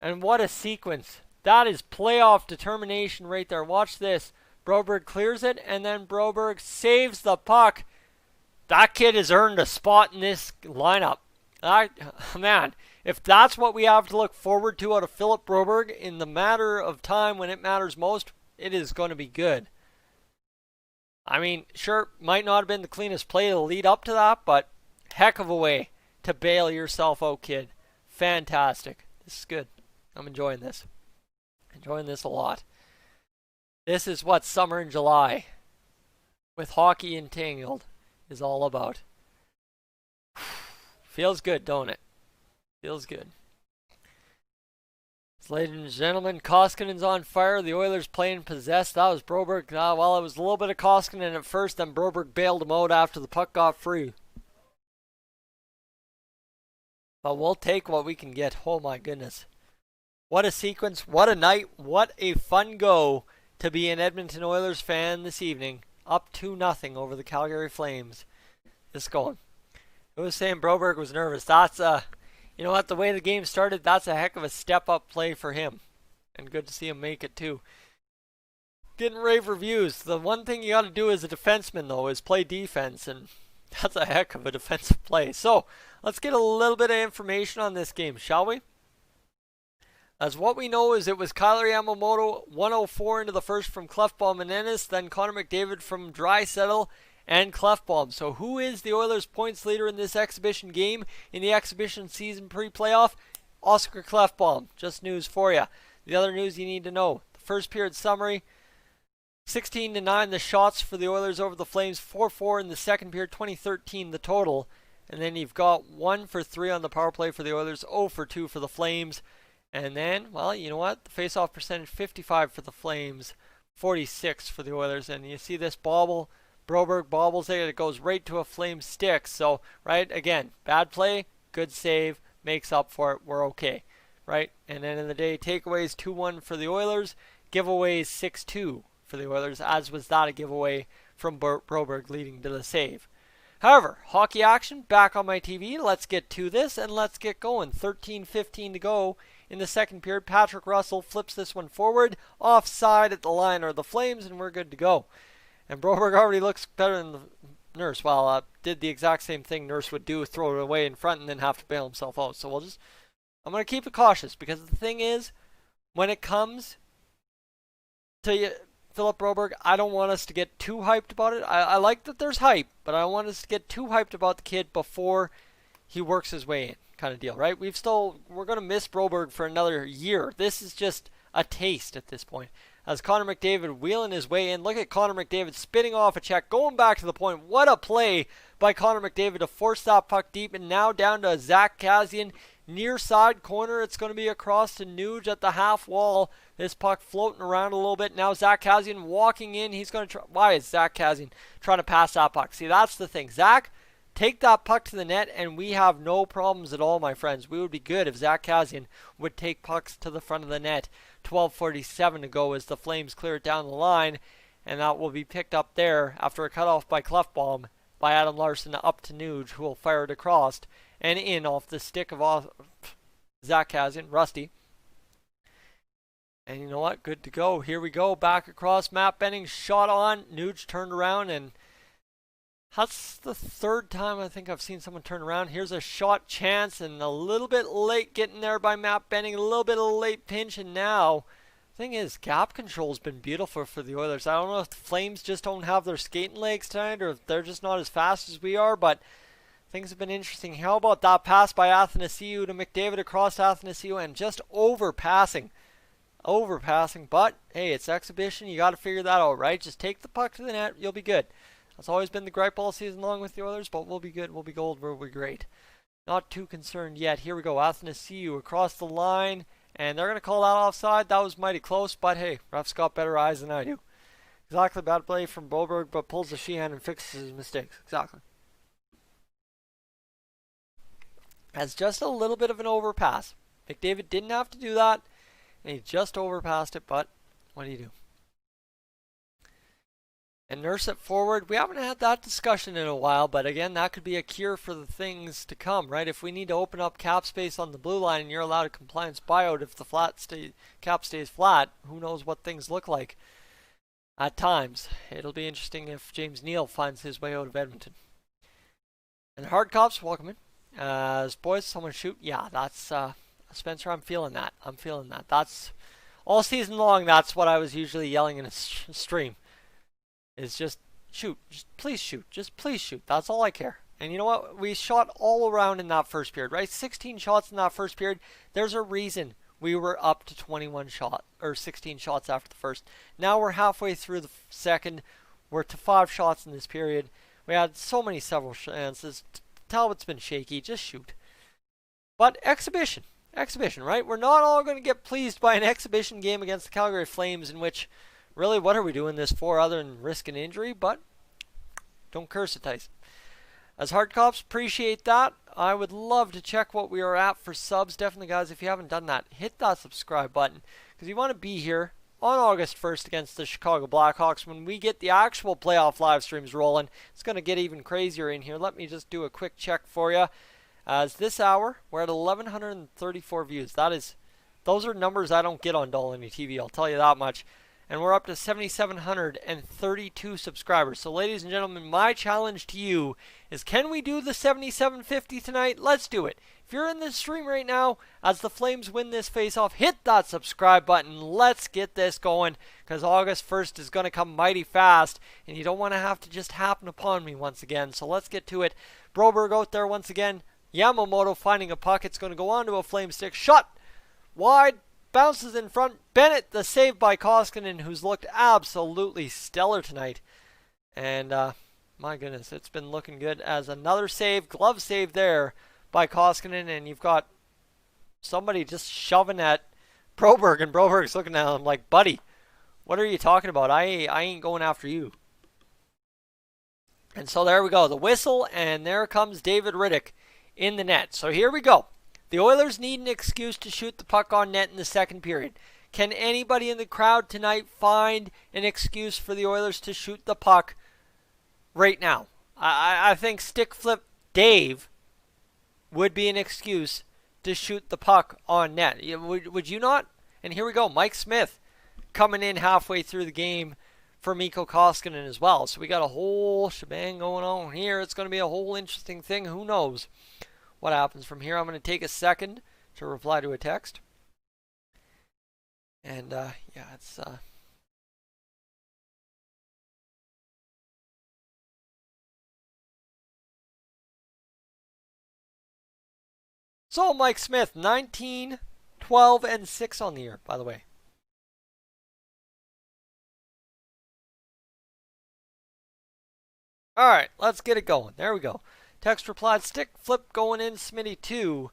[SPEAKER 1] And what a sequence. That is playoff determination right there. Watch this. Broberg clears it, and then Broberg saves the puck. That kid has earned a spot in this lineup. Man, if that's what we have to look forward to out of Philip Broberg in the matter of time when it matters most, it is going to be good. I mean, sure, might not have been the cleanest play to lead up to that, but heck of a way to bail yourself out, kid. Fantastic. This is good. I'm enjoying this. Enjoying this a lot. This is what summer in July with hockey entangled is all about. Feels good, don't it? Feels good. So, ladies and gentlemen, Koskinen's on fire. The Oilers playing possessed. That was Broberg. Well, it was a little bit of Koskinen at first, then Broberg bailed him out after the puck got free. But we'll take what we can get. Oh my goodness. What a sequence. What a night. What a fun go to be an Edmonton Oilers fan this evening. Up 2-0 over the Calgary Flames. It's going. Who was saying Broberg was nervous? That's you know what? The way the game started, that's a heck of a step-up play for him. And good to see him make it too. Getting rave reviews. The one thing you got to do as a defenseman, though, is play defense. And that's a heck of a defensive play. So, let's get a little bit of information on this game, shall we? As what we know is it was Kyler Yamamoto, 104 into the first from Clefbaum and Ennis, then Connor McDavid from Draisaitl and Clefbaum. So who is the Oilers' points leader in this exhibition game, in the exhibition season pre-playoff? Oscar Clefbaum. Just news for you. The other news you need to know. The first period summary, 16-9 the shots for the Oilers over the Flames, 4-4 in the second period, 20-13 the total. And then you've got 1 for 3 on the power play for the Oilers, 0 for 2 for the Flames. And then, well, you know what? The face-off percentage, 55 for the Flames, 46 for the Oilers. And you see this bobble Broberg bobbles it. It goes right to a Flame stick. So, right, again, bad play, good save, makes up for it. We're okay, right? And then in the day, takeaways 2-1 for the Oilers, giveaways 6-2 for the Oilers, as was that a giveaway from Broberg leading to the save. However, hockey action back on my TV. Let's get to this and let's get going. 13:15 to go in the second period. Patrick Russell flips this one forward. Offside at the line are the Flames, and we're good to go. And Broberg already looks better than the Nurse. Well, did the exact same thing Nurse would do, throw it away in front and then have to bail himself out. So I'm going to keep it cautious, because the thing is, when it comes to Philip Broberg, I don't want us to get too hyped about it. I like that there's hype, but I don't want us to get too hyped about the kid before he works his way in, kind of deal, right? We're going to miss Broberg for another year. This is just a taste at this point. As Connor McDavid wheeling his way in. Look at Connor McDavid spinning off a check, going back to the point. What a play by Connor McDavid to force that puck deep, and now down to Zach Kassian. Near side corner, it's going to be across to Nuge at the half wall. This puck floating around a little bit. Now Zach Kassian walking in. He's going to try. Why is Zach Kassian trying to pass that puck? See, that's the thing. Zach, take that puck to the net, and we have no problems at all, my friends. We would be good if Zach Kassian would take pucks to the front of the net. 12:47 to go as the Flames clear it down the line, and that will be picked up there after a cutoff by Clefbaum by Adam Larson up to Nuge, who will fire it across and in off the stick of Zach Kassian, Rusty. And you know what? Good to go. Here we go. Back across. Matt Benning shot on. Nuge turned around, and that's the third time I think I've seen someone turn around. Here's a shot chance, and a little bit late getting there by Matt Benning. A little bit of a late pinch, and now the thing is, gap control's been beautiful for the Oilers. I don't know if the Flames just don't have their skating legs tonight, or if they're just not as fast as we are, but things have been interesting. How about that pass by Athanasiou to McDavid across Athanasiou, and just overpassing. But hey, it's exhibition. You got to figure that out, right? Just take the puck to the net. You'll be good. That's always been the gripe all season long with the Oilers, but we'll be good. We'll be gold. We'll be great. Not too concerned yet. Here we go. Athanasiou across the line, and they're going to call that offside. That was mighty close, but hey, ref's got better eyes than I do. Exactly, bad play from Broberg, but pulls the Sheehan and fixes his mistakes. Exactly. That's just a little bit of an overpass. McDavid didn't have to do that, and he just overpassed it, but what do you do? And Nurse at forward, we haven't had that discussion in a while, but again, that could be a cure for the things to come, right? If we need to open up cap space on the blue line and you're allowed a compliance buyout if the cap stays flat, who knows what things look like at times. It'll be interesting if James Neal finds his way out of Edmonton. And Hard Cops, welcome in. As boys, someone shoot. Yeah, that's Spencer. I'm feeling that. That's all season long. That's what I was usually yelling in a stream. Is just shoot. Just please shoot. Just please shoot. That's all I care. And you know what? We shot all around in that first period, right? 16 shots in that first period. There's a reason we were up to 21 shots or 16 shots after the first. Now we're halfway through the second. We're to 5 shots in this period. We had several chances. Talbot's been shaky. Just shoot. But exhibition, right? We're not all going to get pleased by an exhibition game against the Calgary Flames in which, really, what are we doing this for other than risk an injury? But don't curse it, Tyson. As Hard Cops, appreciate that. I would love to check what we are at for subs. Definitely, guys, if you haven't done that, hit that subscribe button, because you want to be here on August 1st against the Chicago Blackhawks when we get the actual playoff live streams rolling. It's going to get even crazier in here. Let me just do a quick check for you. As this hour, we're at 1,134 views. Those are numbers I don't get on Goaltending TV, I'll tell you that much. And we're up to 7,732 subscribers. So ladies and gentlemen, my challenge to you is, can we do the 7,750 tonight? Let's do it. If you're in this stream right now, as the Flames win this face-off, hit that subscribe button. Let's get this going, because August 1st is going to come mighty fast, and you don't want to have to just happen upon me once again. So let's get to it. Broberg out there once again. Yamamoto finding a puck. It's going to go on to a Flame stick. Shot wide. Bounces in front. Bennett, the save by Koskinen, who's looked absolutely stellar tonight. And, my goodness, it's been looking good as another save. Glove save there by Koskinen. And you've got somebody just shoving at Broberg. And Broberg's looking at him like, buddy, what are you talking about? I ain't going after you. And so there we go. The whistle, and there comes David Riddick in the net. So here we go. The Oilers need an excuse to shoot the puck on net in the second period. Can anybody in the crowd tonight find an excuse for the Oilers to shoot the puck right now? I think stick flip Dave would be an excuse to shoot the puck on net. Would you not? And here we go. Mike Smith coming in halfway through the game for Mikko Koskinen as well. So we got a whole shebang going on here. It's going to be a whole interesting thing. Who knows what happens from here? I'm going to take a second to reply to a text. And yeah, it's so Mike Smith, 19, 12, and 6 on the year, by the way. All right, let's get it going. There we go. Text replied, stick flip going in, Smitty 2.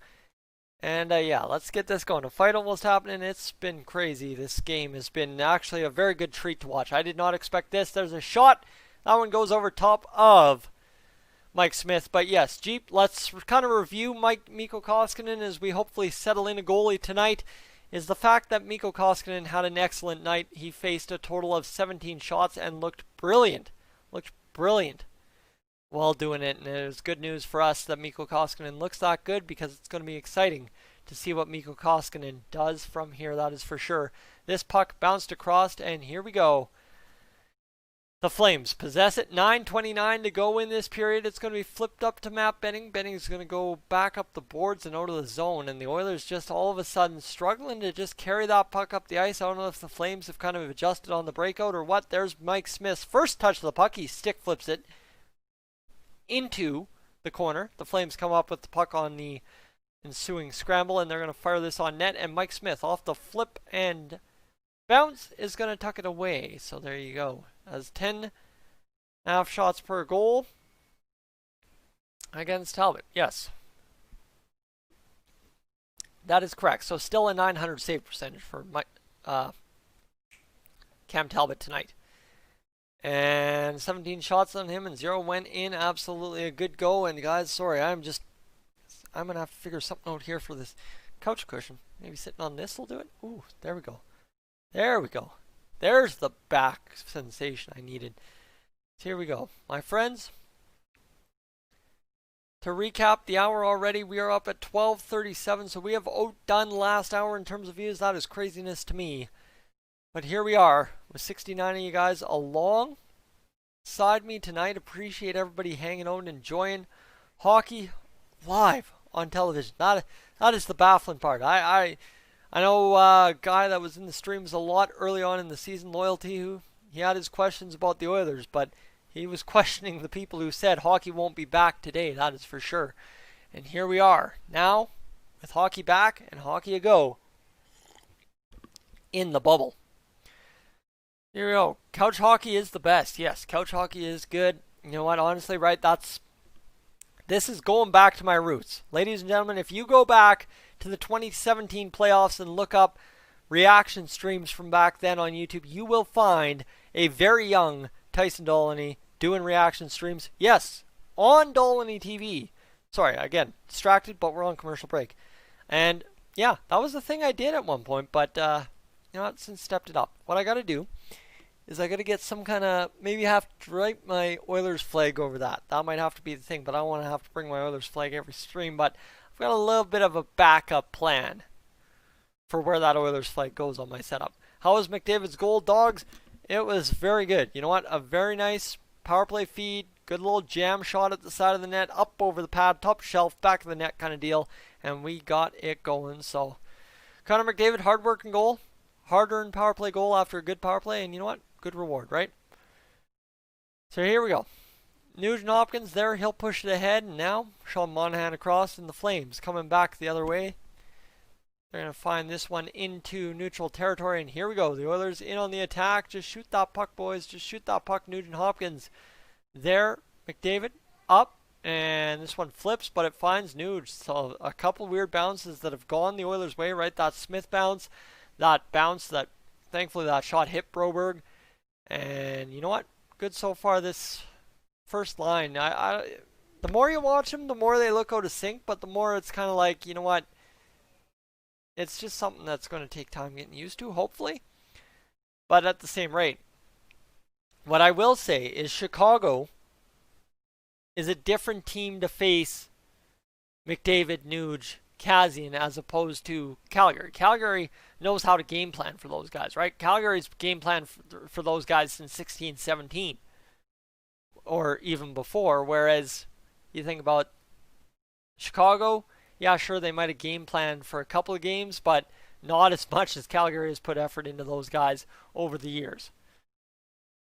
[SPEAKER 1] And yeah, let's get this going. A fight almost happening. It's been crazy. This game has been actually a very good treat to watch. I did not expect this. There's a shot. That one goes over top of Mike Smith. But yes, Jeep, let's kind of review Mikko Koskinen as we hopefully settle in a goalie tonight. Is the fact that Mikko Koskinen had an excellent night. He faced a total of 17 shots and looked brilliant. Looked brilliant while doing it, and it was good news for us that Mikko Koskinen looks that good, because it's going to be exciting to see what Mikko Koskinen does from here, that is for sure. This puck bounced across, and here we go. The Flames possess it, 9:29 to go in this period. It's going to be flipped up to Matt Benning. Benning's going to go back up the boards and out of the zone, and the Oilers just all of a sudden struggling to just carry that puck up the ice. I don't know if the Flames have kind of adjusted on the breakout or what. There's Mike Smith's first touch of the puck. He stick flips it into the corner. The Flames come up with the puck on the ensuing scramble, and they're going to fire this on net, and Mike Smith off the flip and bounce is going to tuck it away. So there you go. As 10.5 shots per goal against Talbot. Yes, that is correct. So still a 900 save percentage for Cam Talbot tonight. And 17 shots on him and 0 went in. Absolutely a good go. And guys, sorry, I'm going to have to figure something out here for this couch cushion. Maybe sitting on this will do it. Ooh, there we go. There we go. There's the back sensation I needed. So here we go. My friends, to recap the hour already, we are up at 12:37. So we have outdone last hour in terms of views. That is craziness to me. But here we are with 69 of you guys alongside me tonight. Appreciate everybody hanging out and enjoying hockey live on television. That is the baffling part. I know a guy that was in the streams a lot early on in the season, Loyalty, who he had his questions about the Oilers, but he was questioning the people who said hockey won't be back today. That is for sure. And here we are now with hockey back and hockey a go in the bubble. Here we go. Couch hockey is the best. Yes, couch hockey is good. You know what? Honestly, right? This is going back to my roots. Ladies and gentlemen, if you go back to the 2017 playoffs and look up reaction streams from back then on YouTube, you will find a very young Tyson Dolany doing reaction streams. Yes, on Dolany TV. Sorry, again, distracted, but we're on commercial break. And yeah, that was the thing I did at one point, but you know what? Since stepped it up. What I got to do is I got to get some kind of, maybe have to write my Oilers flag over that. That might have to be the thing, but I don't want to have to bring my Oilers flag every stream. But I've got a little bit of a backup plan for where that Oilers flag goes on my setup. How was McDavid's goal, dogs? It was very good. You know what? A very nice power play feed. Good little jam shot at the side of the net, up over the pad, top shelf, back of the net kind of deal. And we got it going. So Connor McDavid, hard working goal. Hard-earned power play goal after a good power play. And you know what? Good reward, right? So here we go. Nugent Hopkins there. He'll push it ahead. And now Sean Monahan across, and the Flames coming back the other way. They're going to find this one into neutral territory. And here we go. The Oilers in on the attack. Just shoot that puck, boys. Just shoot that puck. Nugent Hopkins there. McDavid up. And this one flips, but it finds Nuge. So a couple weird bounces that have gone the Oilers' way, right? That Smith bounce. That bounce that, thankfully, that shot hit Broberg. And you know what? Good so far this first line, the more you watch them, the more they look out of sync, but the more it's kind of like, you know what? It's just something that's going to take time getting used to, hopefully. But at the same rate, what I will say is Chicago is a different team to face McDavid, Nuge, Kazian as opposed to Calgary. Calgary knows how to game plan for those guys, right? Calgary's game plan for those guys since 16-17 or even before, whereas you think about Chicago, yeah, sure, they might have game planned for a couple of games, but not as much as Calgary has put effort into those guys over the years.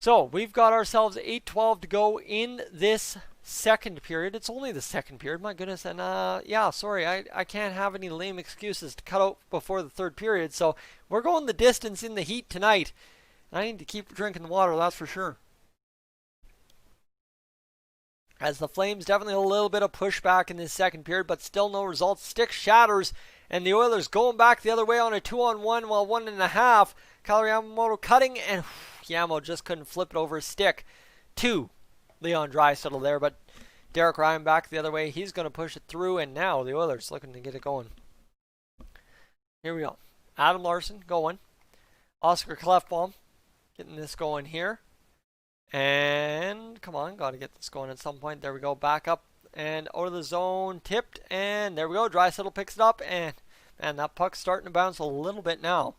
[SPEAKER 1] So we've got ourselves 8:12 to go in this second period. It's only the second period, my goodness. And yeah, sorry, I can't have any lame excuses to cut out before the third period. So we're going the distance in the heat tonight. I need to keep drinking the water, that's for sure. As the Flames, definitely a little bit of pushback in this second period, but still no results. Stick shatters, and the Oilers going back the other way on a 2-on-1, while 1.5. Caleri Yamamoto cutting, and Yamo just couldn't flip it over a stick to Leon Draisaitl there, but Derek Ryan back the other way. He's going to push it through, and now the Oilers looking to get it going. Here we go. Adam Larson going. Oscar Klefbom getting this going here. And come on, got to get this going at some point. There we go. Back up and out of the zone. Tipped. And there we go. Draisaitl picks it up. And man, that puck's starting to bounce a little bit now.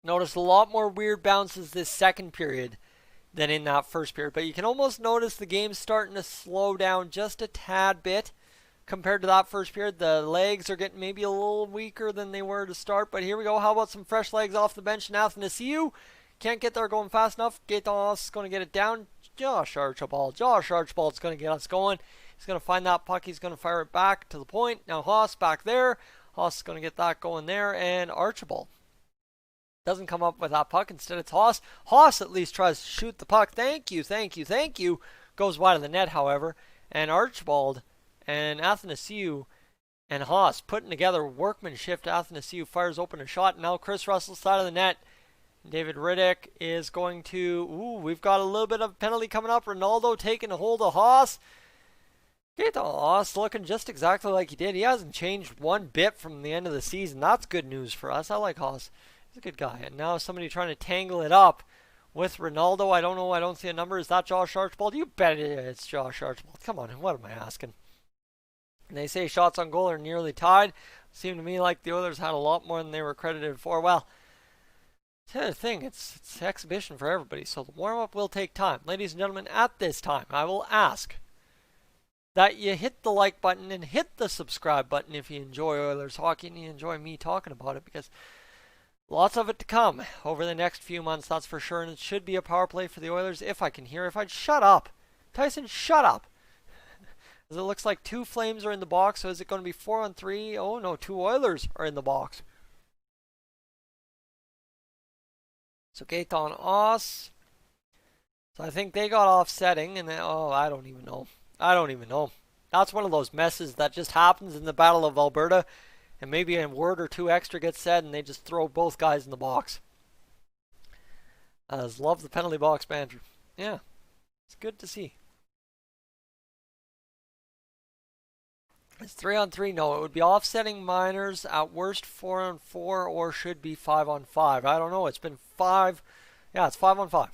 [SPEAKER 1] Notice a lot more weird bounces this second period than in that first period. But you can almost notice the game's starting to slow down just a tad bit compared to that first period. The legs are getting maybe a little weaker than they were to start. But here we go. How about some fresh legs off the bench? Anthems can't get there going fast enough. Gaetan's going to get it down. Josh Archibald's going to get us going. He's going to find that puck. He's going to fire it back to the point. Now Haas back there. Haas is going to get that going there. And Archibald doesn't come up with that puck. Instead it's Haas. Haas at least tries to shoot the puck. Thank you. Goes wide of the net, however. And Archibald and Athanasiou and Haas putting together workmanship. Athanasiou fires open a shot. Now Chris Russell's side of the net. David Riddick is going to... we've got a little bit of penalty coming up. Ronaldo taking a hold of Haas. Haas looking just exactly like he did. He hasn't changed one bit from the end of the season. That's good news for us. I like Haas. He's a good guy. And now somebody trying to tangle it up with Ronaldo. I don't know. I don't see a number. Is that Josh Archibald? You bet it's Josh Archibald. Come on. What am I asking? And they say shots on goal are nearly tied. Seemed to me like the Oilers had a lot more than they were credited for. Well, the other thing, it's exhibition for everybody, so the warm-up will take time. Ladies and gentlemen, at this time, I will ask that you hit the like button and hit the subscribe button if you enjoy Oilers hockey and you enjoy me talking about it, because lots of it to come over the next few months, that's for sure, and it should be a power play for the Oilers if I can hear. If I'd shut up. Tyson, shut up. As it looks like 2 Flames are in the box, so is it going to be 4-on-3? Oh no, 2 Oilers are in the box. So Gaetan Oss. So I think they got offsetting, and then, I don't even know. That's one of those messes that just happens in the Battle of Alberta, and maybe a word or 2 extra gets said, and they just throw both guys in the box. Love the penalty box banter. Yeah, it's good to see. It's 3-on-3. No, it would be offsetting minors, at worst 4-on-4, or should be 5-on-5. I don't know. It's been 5. Yeah, it's 5-on-5.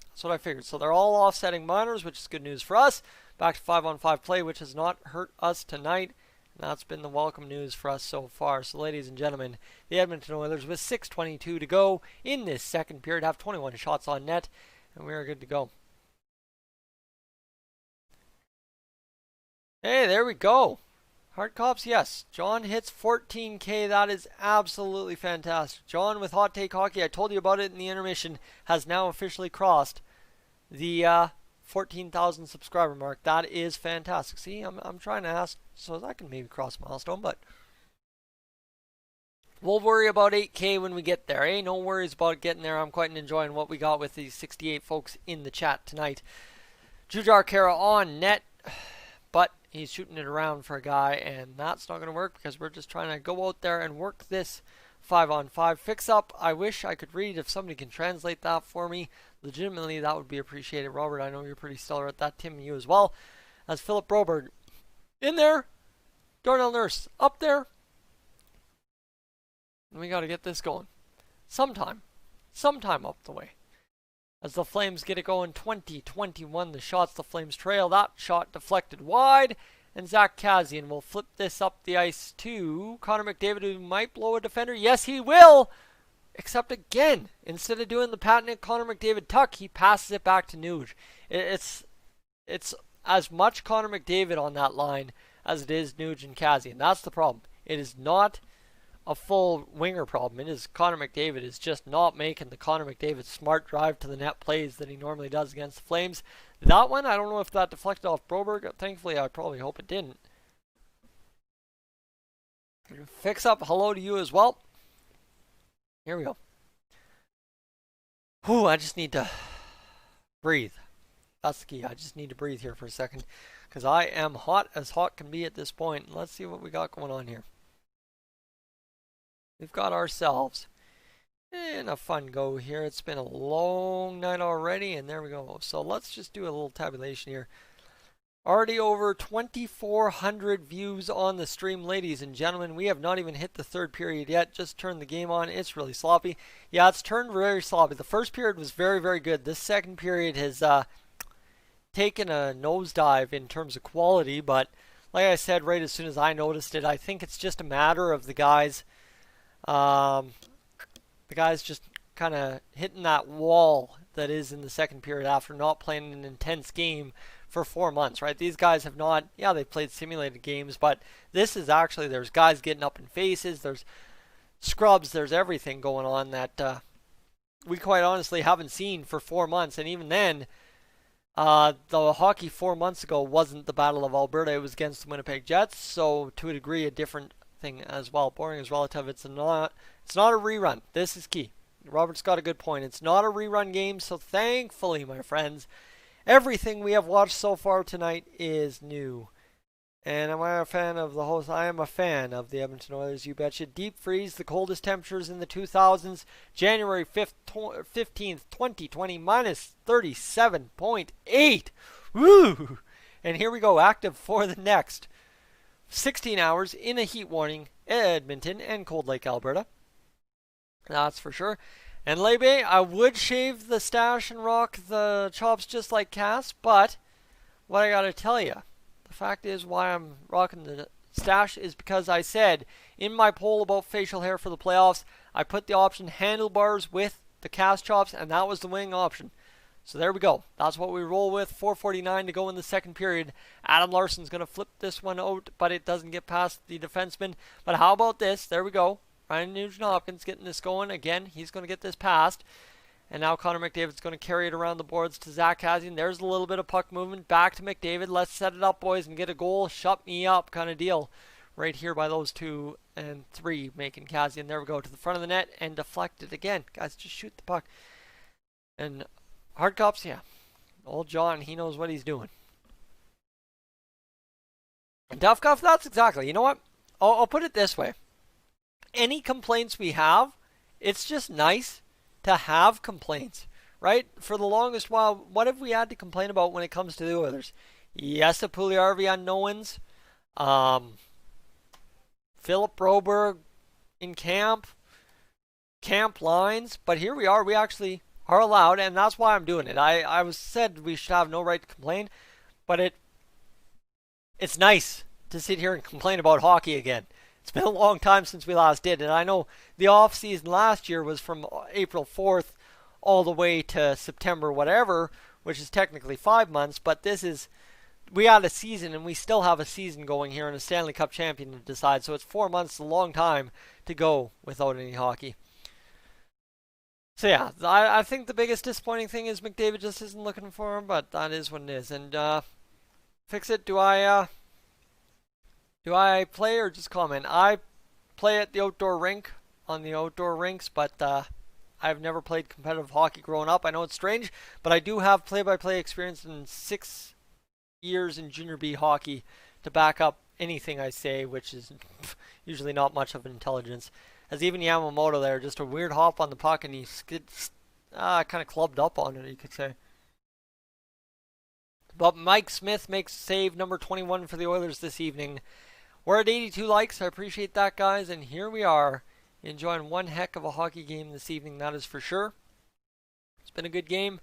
[SPEAKER 1] That's what I figured. So they're all offsetting minors, which is good news for us. Back to 5-on-5 play, which has not hurt us tonight. And that's been the welcome news for us so far. So ladies and gentlemen, the Edmonton Oilers with 6:22 to go in this second period have 21 shots on net, and we are good to go. Hey, there we go. Hard Cops, yes. John hits 14K. That is absolutely fantastic. John with Hot Take Hockey, I told you about it in the intermission, has now officially crossed the 14,000 subscriber mark. That is fantastic. See, I'm trying to ask so that I can maybe cross a milestone, but we'll worry about 8K when we get there. Eh? No worries about getting there. I'm quite enjoying what we got with these 68 folks in the chat tonight. Jujar Kara on net, but he's shooting it around for a guy, and that's not going to work because we're just trying to go out there and work this 5-on-5 fix-up. I wish I could read if somebody can translate that for me. legitimately, that would be appreciated. Robert, I know you're pretty stellar at that. Tim, you as well. As Philip Broberg in there. Darnell Nurse up there. And we got to get this going. Sometime up the way. As the Flames get it going, 20-21, the shots the Flames trail. That shot deflected wide. And Zach Kassian will flip this up the ice to Connor McDavid, who might blow a defender. Yes, he will! Except again, instead of doing the patented Connor McDavid tuck, he passes it back to Nuge. It's as much Connor McDavid on that line as it is Nuge and Kassian. That's the problem. It is not a full winger problem. It is Connor McDavid is just not making the Connor McDavid smart drive to the net plays that he normally does against the Flames. That one, I don't know if that deflected off Broberg. Thankfully, I probably hope it didn't. Fix up hello to you as well. Here we go. Whew, I just need to breathe. That's the key. I just need to breathe here for a second because I am hot as hot can be at this point. Let's see what we got going on here. We've got ourselves in a fun go here. It's been a long night already, and there we go. So let's just do a little tabulation here. Already over 2,400 views on the stream, ladies and gentlemen. We have not even hit the third period yet. Just turned the game on. It's really sloppy. Yeah, it's turned very sloppy. The first period was very, very good. This second period has taken a nosedive in terms of quality, but like I said right as soon as I noticed it, I think it's just a matter of the guys just kind of hitting that wall that is in the second period after not playing an intense game for 4 months, right? These guys have not, yeah, they played simulated games, but this is actually, there's guys getting up in faces, there's scrubs, there's everything going on that we quite honestly haven't seen for 4 months. And even then, the hockey 4 months ago wasn't the Battle of Alberta, it was against the Winnipeg Jets, so to a degree a different thing as well. Boring is relative. It's not a rerun. This is key. Robert's got a good point. It's not a rerun game, so thankfully, my friends, everything we have watched so far tonight is new. And am I a fan of the host? I am a fan of the Edmonton Oilers, you betcha. Deep freeze, the coldest temperatures in the 2000s. January 15th, 2020, minus 37.8. Woo! And here we go, active for the next 16 hours in a heat warning, Edmonton and Cold Lake, Alberta. That's for sure. And Lebe, I would shave the stash and rock the chops just like Cass, but what I gotta tell you, the fact is why I'm rocking the stash is because I said in my poll about facial hair for the playoffs, I put the option handlebars with the Cass chops, and that was the winning option. So there we go. That's what we roll with. 4:49 to go in the second period. Adam Larson's going to flip this one out, but it doesn't get past the defenseman. But how about this? There we go. Ryan Nugent-Hopkins getting this going. Again, he's going to get this past. And now Connor McDavid's going to carry it around the boards to Zach Kassian. There's a little bit of puck movement. Back to McDavid. Let's set it up, boys, and get a goal. Shut me up kind of deal. Right here by those 2 and 3 making Kassian. There we go. To the front of the net and deflected again. Guys, just shoot the puck. And hard cups, yeah. Old John, he knows what he's doing. And Tough Cuff, that's exactly. You know what? I'll put it this way. Any complaints we have, it's just nice to have complaints, right? For the longest while, what have we had to complain about when it comes to the Oilers? Yes, a Puljujärvi unknowns. Philip Broberg in camp lines, but here we are. We actually are allowed, and that's why I'm doing it. I was said we should have no right to complain, but it's nice to sit here and complain about hockey again. It's been a long time since we last did, and I know the off season last year was from April 4th all the way to September whatever, which is technically 5 months, but we had a season, and we still have a season going here and a Stanley Cup champion to decide, so it's 4 months, a long time to go without any hockey. So yeah, I think the biggest disappointing thing is McDavid just isn't looking for him, but that is what it is. And fix it. Do I play or just comment? I play at the outdoor rink on the outdoor rinks, but I've never played competitive hockey growing up. I know it's strange, but I do have play-by-play experience in 6 years in junior B hockey to back up anything I say, which is usually not much of an intelligence. As even Yamamoto there, just a weird hop on the puck, and he kind of clubbed up on it, you could say. But Mike Smith makes save number 21 for the Oilers this evening. We're at 82 likes. I appreciate that, guys. And here we are, enjoying one heck of a hockey game this evening, that is for sure. It's been a good game.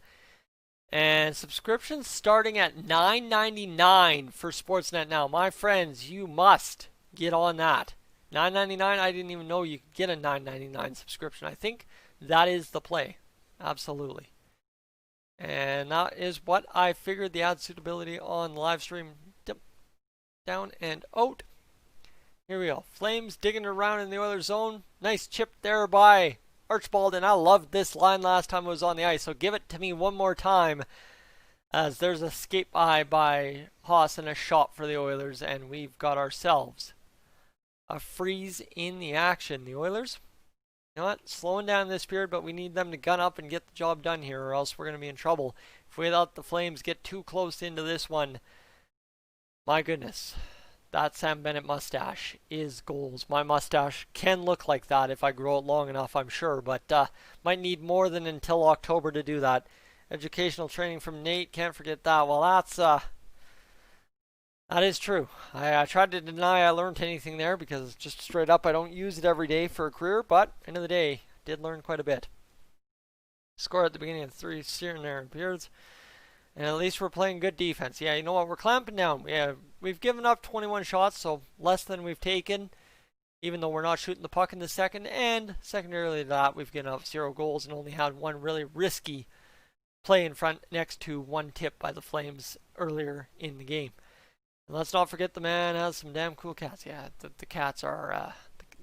[SPEAKER 1] And subscriptions starting at $9.99 for Sportsnet now. My friends, you must get on that. $9.99, I didn't even know you could get a $9.99 subscription. I think that is the play. Absolutely. And that is what I figured the ad suitability on the live stream. Down and out. Here we go. Flames digging around in the Oilers zone. Nice chip there by Archibald, and I loved this line last time it was on the ice, so give it to me one more time, as there's a skate by Haas and a shot for the Oilers, and we've got ourselves a freeze in the action. The Oilers, you know what, slowing down this period, but we need them to gun up and get the job done here, or else we're going to be in trouble. If we let the Flames get too close into this one, my goodness. That Sam Bennett mustache is goals. My mustache can look like that if I grow it long enough, I'm sure, but might need more than until October to do that. Educational training from Nate, can't forget that. Well, that is true. I tried to deny I learned anything there because just straight up I don't use it every day for a career, but end of the day, did learn quite a bit. Score at the beginning of 3 there appears. And at least we're playing good defense. Yeah, you know what? We're clamping down. Yeah, we've given up 21 shots, so less than we've taken, even though we're not shooting the puck in the second. And secondarily to that, we've given up 0 goals and only had one really risky play in front next to one tip by the Flames earlier in the game. And let's not forget the man has some damn cool cats. Yeah, the cats are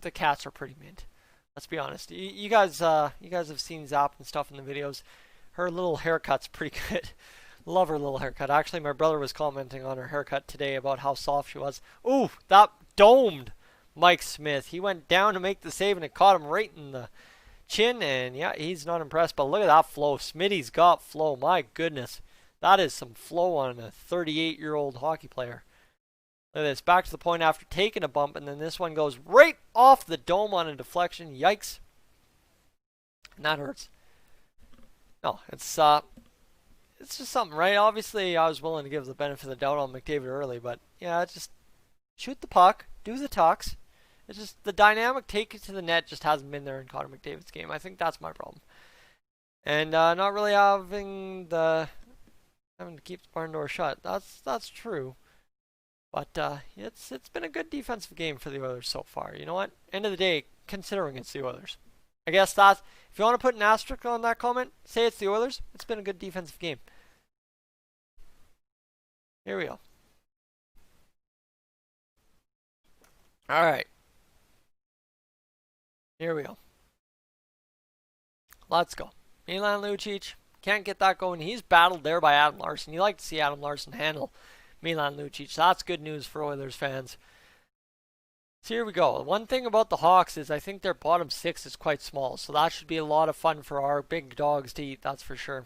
[SPEAKER 1] the cats are pretty mint. Let's be honest. You guys have seen Zap and stuff in the videos. Her little haircut's pretty good. Love her little haircut. Actually, my brother was commenting on her haircut today about how soft she was. Ooh, that domed Mike Smith. He went down to make the save, and it caught him right in the chin. And yeah, he's not impressed. But look at that flow. Smitty's got flow. My goodness. That is some flow on a 38-year-old hockey player. Look at this. Back to the point after taking a bump. And then this one goes right off the dome on a deflection. Yikes. And that hurts. No, it's just something, right? Obviously, I was willing to give the benefit of the doubt on Mcdavid early, but yeah, just shoot the puck, do the tucks. It's just the dynamic take it to the net just hasn't been there in Connor McDavid's game. I think that's my problem. And not really having to keep the barn door shut. That's true. But it's been a good defensive game for the Oilers so far. You know what? End of the day, considering it's the Oilers. I guess that's, if you want to put an asterisk on that comment, say it's the Oilers. It's been a good defensive game. Here we go. All right. Here we go. Let's go. Milan Lucic. Can't get that going. He's battled there by Adam Larson. You like to see Adam Larson handle Milan Lucic. That's good news for Oilers fans. So here we go. One thing about the Hawks is I think their bottom 6 is quite small. So that should be a lot of fun for our big dogs to eat. That's for sure.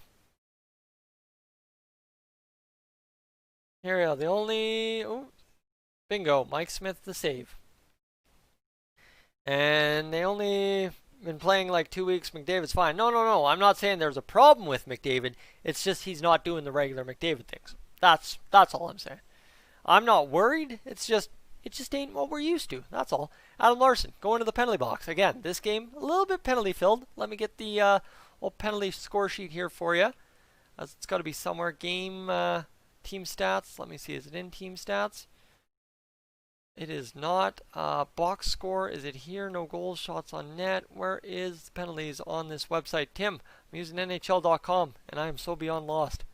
[SPEAKER 1] Here we go. The only... Oh, bingo. Mike Smith the save. And they only been playing like 2 weeks. McDavid's fine. No. I'm not saying there's a problem with McDavid. It's just he's not doing the regular McDavid things. That's all I'm saying. I'm not worried. It just ain't what we're used to. That's all. Adam Larson going to the penalty box. Again, this game a little bit penalty filled. Let me get the old penalty score sheet here for you. It's got to be somewhere. Game team stats. Let me see. Is it in team stats? It is not. Box score. Is it here? No goals, shots on net. Where is the penalties on this website? Tim, I'm using NHL.com, and I am so beyond lost.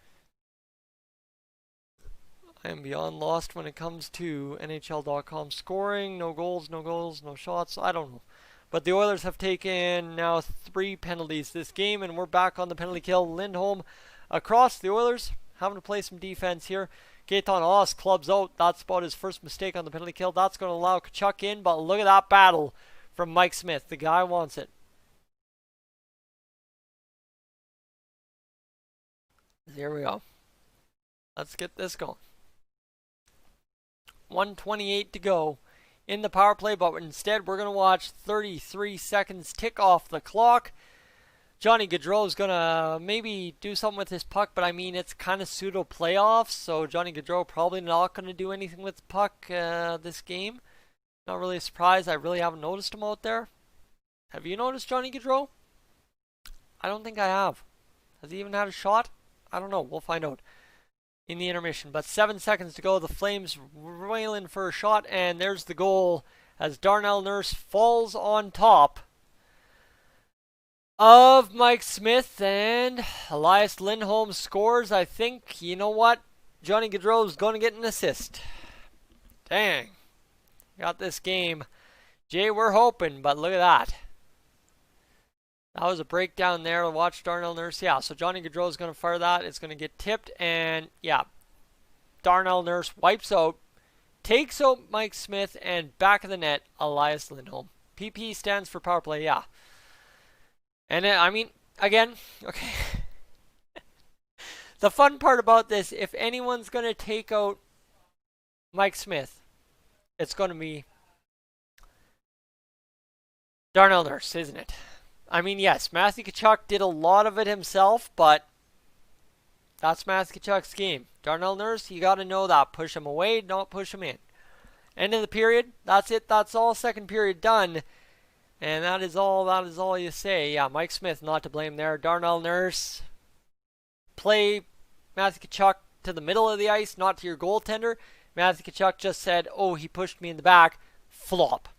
[SPEAKER 1] I am beyond lost when it comes to NHL.com scoring. No goals, no shots. I don't know. But the Oilers have taken now 3 penalties this game, and we're back on the penalty kill. Lindholm across the Oilers, having to play some defense here. Gaetan Haas clubs out. That's about his first mistake on the penalty kill. That's going to allow Kachuk in, but look at that battle from Mike Smith. The guy wants it. Here we go. Let's get this going. 1:28 to go in the power play, but instead we're going to watch 33 seconds tick off the clock. Johnny Gaudreau's gonna maybe do something with his puck, but I mean it's kind of pseudo playoffs, so Johnny Gaudreau probably not gonna do anything with the puck this game. Not really surprised. I really haven't noticed him out there. Have you noticed Johnny Gaudreau? I don't think I have. Has he even had a shot? I don't know. We'll find out in the intermission. But 7 seconds to go. The Flames wailing for a shot, and there's the goal as Darnell Nurse falls on top of Mike Smith, and Elias Lindholm scores. I think, you know what? Johnny Gaudreau's going to get an assist. Dang. Got this game. Jay, we're hoping, but look at that. That was a breakdown there. Watch Darnell Nurse. Yeah, so Johnny Gaudreau is going to fire that. It's going to get tipped, and yeah. Darnell Nurse wipes out, takes out Mike Smith, and back of the net, Elias Lindholm. PP stands for power play, yeah. And I mean, again, okay. The fun part about this, if anyone's going to take out Mike Smith, it's going to be Darnell Nurse, isn't it? I mean, yes, Matthew Tkachuk did a lot of it himself, but that's Matthew Tkachuk's game. Darnell Nurse, you got to know that. Push him away, don't push him in. End of the period. That's it. That's all. Second period done. And that is all you say. Yeah, Mike Smith not to blame there. Darnell Nurse, play Matthew Tkachuk to the middle of the ice, not to your goaltender. Matthew Tkachuk just said, oh, he pushed me in the back. Flop.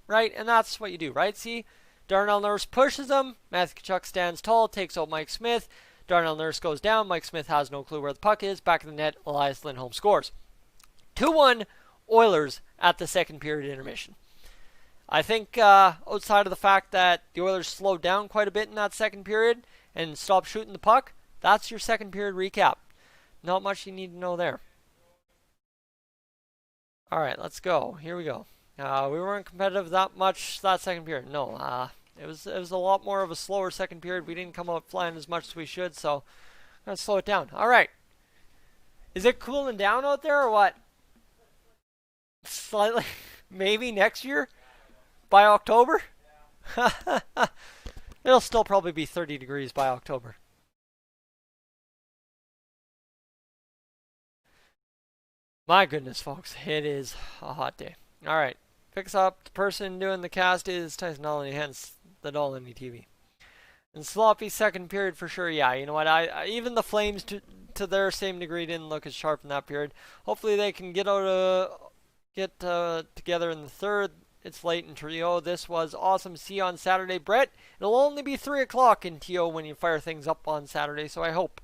[SPEAKER 1] Right? And that's what you do, right? See? Darnell Nurse pushes him. Matthew Tkachuk stands tall, takes out Mike Smith. Darnell Nurse goes down. Mike Smith has no clue where the puck is. Back of the net, Elias Lindholm scores. 2-1 Oilers at the second period intermission. I think outside of the fact that the Oilers slowed down quite a bit in that second period and stopped shooting the puck, that's your second period recap. Not much you need to know there. All right, let's go. Here we go. We weren't competitive that much that second period. No, it was a lot more of a slower second period. We didn't come out flying as much as we should, so I'm going to slow it down. All right. Is it cooling down out there or what? Slightly. Maybe next year? By October? It'll still probably be 30 degrees by October. My goodness, folks. It is a hot day. All right. Picks up. The person doing the cast is Tyson Nolan, hence the Nolan TV. And sloppy second period for sure. Yeah, you know what? I even the Flames to their same degree didn't look as sharp in that period. Hopefully they can get together in the third. It's late in Trio. This was awesome to see on Saturday. Brett, it'll only be 3 o'clock in TO when you fire things up on Saturday, so I hope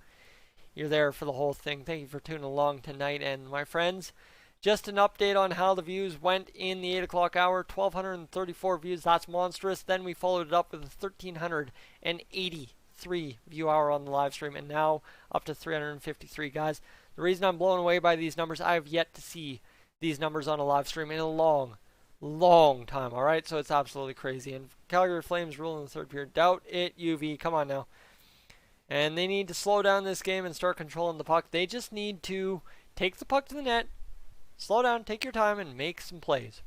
[SPEAKER 1] you're there for the whole thing. Thank you for tuning along tonight. And my friends, just an update on how the views went in the 8 o'clock hour. 1,234 views. That's monstrous. Then we followed it up with a 1,383 view hour on the live stream, and now up to 353, guys. The reason I'm blown away by these numbers, I have yet to see these numbers on a live stream in a long time. All right, so it's absolutely crazy. And Calgary Flames rule in the third period. Doubt it, UV. Come on now. And they need to slow down this game and start controlling the puck. They just need to take the puck to the net, slow down, take your time, and make some plays.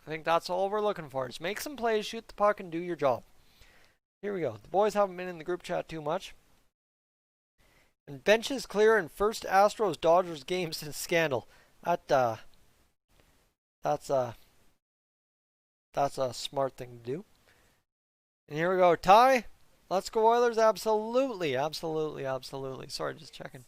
[SPEAKER 1] I think that's all we're looking for, is make some plays, shoot the puck, and do your job. Here we go. The boys haven't been in the group chat too much. And benches clear in first Astros-Dodgers game since scandal. That's a smart thing to do. And here we go. Ty, let's go Oilers. Absolutely. Sorry, just checking.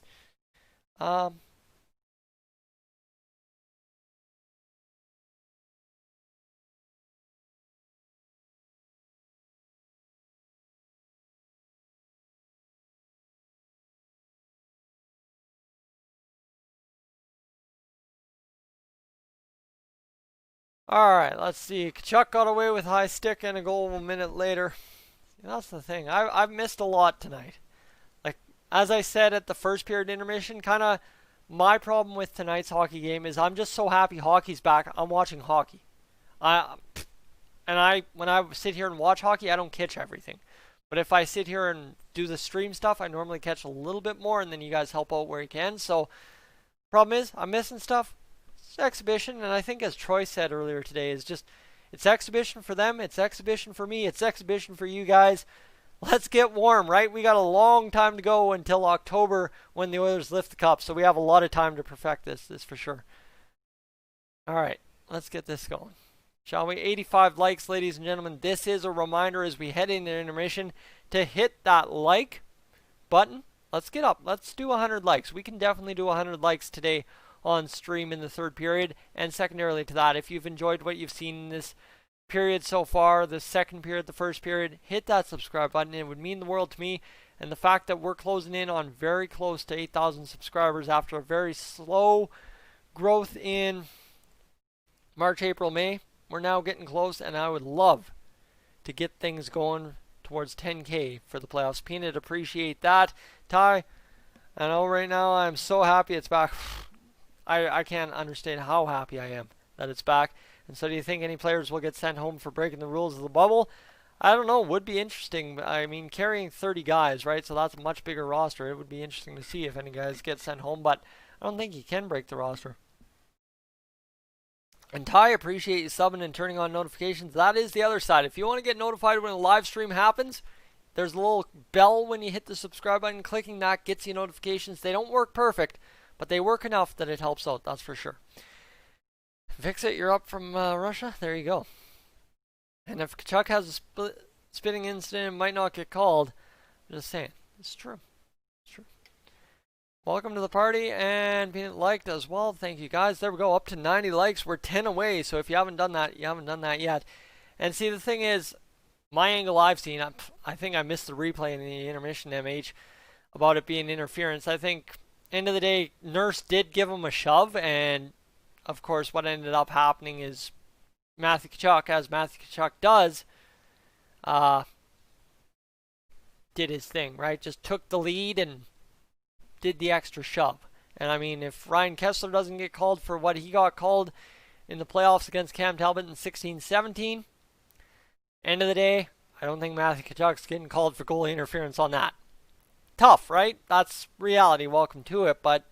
[SPEAKER 1] Alright, let's see. Tkachuk got away with high stick and a goal a minute later. That's the thing. I've missed a lot tonight. Like, as I said at the first period intermission, kind of my problem with tonight's hockey game is I'm just so happy hockey's back. I'm watching hockey. When I sit here and watch hockey, I don't catch everything. But if I sit here and do the stream stuff, I normally catch a little bit more, and then you guys help out where you can. So, problem is, I'm missing stuff. It's exhibition, and I think as Troy said earlier today, is just, it's exhibition for them, it's exhibition for me, it's exhibition for you guys. let's get warm, right? We got a long time to go until October when the Oilers lift the cup, so we have a lot of time to perfect this for sure. All right, let's get this going. Shall we? 85 likes, ladies and gentlemen. This is a reminder as we head into intermission to hit that like button. Let's get up. Let's do 100 likes. We can definitely do 100 likes today on stream in the third period. And secondarily to that, if you've enjoyed what you've seen in this period so far, the second period, the first period, hit that subscribe button. It would mean the world to me. And the fact that we're closing in on very close to 8,000 subscribers after a very slow growth in March, April, May, we're now getting close, and I would love to get things going towards 10K for the playoffs. Peanut, appreciate that. Ty, I know right now I'm so happy it's back. I can't understand how happy I am that it's back. And so do you think any players will get sent home for breaking the rules of the bubble? I don't know. Would be interesting. I mean, carrying 30 guys, right? So that's a much bigger roster. It would be interesting to see if any guys get sent home, but I don't think you can break the roster. And Ty, appreciate you subbing and turning on notifications. That is the other side. If you want to get notified when a live stream happens, there's a little bell when you hit the subscribe button. Clicking that gets you notifications. They don't work perfect, but they work enough that it helps out. That's for sure. Fix it. You're up from Russia. There you go. And if Kachuk has a spitting incident, it might not get called. I'm just saying. It's true. It's true. Welcome to the party, and Peanut liked as well. Thank you guys. There we go, up to 90 likes. We're 10 away, so if you haven't done that, you haven't done that yet. And see, the thing is, my angle I've seen, I think I missed the replay in the intermission MH about it being interference. I think, end of the day, Nurse did give him a shove, and of course what ended up happening is Matthew Tkachuk, as Matthew Tkachuk does, did his thing, right? Just took the lead and did the extra shove. And I mean, if Ryan Kessler doesn't get called for what he got called in the playoffs against Cam Talbot in 16-17, end of the day, I don't think Matthew Tkachuk's getting called for goalie interference on that. Tough, right? That's reality. Welcome to it. But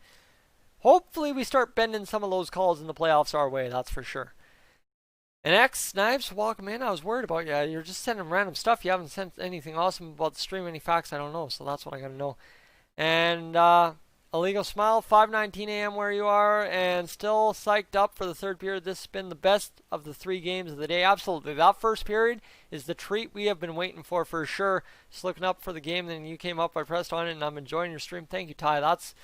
[SPEAKER 1] hopefully we start bending some of those calls in the playoffs our way. That's for sure. And X Snipes, welcome in. I was worried about you. You're just sending random stuff. You haven't sent anything awesome about the stream, any facts I don't know. So that's what I got to know. And Illegal Smile, 5:19 a.m. where you are, and still psyched up for the third period. This has been the best of the 3 games of the day. Absolutely. That first period is the treat we have been waiting for sure. Just looking up for the game, then you came up, I pressed on it, and I'm enjoying your stream. Thank you, Ty. That's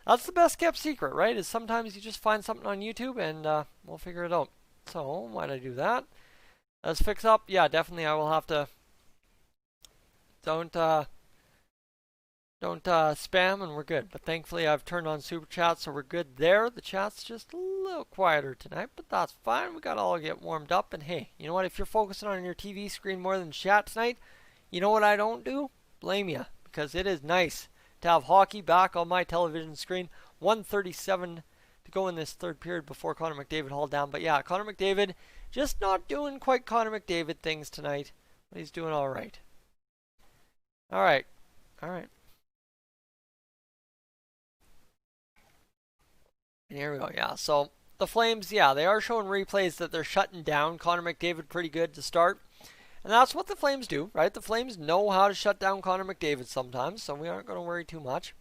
[SPEAKER 1] the best kept secret, right? Is sometimes you just find something on YouTube, and we'll figure it out. So, why'd I do that? Let's fix up. Yeah, definitely I will have to. Don't spam, and we're good. But thankfully I've turned on super chat, so we're good there. The chat's just a little quieter tonight, but that's fine. We gotta all get warmed up. And hey, you know what? If you're focusing on your TV screen more than chat tonight, you know what I don't do? Blame you, because it is nice to have hockey back on my television screen. 1:37 to go in this third period before Connor McDavid hauled down. But yeah, Connor McDavid just not doing quite Connor McDavid things tonight, but he's doing all right. All right. And here we go, yeah. So the Flames, yeah, they are showing replays that they're shutting down Connor McDavid pretty good to start. And that's what the Flames do, right? The Flames know how to shut down Connor McDavid sometimes, so we aren't going to worry too much.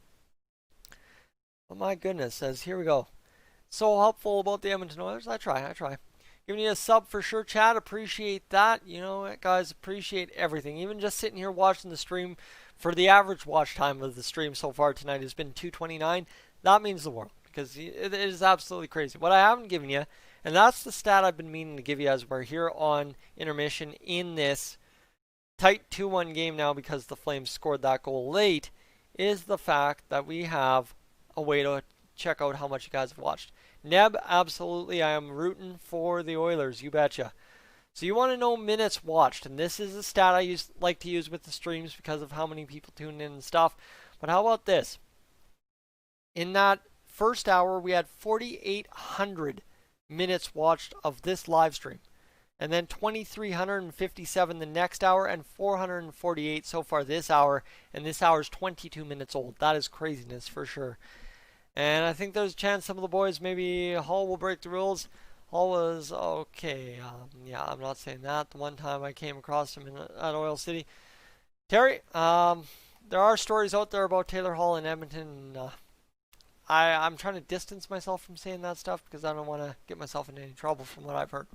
[SPEAKER 1] But my goodness, says, here we go. So helpful about the Edmonton Oilers. I try. Giving you a sub for sure, chat. Appreciate that. You know, guys, appreciate everything. Even just sitting here watching the stream, for the average watch time of the stream so far tonight has been 2:29. That means the world, because it is absolutely crazy. What I haven't given you, and that's the stat I've been meaning to give you as we're here on intermission in this tight 2-1 game now because the Flames scored that goal late, is the fact that we have a way to check out how much you guys have watched. Neb, absolutely, I am rooting for the Oilers, you betcha. So you want to know minutes watched, and this is a stat I like to use with the streams because of how many people tune in and stuff. But how about this? In that first hour, we had 4,800 minutes watched of this live stream. And then 2,357 the next hour, and 448 so far this hour. And this hour is 22 minutes old. That is craziness for sure. And I think there's a chance some of the boys, maybe Hall will break the rules. Hall was okay. Yeah, I'm not saying that. The one time I came across him at Oil City. Terry, there are stories out there about Taylor Hall in Edmonton. I'm trying to distance myself from saying that stuff because I don't want to get myself into any trouble from what I've heard.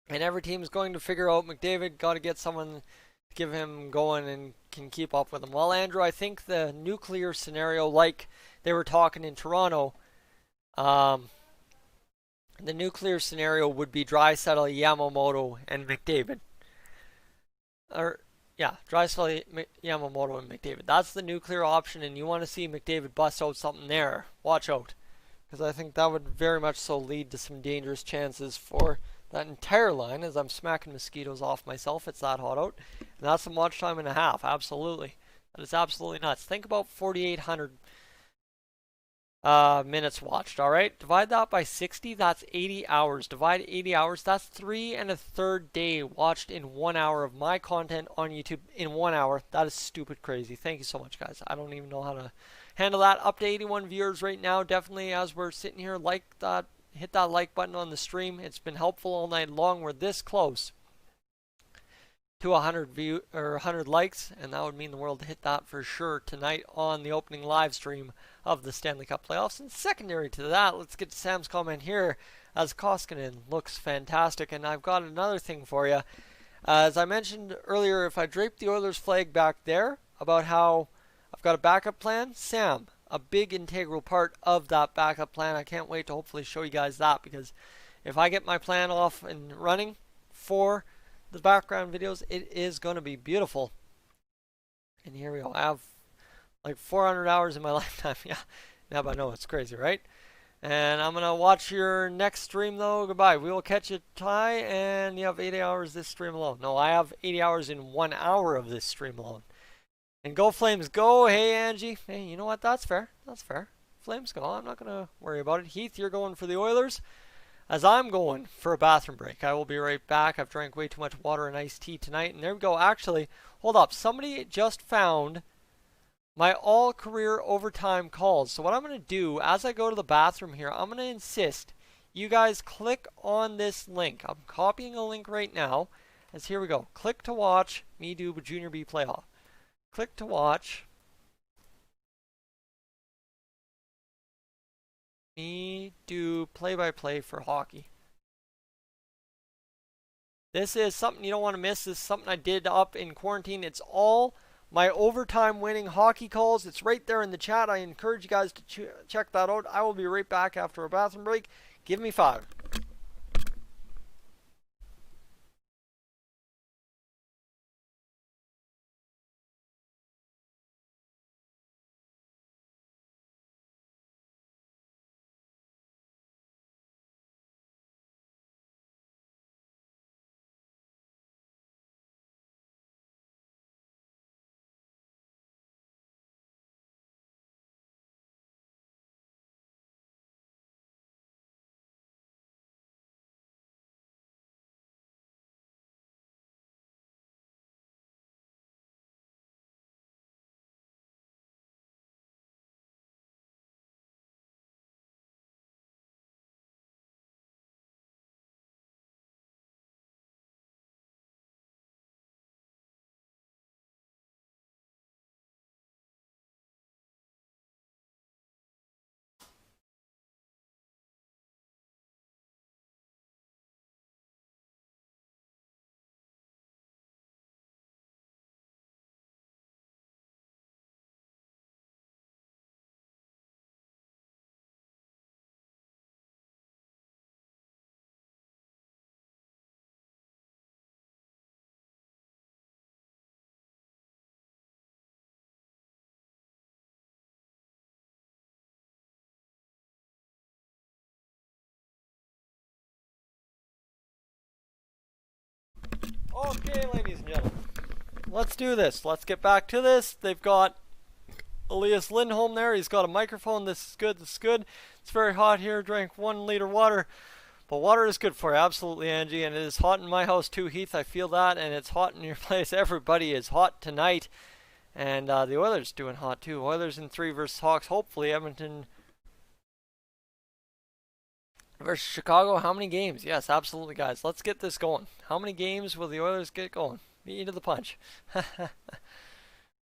[SPEAKER 1] And every team is going to figure out Mcdavid. Got to get someone to give him going and can keep up with him. Well, Andrew, I think the nuclear scenario, like they were talking in Toronto, um, the nuclear scenario would be Draisaitl, Yamamoto, and McDavid. Or yeah, Draisaitl, Yamamoto, and McDavid. That's the nuclear option, and you want to see McDavid bust out something there. Watch out, because I think that would very much so lead to some dangerous chances for that entire line. As I'm smacking mosquitoes off myself, it's that hot out, and that's some watch time and a half. Absolutely, that is absolutely nuts. Think about 4,800 minutes watched. All right, divide that by 60. That's 80 hours. Divide 80 hours. That's 3 1/3 day watched in 1 hour of my content on YouTube in 1 hour. That is stupid crazy. Thank you so much, guys. I don't even know how to handle that. Up to 81 viewers right now. Definitely, as we're sitting here, like that, hit that like button on the stream. It's been helpful all night long. We're this close to 100 likes, and that would mean the world to hit that for sure tonight on the opening live stream of the Stanley Cup playoffs. And secondary to that, let's get to Sam's comment here as Koskinen looks fantastic. And I've got another thing for you. As I mentioned earlier, if I drape the Oilers flag back there about how I've got a backup plan, Sam, a big integral part of that backup plan. I can't wait to hopefully show you guys that, because if I get my plan off and running for the background videos, it is going to be beautiful. And here we go. I have like 400 hours in my lifetime. Yeah, but no, it's crazy, right? And I'm going to watch your next stream, though. Goodbye. We will catch you, Ty, and you have 80 hours this stream alone. No, I have 80 hours in 1 hour of this stream alone. And go Flames, go. Hey, Angie. Hey, you know what? That's fair. That's fair. Flames go. I'm not going to worry about it. Heath, you're going for the Oilers, as I'm going for a bathroom break. I will be right back. I've drank way too much water and iced tea tonight. And there we go. Actually, hold up. Somebody just found my all-career overtime calls. So what I'm going to do, as I go to the bathroom here, I'm going to insist you guys click on this link. I'm copying a link right now. As here we go. Click to watch me do Junior B playoff. Click to watch me do play-by-play for hockey. This is something you don't want to miss. This is something I did up in quarantine. It's all my overtime winning hockey calls. It's right there in the chat. I encourage you guys to check that out. I will be right back after a bathroom break. Give me 5. Okay, ladies and gentlemen, let's do this. Let's get back to this. They've got Elias Lindholm there. He's got a microphone. This is good. This is good. It's very hot here. Drank 1 liter water. But water is good for you. Absolutely, Angie. And it is hot in my house too, Heath. I feel that. And it's hot in your place. Everybody is hot tonight. And the Oilers doing hot too. Oilers in 3 versus Hawks. Hopefully, Edmonton versus Chicago. How many games? Yes, absolutely, guys. Let's get this going. How many games will the Oilers get going? beat you to the punch.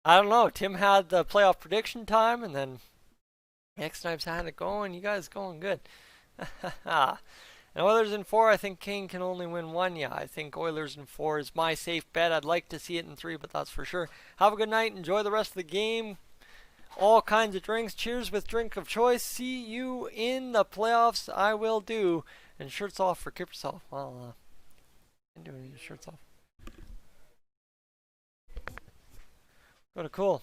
[SPEAKER 1] I don't know. Tim had the playoff prediction time, and then X-Snipes had it going. You guys going good. And Oilers in 4, I think Kane can only win 1. Yeah, I think Oilers in 4 is my safe bet. I'd like to see it in 3, but that's for sure. Have a good night. Enjoy the rest of the game. All kinds of drinks. Cheers with drink of choice. See you in the playoffs. I will do. And shirts off for Kippersoft. Well, I'm doing shirts off. Go to cool.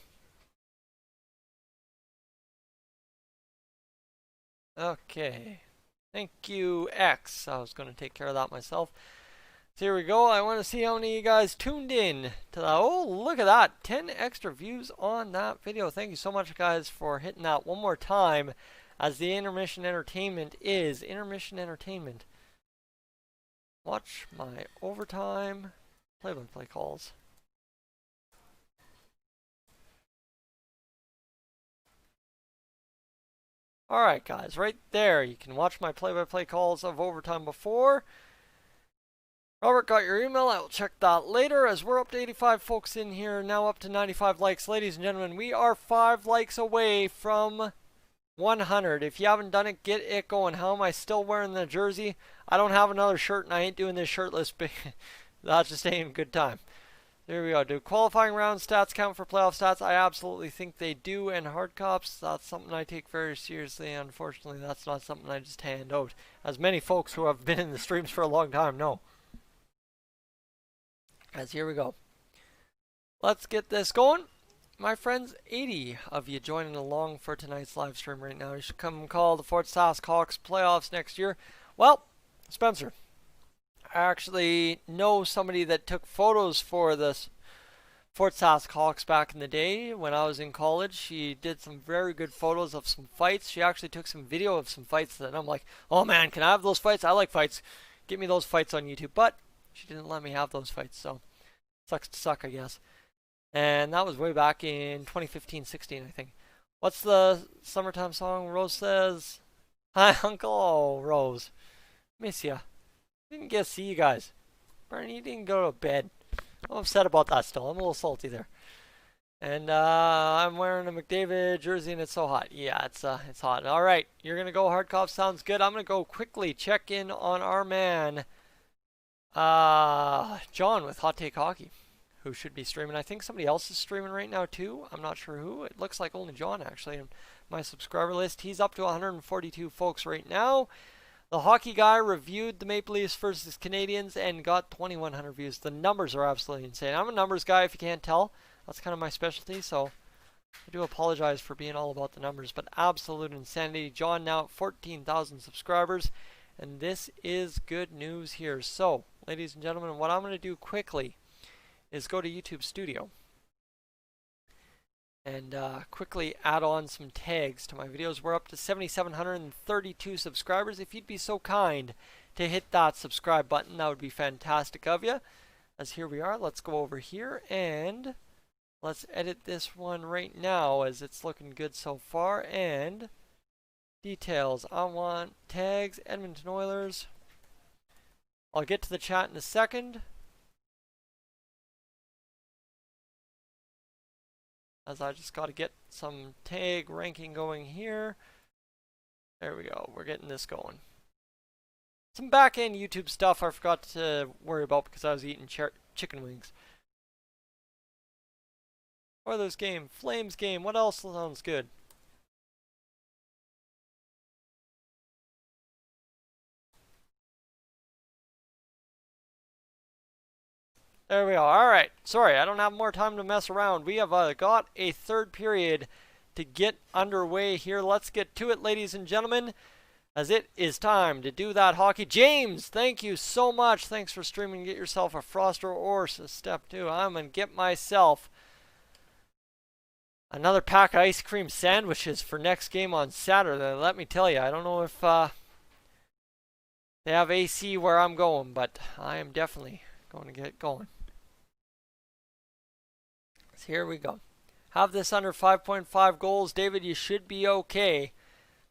[SPEAKER 1] Okay. Thank you, X. I was going to take care of that myself. So here we go. I want to see how many of you guys tuned in to that. Oh, look at that. 10 extra views on that video. Thank you so much, guys, for hitting that one more time, as the Intermission Entertainment is Intermission Entertainment. Watch my overtime play-by-play calls. Alright, guys, right there. You can watch my play-by-play calls of overtime before. Robert, got your email. I will check that later, as we're up to 85 folks in here, now up to 95 likes. Ladies and gentlemen, we are 5 likes away from 100. If you haven't done it, get it going. How am I still wearing the jersey? I don't have another shirt, and I ain't doing this shirtless. That just ain't a good time. There we go. Do qualifying round stats count for playoff stats? I absolutely think they do. And hard cops, that's something I take very seriously. Unfortunately, that's not something I just hand out, as many folks who have been in the streams for a long time know. Guys, here we go. Let's get this going. My friends, 80 of you joining along for tonight's live stream right now. You should come and call the Fort Sask Hawks playoffs next year. Well, Spencer, I actually know somebody that took photos for this Fort Sask Hawks back in the day when I was in college. She did some very good photos of some fights. She actually took some video of some fights, and I'm like, oh man, can I have those fights? I like fights. Get me those fights on YouTube. But she didn't let me have those fights, so sucks to suck, I guess. And that was way back in 2015-16, I think. What's the summertime song? Rose says, hi, Uncle. Oh, Rose. Miss ya. Didn't get to see you guys. Bernie, you didn't go to bed. I'm upset about that still. I'm a little salty there. And I'm wearing a Mcdavid jersey and it's so hot. Yeah, it's hot. All right, you're going to go hard cop. Sounds good. I'm going to go quickly check in on our man, John with Hot Take Hockey, who should be streaming. I think somebody else is streaming right now too. I'm not sure who. It looks like only John actually on my subscriber list. He's up to 142 folks right now. The hockey guy reviewed the Maple Leafs versus Canadians and got 2,100 views. The numbers are absolutely insane. I'm a numbers guy, if you can't tell. That's kind of my specialty, so I do apologize for being all about the numbers, but absolute insanity. John now at 14,000 subscribers, and this is good news here. So, ladies and gentlemen, what I'm going to do quickly is go to YouTube Studio and quickly add on some tags to my videos. We're up to 7,732 subscribers. If you'd be so kind to hit that subscribe button, that would be fantastic of you. As here we are, let's go over here and let's edit this one right now, as it's looking good so far. And details, I want tags, Edmonton Oilers. I'll get to the chat in a second, as I just got to get some tag ranking going here. There we go. We're getting this going. Some back-end YouTube stuff I forgot to worry about because I was eating chicken wings. Oilers game, Flames game. What else sounds good? There we are. Alright. Sorry, I don't have more time to mess around. We have got a third period to get underway here. Let's get to it, ladies and gentlemen, as it is time to do that hockey. James, thank you so much. Thanks for streaming. Get yourself a Froster or a Step 2. I'm going to get myself another pack of ice cream sandwiches for next game on Saturday. Let me tell you, I don't know if they have AC where I'm going, but I am definitely going to get going. So here we go. Have this under 5.5 goals. David, you should be okay.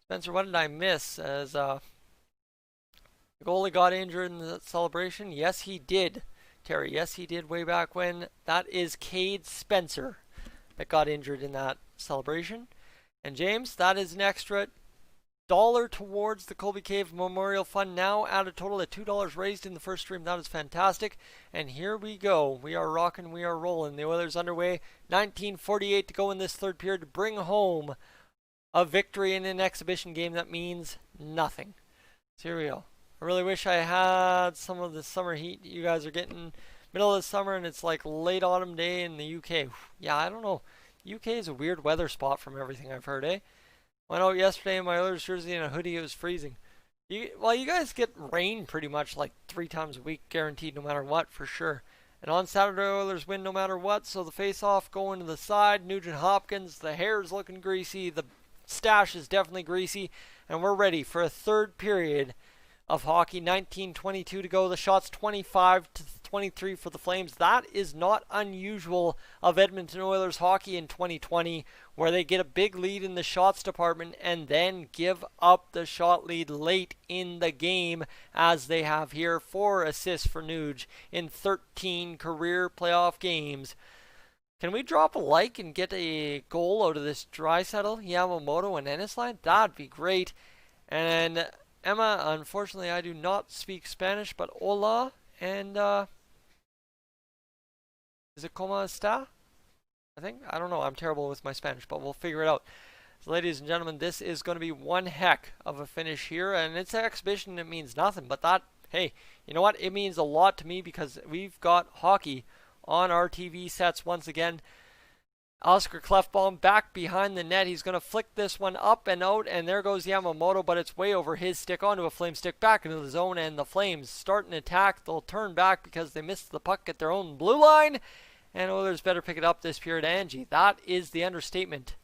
[SPEAKER 1] Spencer, what did I miss? As the goalie got injured in the celebration? Yes, he did. Terry. Yes, he did way back when. That is Cade Spencer that got injured in that celebration. And James, that is an extra dollar towards the Colby Cave Memorial Fund, now at a total of $2 raised in the first stream. That is fantastic. And here we go. We are rocking, we are rolling. The Oilers underway. 19:48 to go in this third period to bring home a victory in an exhibition game that means nothing. So here we go. I really wish I had some of the summer heat you guys are getting. Middle of the summer and it's like late autumn day in the UK. Yeah, I don't know. UK is a weird weather spot from everything I've heard, eh? Went out yesterday in my Oilers jersey and a hoodie. It was freezing. You guys get rain pretty much like 3 times a week, guaranteed, no matter what, for sure. And on Saturday, Oilers win no matter what. So the face-off going to the side. Nugent Hopkins, the hair's looking greasy. The stash is definitely greasy. And we're ready for a third period of hockey. 19:22 to go. The shot's 25-23 for the Flames. That is not unusual of Edmonton Oilers hockey in 2020, where they get a big lead in the shots department and then give up the shot lead late in the game, as they have here. 4 assists for Nuge in 13 career playoff games. Can we drop a like and get a goal out of this Draisaitl, Yamamoto, and Ennis line? That'd be great. And Emma, unfortunately, I do not speak Spanish, but hola, and, is it como esta? I think? I don't know. I'm terrible with my Spanish, but we'll figure it out. So, ladies and gentlemen, this is going to be one heck of a finish here, and it's an exhibition. It means nothing, but that, hey, you know what? It means a lot to me because we've got hockey on our TV sets once again. Oscar Clefbaum back behind the net. He's going to flick this one up and out, and there goes Yamamoto, but it's way over his stick onto a Flame stick back into the zone, and the Flames start an attack. They'll turn back because they missed the puck at their own blue line, and Oilers better pick it up this period. Angie, that is the understatement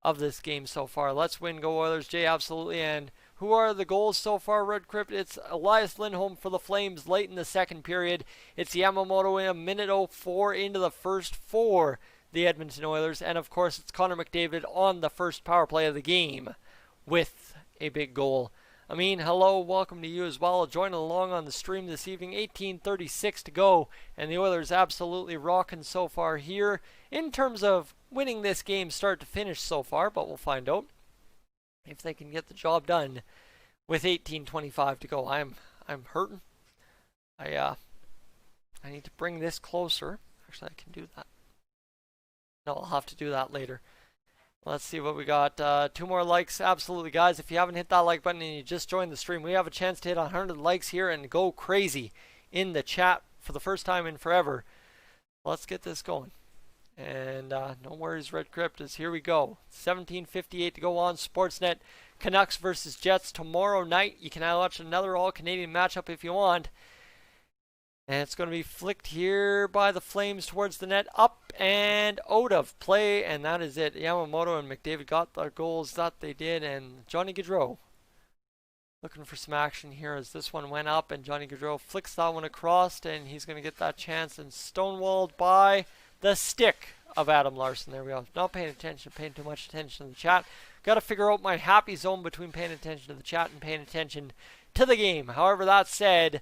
[SPEAKER 1] of this game so far. Let's win, go Oilers, Jay, absolutely. And who are the goals so far, Red Crypt? It's Elias Lindholm for the Flames late in the second period. It's Yamamoto in a minute 04 into the first for the Edmonton Oilers, and of course it's Connor Mcdavid on the first power play of the game with a big goal. I mean, hello, welcome to you as well. Joining along on the stream this evening. 18:36 to go, and the Oilers absolutely rocking so far here in terms of winning this game start to finish so far, but we'll find out if they can get the job done with 18:25 to go. I'm hurting. I need to bring this closer. Actually, I can do that. No, I'll have to do that later. Let's see what we got. 2 more likes. Absolutely, guys. If you haven't hit that like button and you just joined the stream, we have a chance to hit 100 likes here and go crazy in the chat for the first time in forever. Let's get this going. And no worries, Red Crypt, is here we go. 17:58 to go on Sportsnet. Canucks versus Jets tomorrow night. You can watch another all-Canadian matchup if you want. And it's going to be flicked here by the Flames towards the net. Up and out of play. And that is it. Yamamoto and Mcdavid got their goals that they did. And Johnny Gaudreau looking for some action here as this one went up. And Johnny Gaudreau flicks that one across. And he's going to get that chance. And stonewalled by the stick of Adam Larson. There we go. Not paying attention. Paying too much attention to the chat. Got to figure out my happy zone between paying attention to the chat and paying attention to the game. However, that said,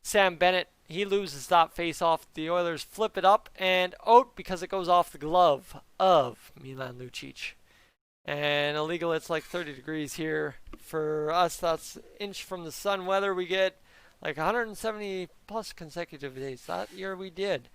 [SPEAKER 1] Sam Bennett, he loses that face-off. The Oilers flip it up and out because it goes off the glove of Milan Lucic. And illegal, it's like 30 degrees here. For us, that's inch from the sun weather. We get like 170 plus consecutive days. That year we did.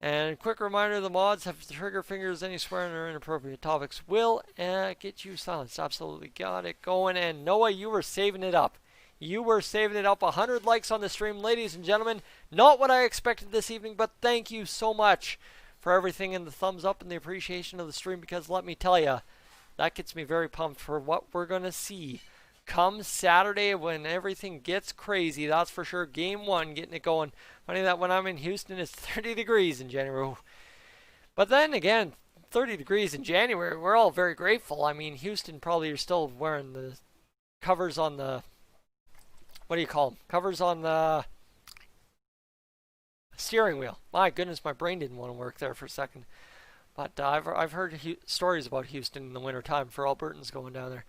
[SPEAKER 1] And quick reminder, the mods have trigger fingers. Any swearing or inappropriate topics will get you silenced. Absolutely got it going. And Noah, you were saving it up. You were saving it up. 100 likes on the stream, ladies and gentlemen. Not what I expected this evening, but thank you so much for everything and the thumbs up and the appreciation of the stream, because let me tell you, that gets me very pumped for what we're going to see come Saturday when everything gets crazy. That's for sure. Game 1, getting it going. Funny that when I'm in Houston, it's 30 degrees in January. But then again, 30 degrees in January, we're all very grateful. I mean, Houston probably are still wearing the covers on the, what do you call them? Covers on the steering wheel. My goodness, my brain didn't want to work there for a second. But I've heard stories about Houston in the wintertime for Albertans going down there.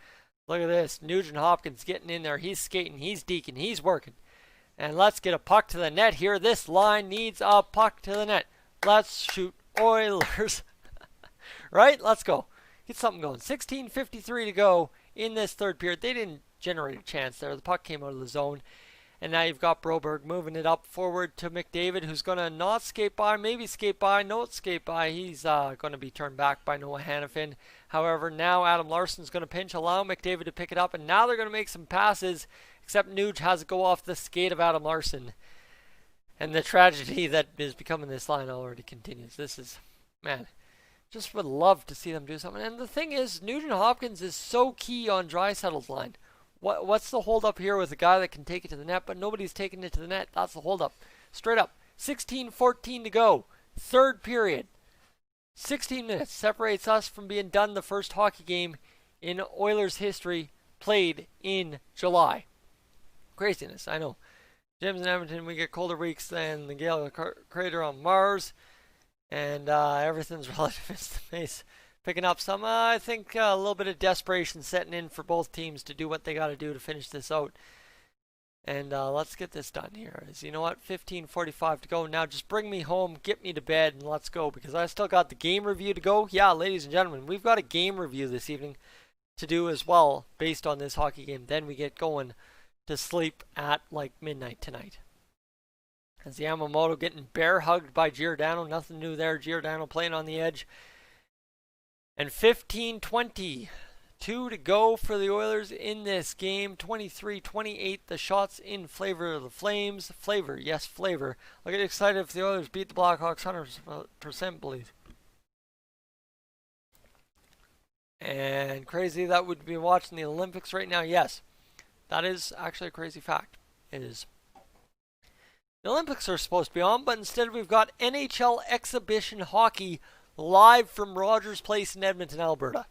[SPEAKER 1] Look at this. Nugent Hopkins getting in there. He's skating. He's deking. He's working. And let's get a puck to the net here. This line needs a puck to the net. Let's shoot Oilers. Right? Let's go. Get something going. 16:53 to go in this third period. They didn't generate a chance there. The puck came out of the zone. And now you've got Broberg moving it up forward to Mcdavid, who's going to not skate by, maybe skate by, not skate by. He's going to be turned back by Noah Hannafin. However, now Adam Larsson's going to pinch, allow Mcdavid to pick it up, and now they're going to make some passes, except Nuge has to go off the skate of Adam Larsson. And the tragedy that is becoming this line already continues. This is, man, just would love to see them do something. And the thing is, Nugent Hopkins is so key on Draisaitl's line. What's the holdup here with a guy that can take it to the net, but nobody's taking it to the net? That's the holdup. Straight up. 16:14 to go. Third period. 16 minutes separates us from being done the first hockey game in Oilers history played in July. Craziness, I know. Jim's in Edmonton, we get colder weeks than the Gale crater on Mars. And everything's relative in space. Picking up some, I think, a little bit of desperation setting in for both teams to do what they got to do to finish this out. And let's get this done here. You know what? 15:45 to go. Now just bring me home, get me to bed, and let's go. Because I still got the game review to go. Yeah, ladies and gentlemen, we've got a game review this evening to do as well based on this hockey game. Then we get going to sleep at like midnight tonight. As Yamamoto getting bear hugged by Giordano. Nothing new there. Giordano playing on the edge. And 15:22 to go for the Oilers in this game. 23-28, the shots in favor of the Flames. Flavor, yes, flavor. I'll get excited if the Oilers beat the Blackhawks 100%, believe. And crazy that would be watching the Olympics right now. Yes, that is actually a crazy fact. It is. The Olympics are supposed to be on, but instead we've got NHL exhibition hockey live from Rogers Place in Edmonton, Alberta.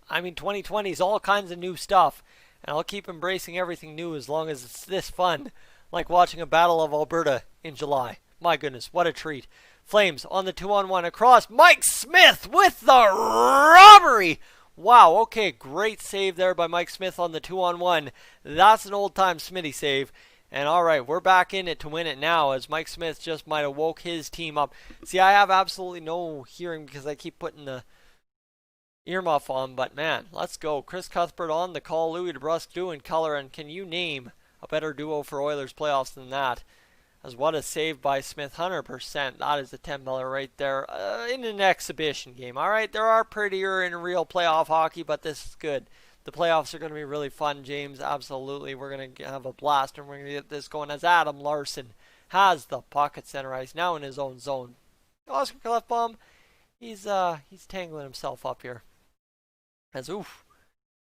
[SPEAKER 1] I mean, 2020 is all kinds of new stuff, and I'll keep embracing everything new as long as it's this fun, like watching a Battle of Alberta in July. My goodness, what a treat. Flames on the 2-on-1 across. Mike Smith with the robbery. Wow, okay, great save there by Mike Smith on the 2-on-1. That's an old-time Smitty save. And all right, we're back in it to win it now, as Mike Smith just might have woke his team up. See, I have absolutely no hearing because I keep putting the earmuff on, but man, let's go. Chris Cuthbert on the call, Louis DeBrusk doing color, and can you name a better duo for Oilers playoffs than that? As what a save by Smith, 100%. That is a $10 right there in an exhibition game. All right, there are prettier in real playoff hockey, but this is good. The playoffs are going to be really fun, James. Absolutely. We're going to have a blast, and we're going to get this going as Adam Larsson has the puck at center ice, now in his own zone. Oscar Klefbom, he's tangling himself up here. As, oof.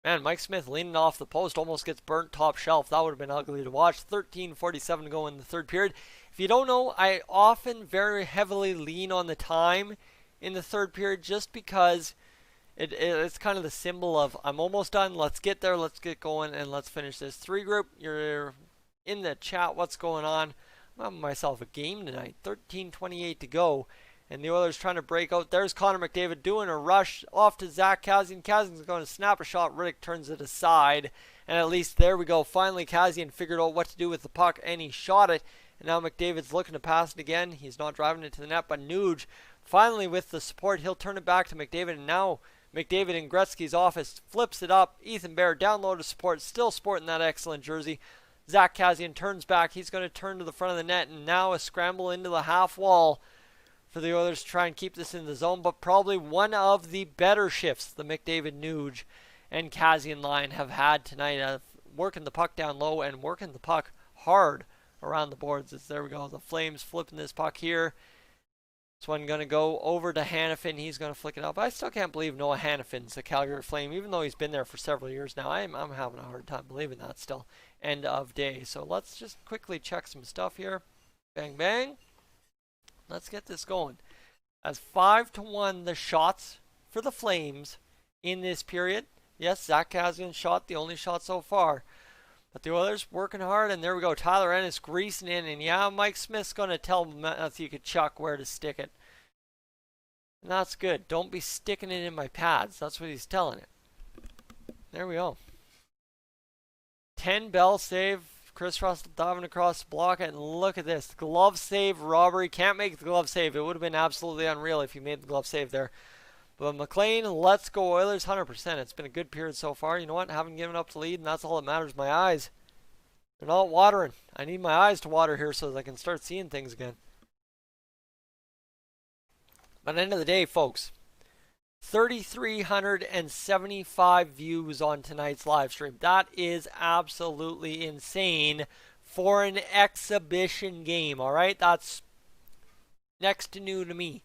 [SPEAKER 1] Man, Mike Smith leaning off the post almost gets burnt top shelf. That would have been ugly to watch. 13:47 to go in the third period. If you don't know, I often very heavily lean on the time in the third period just because it's kind of the symbol of I'm almost done, let's get there, let's get going, and let's finish this. 3 group, you're in the chat, what's going on? I'm having myself a game tonight. 13:28 to go, and the Oilers trying to break out. There's Connor McDavid doing a rush off to Zach Kassian. Kassian's going to snap a shot. Riddick turns it aside, and at least there we go. Finally, Kassian figured out what to do with the puck, and he shot it. And now McDavid's looking to pass it again. He's not driving it to the net, but Nuge, finally with the support, he'll turn it back to McDavid, and now McDavid in Gretzky's office flips it up. Ethan Bear down low to support, still sporting that excellent jersey. Zach Kassian turns back. He's going to turn to the front of the net, and now a scramble into the half wall for the Oilers to try and keep this in the zone. But probably one of the better shifts the McDavid, Nuge, and Kassian line have had tonight, working the puck down low and working the puck hard around the boards. There we go. The Flames flipping this puck here. This one going to go over to Hannafin. He's going to flick it up. I still can't believe Noah Hannafin's a Calgary Flame, even though he's been there for several years now. I'm having a hard time believing that still. End of day. So let's just quickly check some stuff here. Bang, bang. Let's get this going. As 5-1 the shots for the Flames in this period. Yes, Zach Kassian shot, the only shot so far. But the Oilers working hard, and there we go. Tyler Ennis greasing in, and yeah, Mike Smith's going to tell Matthew Tkachuk where to stick it. And that's good. Don't be sticking it in my pads. That's what he's telling it. There we go. 10 Bell save. Chris Russell diving across the block, and look at this. Glove save robbery. Can't make the glove save. It would have been absolutely unreal if he made the glove save there. But McLean, let's go Oilers, 100%. It's been a good period so far. You know what? I haven't given up the lead, and that's all that matters. My eyes, they're not watering. I need my eyes to water here so that I can start seeing things again. But at the end of the day, folks, 3,375 views on tonight's live stream. That is absolutely insane for an exhibition game, all right? That's next to new to me.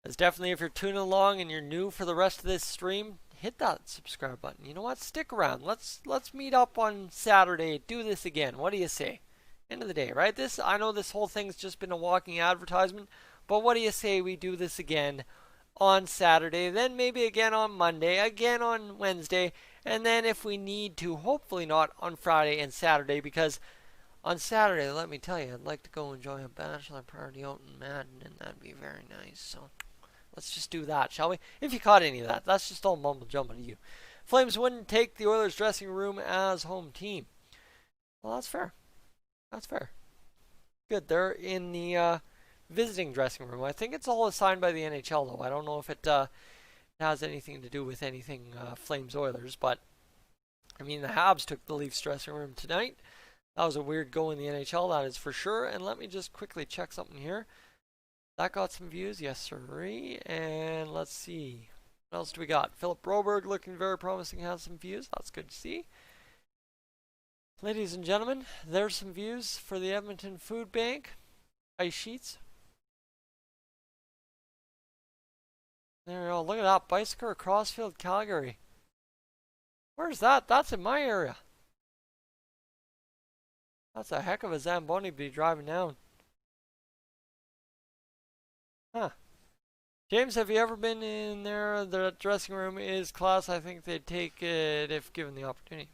[SPEAKER 1] It's definitely, if you're tuning along and you're new for the rest of this stream, hit that subscribe button. You know what? Stick around. Let's meet up on Saturday. Do this again. What do you say? End of the day, right? I know this whole thing's just been a walking advertisement, but what do you say we do this again on Saturday, then maybe again on Monday, again on Wednesday, and then if we need to, hopefully not on Friday and Saturday, because on Saturday, let me tell you, I'd like to go enjoy a bachelor party out in Madden, and that'd be very nice. So let's just do that, shall we? If you caught any of that, that's just all mumble jumble to you. Flames wouldn't take the Oilers dressing room as home team. Well, that's fair. That's fair. Good. They're in the visiting dressing room. I think it's all assigned by the NHL, though. I don't know if it has anything to do with anything Flames Oilers, but I mean, the Habs took the Leafs dressing room tonight. That was a weird go in the NHL, that is for sure. And let me just quickly check something here. That got some views, yes sirree. And let's see, what else do we got? Philip Broberg looking very promising, has some views. That's good to see. Ladies and gentlemen, there's some views for the Edmonton Food Bank ice sheets. There we go. Look at that. Bicycle Crossfield, Calgary. Where's that? That's in my area. That's a heck of a Zamboni to be driving down. Huh. James, have you ever been in there? The dressing room is class. I think they'd take it if given the opportunity.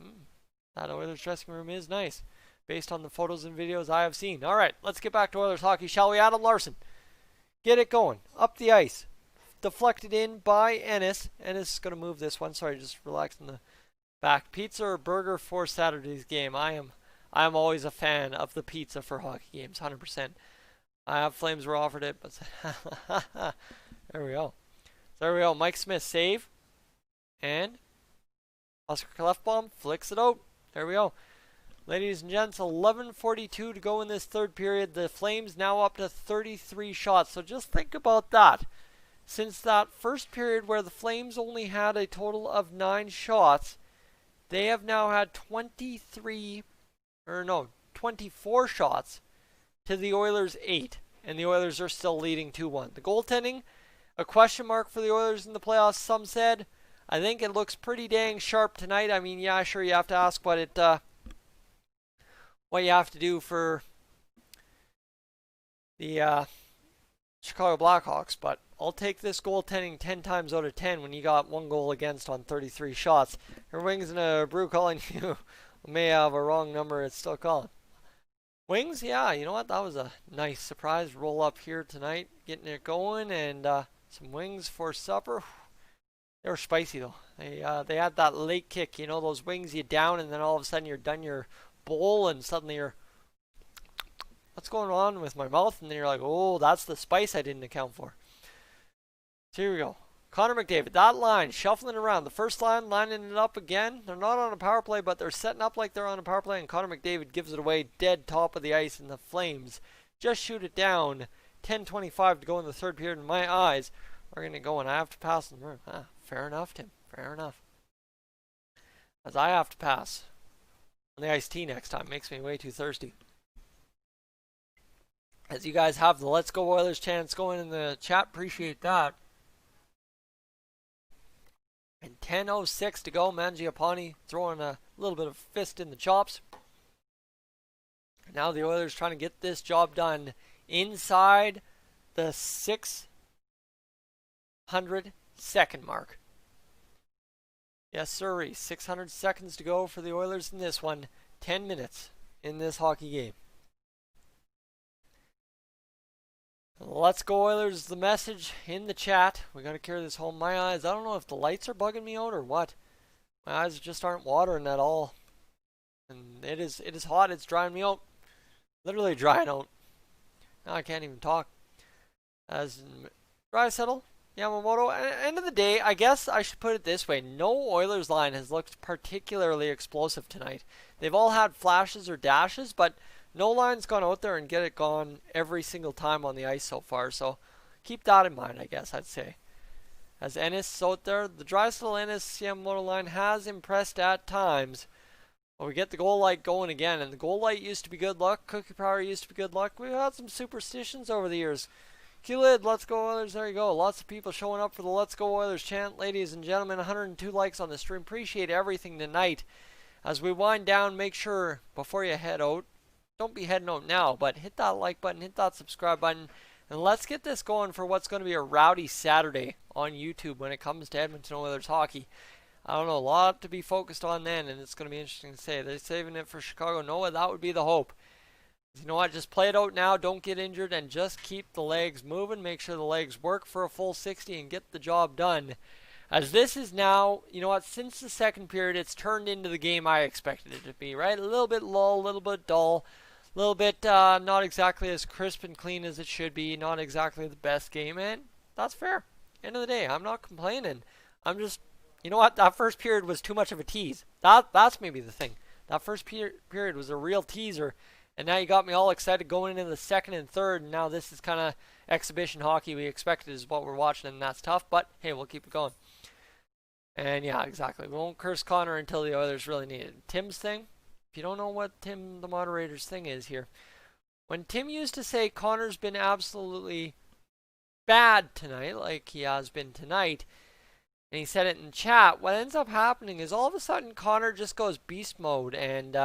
[SPEAKER 1] That Oilers dressing room is nice, based on the photos and videos I have seen. All right, let's get back to Oilers hockey, shall we? Adam Larson. Get it going. Up the ice. Deflected in by Ennis. Ennis is going to move this one. Sorry, just relaxing the back. Pizza or burger for Saturday's game? I am always a fan of the pizza for hockey games, 100%. I have Flames were offered it, but there we go. So there we go. Mike Smith save, and Oscar Klefbom flicks it out. There we go. Ladies and gents, 11:42 to go in this third period. The Flames now up to 33 shots. So just think about that. Since that first period where the Flames only had a total of 9 shots, they have now had 24 shots to the Oilers 8. And the Oilers are still leading 2-1. The goaltending, a question mark for the Oilers in the playoffs, some said. I think it looks pretty dang sharp tonight. I mean, yeah, sure, you have to ask what you have to do for the Chicago Blackhawks, but I'll take this goaltending 10 times out of 10 when you got 1 goal against on 33 shots. Your Wings and a Brew calling you may have a wrong number, it's still calling. Wings, yeah, you know what? That was a nice surprise roll up here tonight, getting it going, and some wings for supper. They were spicy though. They had that late kick, you know, those wings you down, and then all of a sudden you're done your bowl, and suddenly you're, what's going on with my mouth? And then you're like, oh, that's the spice I didn't account for. So here we go. Connor McDavid, that line, shuffling around. The first line, lining it up again. They're not on a power play, but they're setting up like they're on a power play, and Connor McDavid gives it away dead top of the ice, and the Flames just shoot it down. 10:25 to go in the third period, and my eyes are going to go, and I have to pass in the room. Fair enough, Tim. Fair enough. As I have to pass on the iced tea next time. Makes me way too thirsty. As you guys have the Let's Go Oilers chants going in the chat, appreciate that. And 10:06 to go. Mangiapane throwing a little bit of fist in the chops. Now the Oilers trying to get this job done inside the 600-second mark. Yes, sir. 600 seconds to go for the Oilers in this one. 10 minutes in this hockey game. Let's go Oilers is the message in the chat. We got to carry this home. My eyes, I don't know if the lights are bugging me out or what. My eyes just aren't watering at all. And it is hot. It's drying me out. Literally drying out. Now I can't even talk. As dry settle, Yamamoto. At the end of the day, I guess I should put it this way. No Oilers line has looked particularly explosive tonight. They've all had flashes or dashes, but no line's gone out there and get it gone every single time on the ice so far. So keep that in mind, I guess I'd say. As Ennis out there, the Drysdale Ennis Yamamoto line has impressed at times. But we get the goal light going again, and the goal light used to be good luck. Cookie power used to be good luck. We've had some superstitions over the years. Q-Lid, Let's Go Oilers, there you go. Lots of people showing up for the Let's Go Oilers chant. Ladies and gentlemen, 102 likes on the stream. Appreciate everything tonight. As we wind down, make sure, before you head out, don't be heading out now, but hit that like button, hit that subscribe button, and let's get this going for what's going to be a rowdy Saturday on YouTube when it comes to Edmonton Oilers hockey. I don't know, a lot to be focused on then, and it's going to be interesting to say. They're saving it for Chicago. No, that would be the hope. You know what? Just play it out now. Don't get injured, and just keep the legs moving. Make sure the legs work for a full 60 and get the job done. As this is now, you know what? Since the second period, it's turned into the game I expected it to be, right? A little bit lull, a little bit dull, a little bit not exactly as crisp and clean as it should be. Not exactly the best game, and that's fair. End of the day, I'm not complaining. I'm just... You know what? That first period was too much of a tease. That's maybe the thing. That first period was a real teaser. And now you got me all excited going into the second and third. And now this is kind of exhibition hockey we expected is what we're watching. And that's tough. But, hey, we'll keep it going. And, yeah, exactly. We won't curse Connor until the Oilers really need it. Tim's thing. If you don't know what Tim, the moderator's thing is here. When Tim used to say Connor's been absolutely bad tonight, like he has been tonight, and he said it in chat, what ends up happening is all of a sudden Connor just goes beast mode and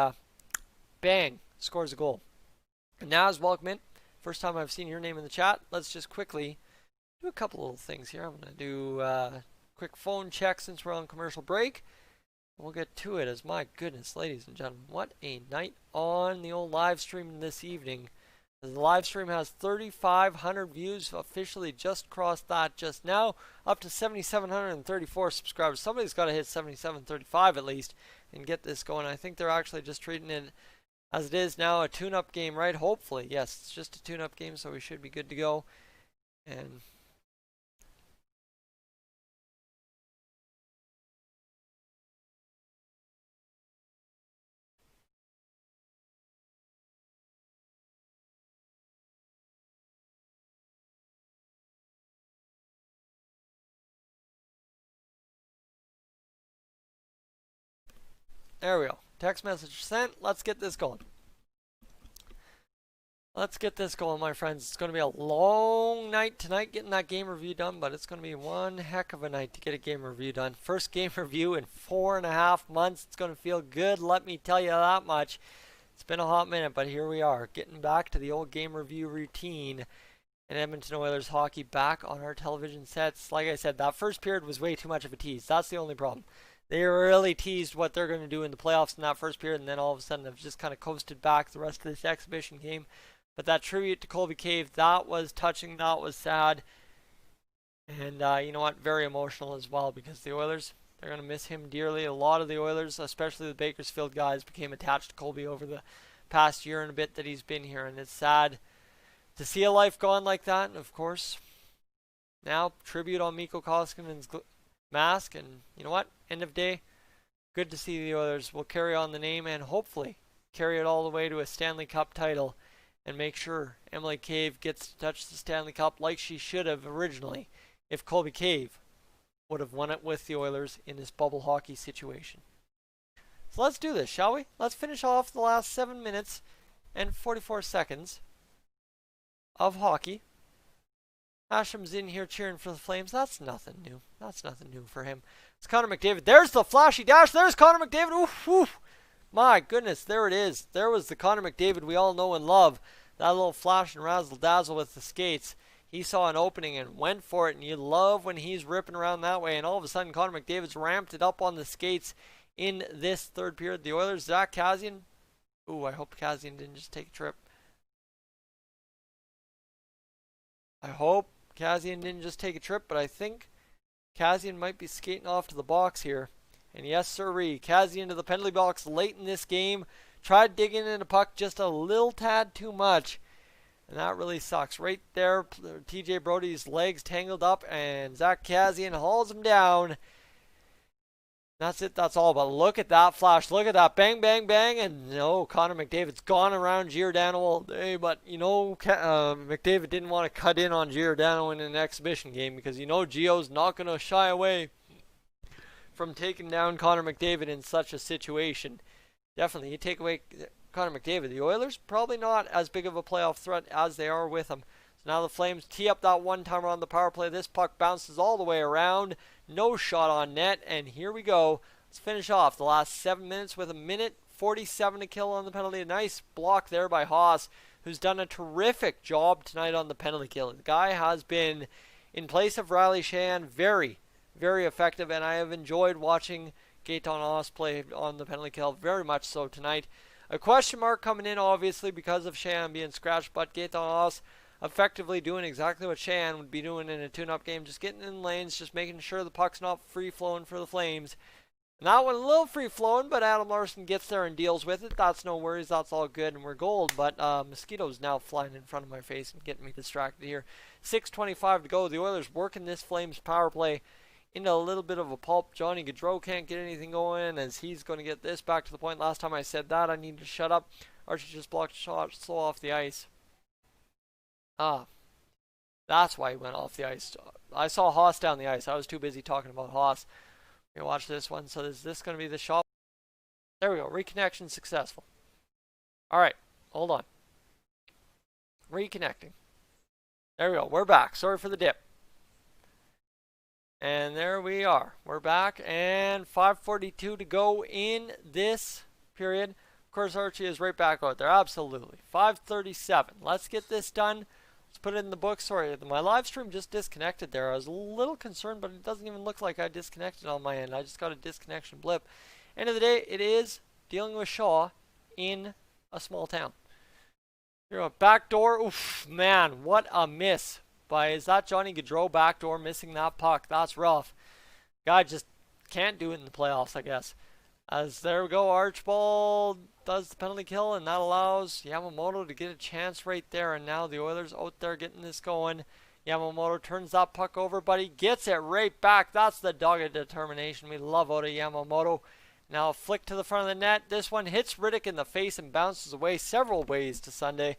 [SPEAKER 1] bang, scores a goal. And now as welcome in, first time I've seen your name in the chat, let's just quickly do a couple little things here. I'm going to do a quick phone check since we're on commercial break. We'll get to it as my goodness, ladies and gentlemen, what a night on the old live stream this evening. The live stream has 3,500 views, officially just crossed that just now, up to 7,734 subscribers. Somebody's got to hit 7,735 at least and get this going. I think they're actually just treating it as it is now, a tune-up game, right? Hopefully, yes, it's just a tune-up game, so we should be good to go. And there we go. Text message sent. Let's get this going. Let's get this going, my friends. It's going to be a long night tonight getting that game review done, but it's going to be one heck of a night to get a game review done. First game review in 4.5 months. It's going to feel good, let me tell you that much. It's been a hot minute, but here we are, getting back to the old game review routine. And Edmonton Oilers hockey back on our television sets. Like I said, that first period was way too much of a tease. That's the only problem. They really teased what they're going to do in the playoffs in that first period, and then all of a sudden have just kind of coasted back the rest of this exhibition game. But that tribute to Colby Cave, that was touching, that was sad. And you know what, very emotional as well, because the Oilers, they're going to miss him dearly. A lot of the Oilers, especially the Bakersfield guys, became attached to Colby over the past year and a bit that he's been here, and it's sad to see a life gone like that. And of course, now tribute on Mikko Koskinen's mask, and you know what, end of day, good to see the Oilers will carry on the name and hopefully carry it all the way to a Stanley Cup title and make sure Emily Cave gets to touch the Stanley Cup like she should have originally if Colby Cave would have won it with the Oilers in this bubble hockey situation. So let's do this, shall we? Let's finish off the last 7 minutes and 44 seconds of hockey. Hasham's in here cheering for the Flames. That's nothing new. That's nothing new for him. It's Connor McDavid. There's the flashy dash. There's Connor McDavid. Oof, oof. My goodness, there it is. There was the Connor McDavid we all know and love. That little flash and razzle dazzle with the skates. He saw an opening and went for it, and you love when he's ripping around that way. And all of a sudden, Connor McDavid's ramped it up on the skates in this third period. The Oilers, Zach Kassian. Ooh, I hope Kassian didn't just take a trip. I hope Kassian didn't just take a trip, but I think Kassian might be skating off to the box here. And yes, sirree, Kazi into the penalty box late in this game. Tried digging in the puck just a little tad too much. And that really sucks. Right there, TJ Brody's legs tangled up, and Zach Kazian hauls him down. That's it, that's all. But look at that flash. Look at that. Bang, bang, bang. And no, Connor McDavid's gone around Giordano all day. But, you know, McDavid didn't want to cut in on Giordano in an exhibition game because, you know, Gio's not going to shy away from taking down Connor McDavid in such a situation. Definitely, you take away Connor McDavid. The Oilers, probably not as big of a playoff threat as they are with him. So now the Flames tee up that one-timer on the power play. This puck bounces all the way around. No shot on net, and here we go. Let's finish off the last 7 minutes with 1:47 to kill on the penalty. A nice block there by Haas, who's done a terrific job tonight on the penalty kill. The guy has been, in place of Riley Sheahan, very, very effective, and I have enjoyed watching Gaetan Haas play on the penalty kill very much so tonight. A question mark coming in, obviously, because of Sheahan being scratched, but Gaetan Haas effectively doing exactly what Sheahan would be doing in a tune-up game, just getting in lanes, just making sure the puck's not free-flowing for the Flames. And that one a little free-flowing, but Adam Larson gets there and deals with it. That's no worries, that's all good, and we're gold. But mosquitoes now flying in front of my face and getting me distracted here. 6:25 to go. The Oilers working this Flames power play into a little bit of a pulp. Johnny Gaudreau can't get anything going as he's going to get this back to the point. Last time I said that, I need to shut up. Archie just blocked a shot slow off the ice. That's why he went off the ice. I saw Haas down the ice. I was too busy talking about Haas. We're going to watch this one. So is this going to be the shot? There we go. Reconnection successful. All right. Hold on. Reconnecting. There we go. We're back. Sorry for the dip. And there we are. We're back. And 5:42 to go in this period. Of course, Archie is right back out there. Absolutely. 5:37. Let's get this done. Let's put it in the book. Sorry, my live stream just disconnected there. I was a little concerned, but it doesn't even look like I disconnected on my end. I just got a disconnection blip. End of the day, it is dealing with Shaw in a small town. Here we go. Backdoor. Oof, man, what a miss. Is that Johnny Gaudreau backdoor missing that puck? That's rough. Guy just can't do it in the playoffs, I guess. As there we go, Archibald does the penalty kill, and that allows Yamamoto to get a chance right there. And now the Oilers out there getting this going. Yamamoto turns that puck over, but he gets it right back. That's the dogged determination we love out of Yamamoto. Now a flick to the front of the net. This one hits Riddick in the face and bounces away several ways to Sunday.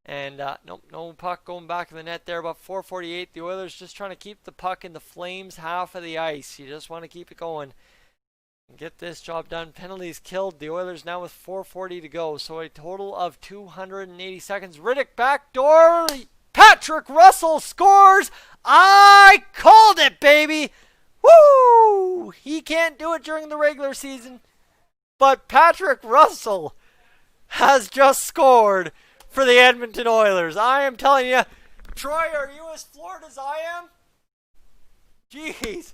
[SPEAKER 1] And nope, no puck going back in the net there. But 4:48, the Oilers just trying to keep the puck in the Flames half of the ice. You just want to keep it going. Get this job done. Penalties killed. The Oilers now with 4:40 to go. So a total of 280 seconds. Riddick backdoor. Patrick Russell scores. I called it, baby. Woo! He can't do it during the regular season. But Patrick Russell has just scored for the Edmonton Oilers. I am telling you, Troy, are you as floored as I am? Jeez.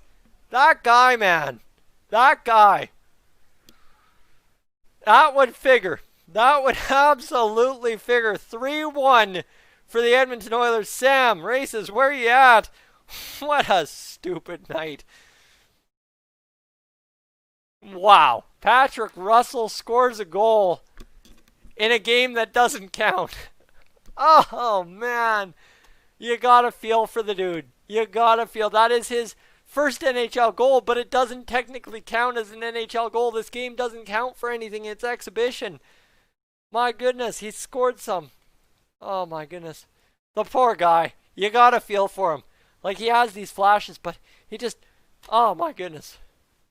[SPEAKER 1] That guy, man. That guy. That would figure. That would absolutely figure. 3-1 for the Edmonton Oilers. Sam, Races, where you at? What a stupid night. Wow. Patrick Russell scores a goal in a game that doesn't count. Oh, man. You gotta feel for the dude. You gotta feel. That is his first NHL goal, but it doesn't technically count as an NHL goal. This game doesn't count for anything. It's exhibition. My goodness, he scored some. Oh my goodness. The poor guy. You gotta feel for him. Like, he has these flashes, but he just... Oh my goodness.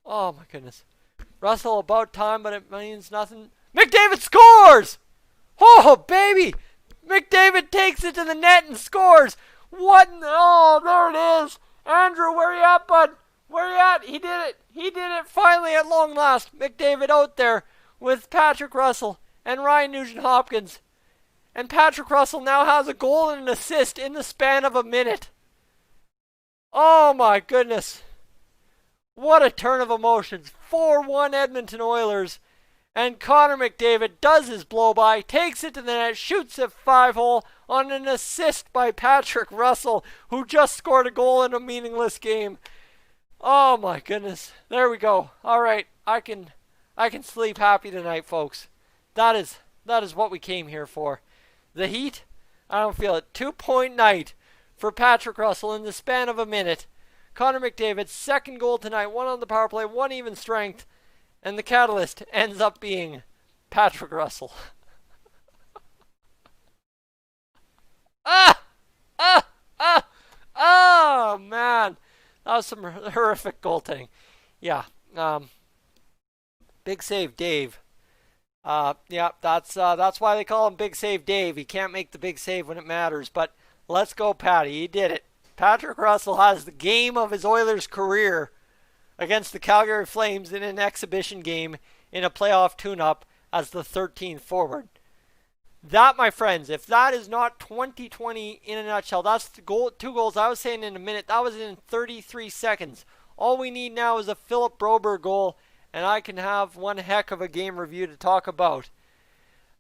[SPEAKER 1] Oh my goodness. Russell, about time, but it means nothing. Mcdavid scores! Oh, baby! Mcdavid takes it to the net and scores! What? Oh, there it is! Andrew, where you at, bud? Where you at? He did it. He did it finally at long last. Mcdavid out there with Patrick Russell and Ryan Nugent-Hopkins. And Patrick Russell now has a goal and an assist in the span of a minute. Oh my goodness. What a turn of emotions. 4-1 Edmonton Oilers. And Connor McDavid does his blow-by, takes it to the net, shoots it 5-hole on an assist by Patrick Russell, who just scored a goal in a meaningless game. Oh my goodness. There we go. All right. I can sleep happy tonight, folks. That is what we came here for. The Heat, I don't feel it. 2-point night for Patrick Russell in the span of a minute. Connor McDavid's second goal tonight, one on the power play, one even strength, and the catalyst ends up being Patrick Russell. Ah! Ah! Ah! Oh man, that was some horrific goaltending. Yeah. Big save, Dave. Yeah, that's why they call him Big Save Dave. He can't make the big save when it matters, but let's go, Patty. He did it. Patrick Russell has the game of his Oilers' career against the Calgary Flames in an exhibition game in a playoff tune-up as the 13th forward. That, my friends, if that is not 2020 in a nutshell, that's the goal, 2 goals. I was saying in a minute. That was in 33 seconds. All we need now is a Philip Broberg goal, and I can have one heck of a game review to talk about.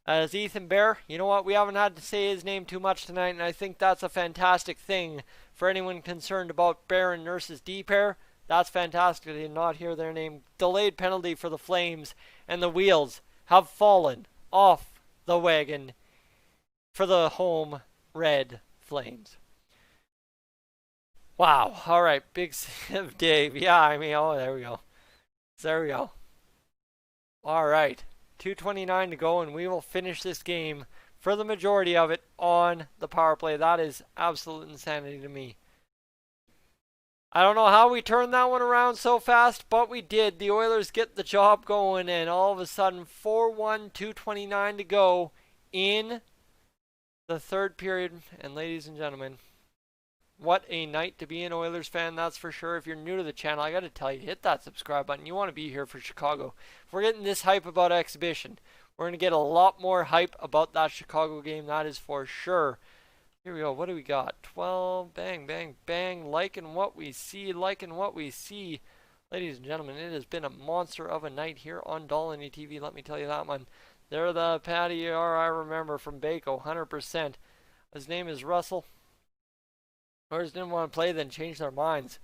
[SPEAKER 1] As Ethan Bear, you know what? We haven't had to say his name too much tonight, and I think that's a fantastic thing for anyone concerned about Bear and Nurse's D pair. That's fantastic to not hear their name. Delayed penalty for the Flames, and the wheels have fallen off the wagon for the home red Flames. Wow. All right. Big save, Dave. Yeah, I mean, oh, there we go. There we go. All right. 2:29 to go, and we will finish this game for the majority of it on the power play. That is absolute insanity to me. I don't know how we turned that one around so fast, but we did. The Oilers get the job going, and all of a sudden, 4-1, 2:29 to go in the third period. And ladies and gentlemen, what a night to be an Oilers fan, that's for sure. If you're new to the channel, I got to tell you, hit that subscribe button. You want to be here for Chicago. If we're getting this hype about exhibition, we're going to get a lot more hype about that Chicago game, that is for sure. Here we go. What do we got? 12. Bang, bang, bang. Liking what we see. Liking what we see. Ladies and gentlemen, it has been a monster of a night here on Goaltending TV. Let me tell you that one. They're the Patty R I remember from Baco. 100%. His name is Russell. Oilers didn't want to play, then changed their minds.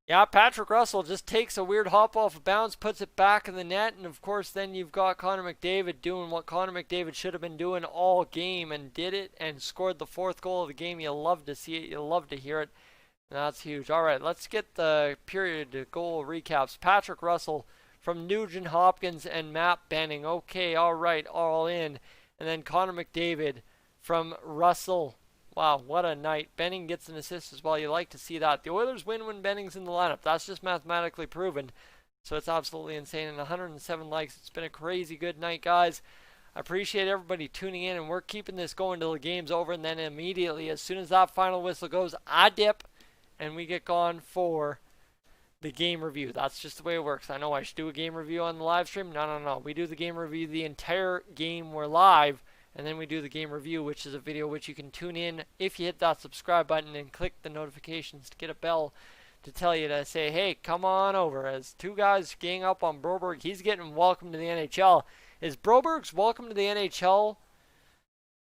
[SPEAKER 1] Yeah, Patrick Russell just takes a weird hop off a bounce, puts it back in the net, and of course then you've got Connor McDavid doing what Connor McDavid should have been doing all game, and did it, and scored the 4th goal of the game. You love to see it, you love to hear it, and that's huge. All right, let's get the period goal recaps. Patrick Russell from Nugent Hopkins and Matt Benning. Okay, all right, all in. And then Connor McDavid from Russell. Wow, what a night. Benning gets an assist as well. You like to see that. The Oilers win when Benning's in the lineup. That's just mathematically proven. So it's absolutely insane. And 107 likes. It's been a crazy good night, guys. I appreciate everybody tuning in. And we're keeping this going till the game's over. And then immediately, as soon as that final whistle goes, I dip. And we get gone for the game review. That's just the way it works. I know I should do a game review on the live stream. No. We do the game review the entire game. We're live. And then we do the game review, which is a video which you can tune in if you hit that subscribe button and click the notifications to get a bell to tell you to say, hey, come on over. As 2 guys gang up on Broberg, he's getting welcome to the NHL. Is Broberg's welcome to the NHL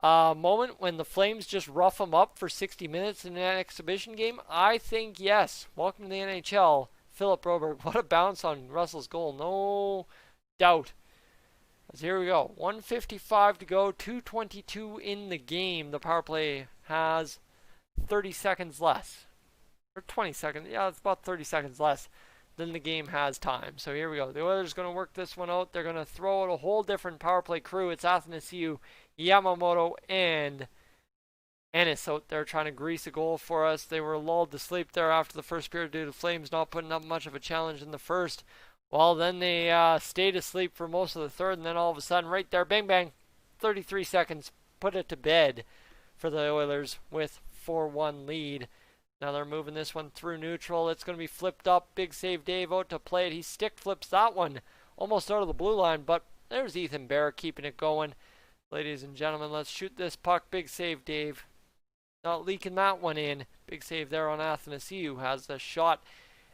[SPEAKER 1] moment when the Flames just rough him up for 60 minutes in an exhibition game? I think yes. Welcome to the NHL, Philip Broberg. What a bounce on Russell's goal. No doubt. So here we go. 1:55 to go. 2:22 in the game. The power play has 30 seconds less. Or 20 seconds. Yeah, it's about 30 seconds less than the game has time. So here we go. The Oilers are going to work this one out. They're going to throw out a whole different power play crew. It's Athanasiou, Yamamoto, and Ennis out there trying to grease a goal for us. They were lulled to sleep there after the first period due to Flames not putting up much of a challenge in the first. Well, then they stayed asleep for most of the third, and then all of a sudden, right there, bang, bang, 33 seconds, put it to bed for the Oilers with 4-1 lead. Now they're moving this one through neutral. It's going to be flipped up. Big save, Dave out to play it. He stick flips that one almost out of the blue line, but there's Ethan Bear keeping it going. Ladies and gentlemen, let's shoot this puck. Big save, Dave. Not leaking that one in. Big save there on Athanasiou, who has the shot.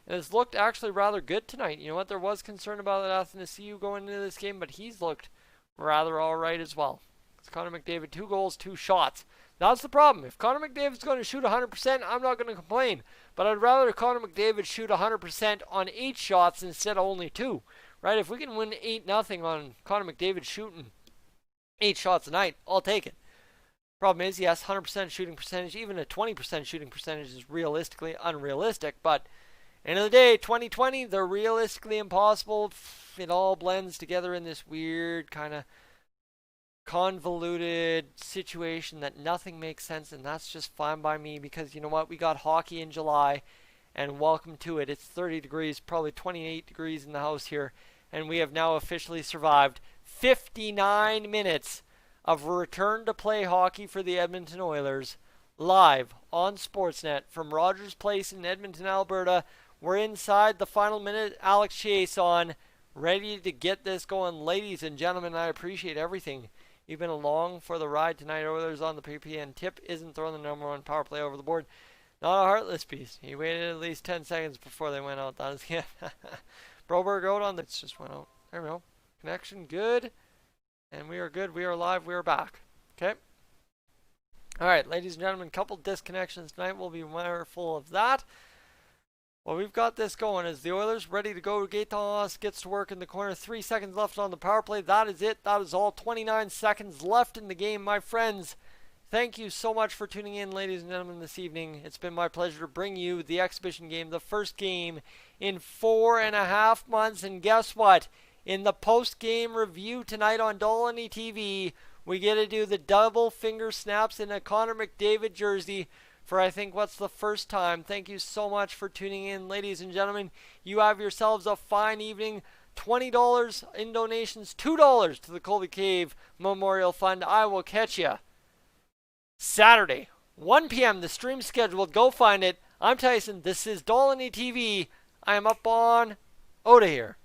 [SPEAKER 1] And it's looked actually rather good tonight. You know what? There was concern about Athanasiou going into this game, but he's looked rather all right as well. It's Connor McDavid, 2 goals, 2 shots. That's the problem. If Connor McDavid's going to shoot 100%, I'm not going to complain. But I'd rather Connor McDavid shoot 100% on 8 shots instead of only 2. Right? If we can win 8-0 on Connor McDavid shooting 8 shots a night, I'll take it. Problem is, yes, 100% shooting percentage, even a 20% shooting percentage is realistically unrealistic. But end of the day, 2020, they're realistically impossible. It all blends together in this weird kind of convoluted situation that nothing makes sense, and that's just fine by me because you know what? We got hockey in July, and welcome to it. It's 30 degrees, probably 28 degrees in the house here, and we have now officially survived 59 minutes of return to play hockey for the Edmonton Oilers live on Sportsnet from Rogers Place in Edmonton, Alberta. We're inside the final minute. Alex Chase on, ready to get this going. Ladies and gentlemen, I appreciate everything. You've been along for the ride tonight. Oilers on the PPN. Tip isn't throwing the number 1 power play over the board. Not a heartless piece. He waited at least 10 seconds before they went out. That is good. Broberg out on the... It just went out. There we go. Connection good. And we are good. We are live. We are back. Okay. All right, ladies and gentlemen, couple disconnections tonight. We'll be mindful of that. Well, we've got this going as the Oilers ready to go. Gaetan gets to work in the corner. 3 seconds left on the power play. That is it. That is all. 29 seconds left in the game, my friends. Thank you so much for tuning in, ladies and gentlemen, this evening. It's been my pleasure to bring you the exhibition game, the first game in 4.5 months. And guess what? In the post-game review tonight on Goaltending TV, we get to do the double finger snaps in a Connor McDavid jersey for I think what's the first time. Thank you so much for tuning in, ladies and gentlemen. You have yourselves a fine evening. $20 in donations, $2 to the Colby Cave Memorial Fund. I will catch you Saturday, 1 p.m. The stream scheduled. Go find it. I'm Tyson. This is Goaltending TV. I am up on out of here.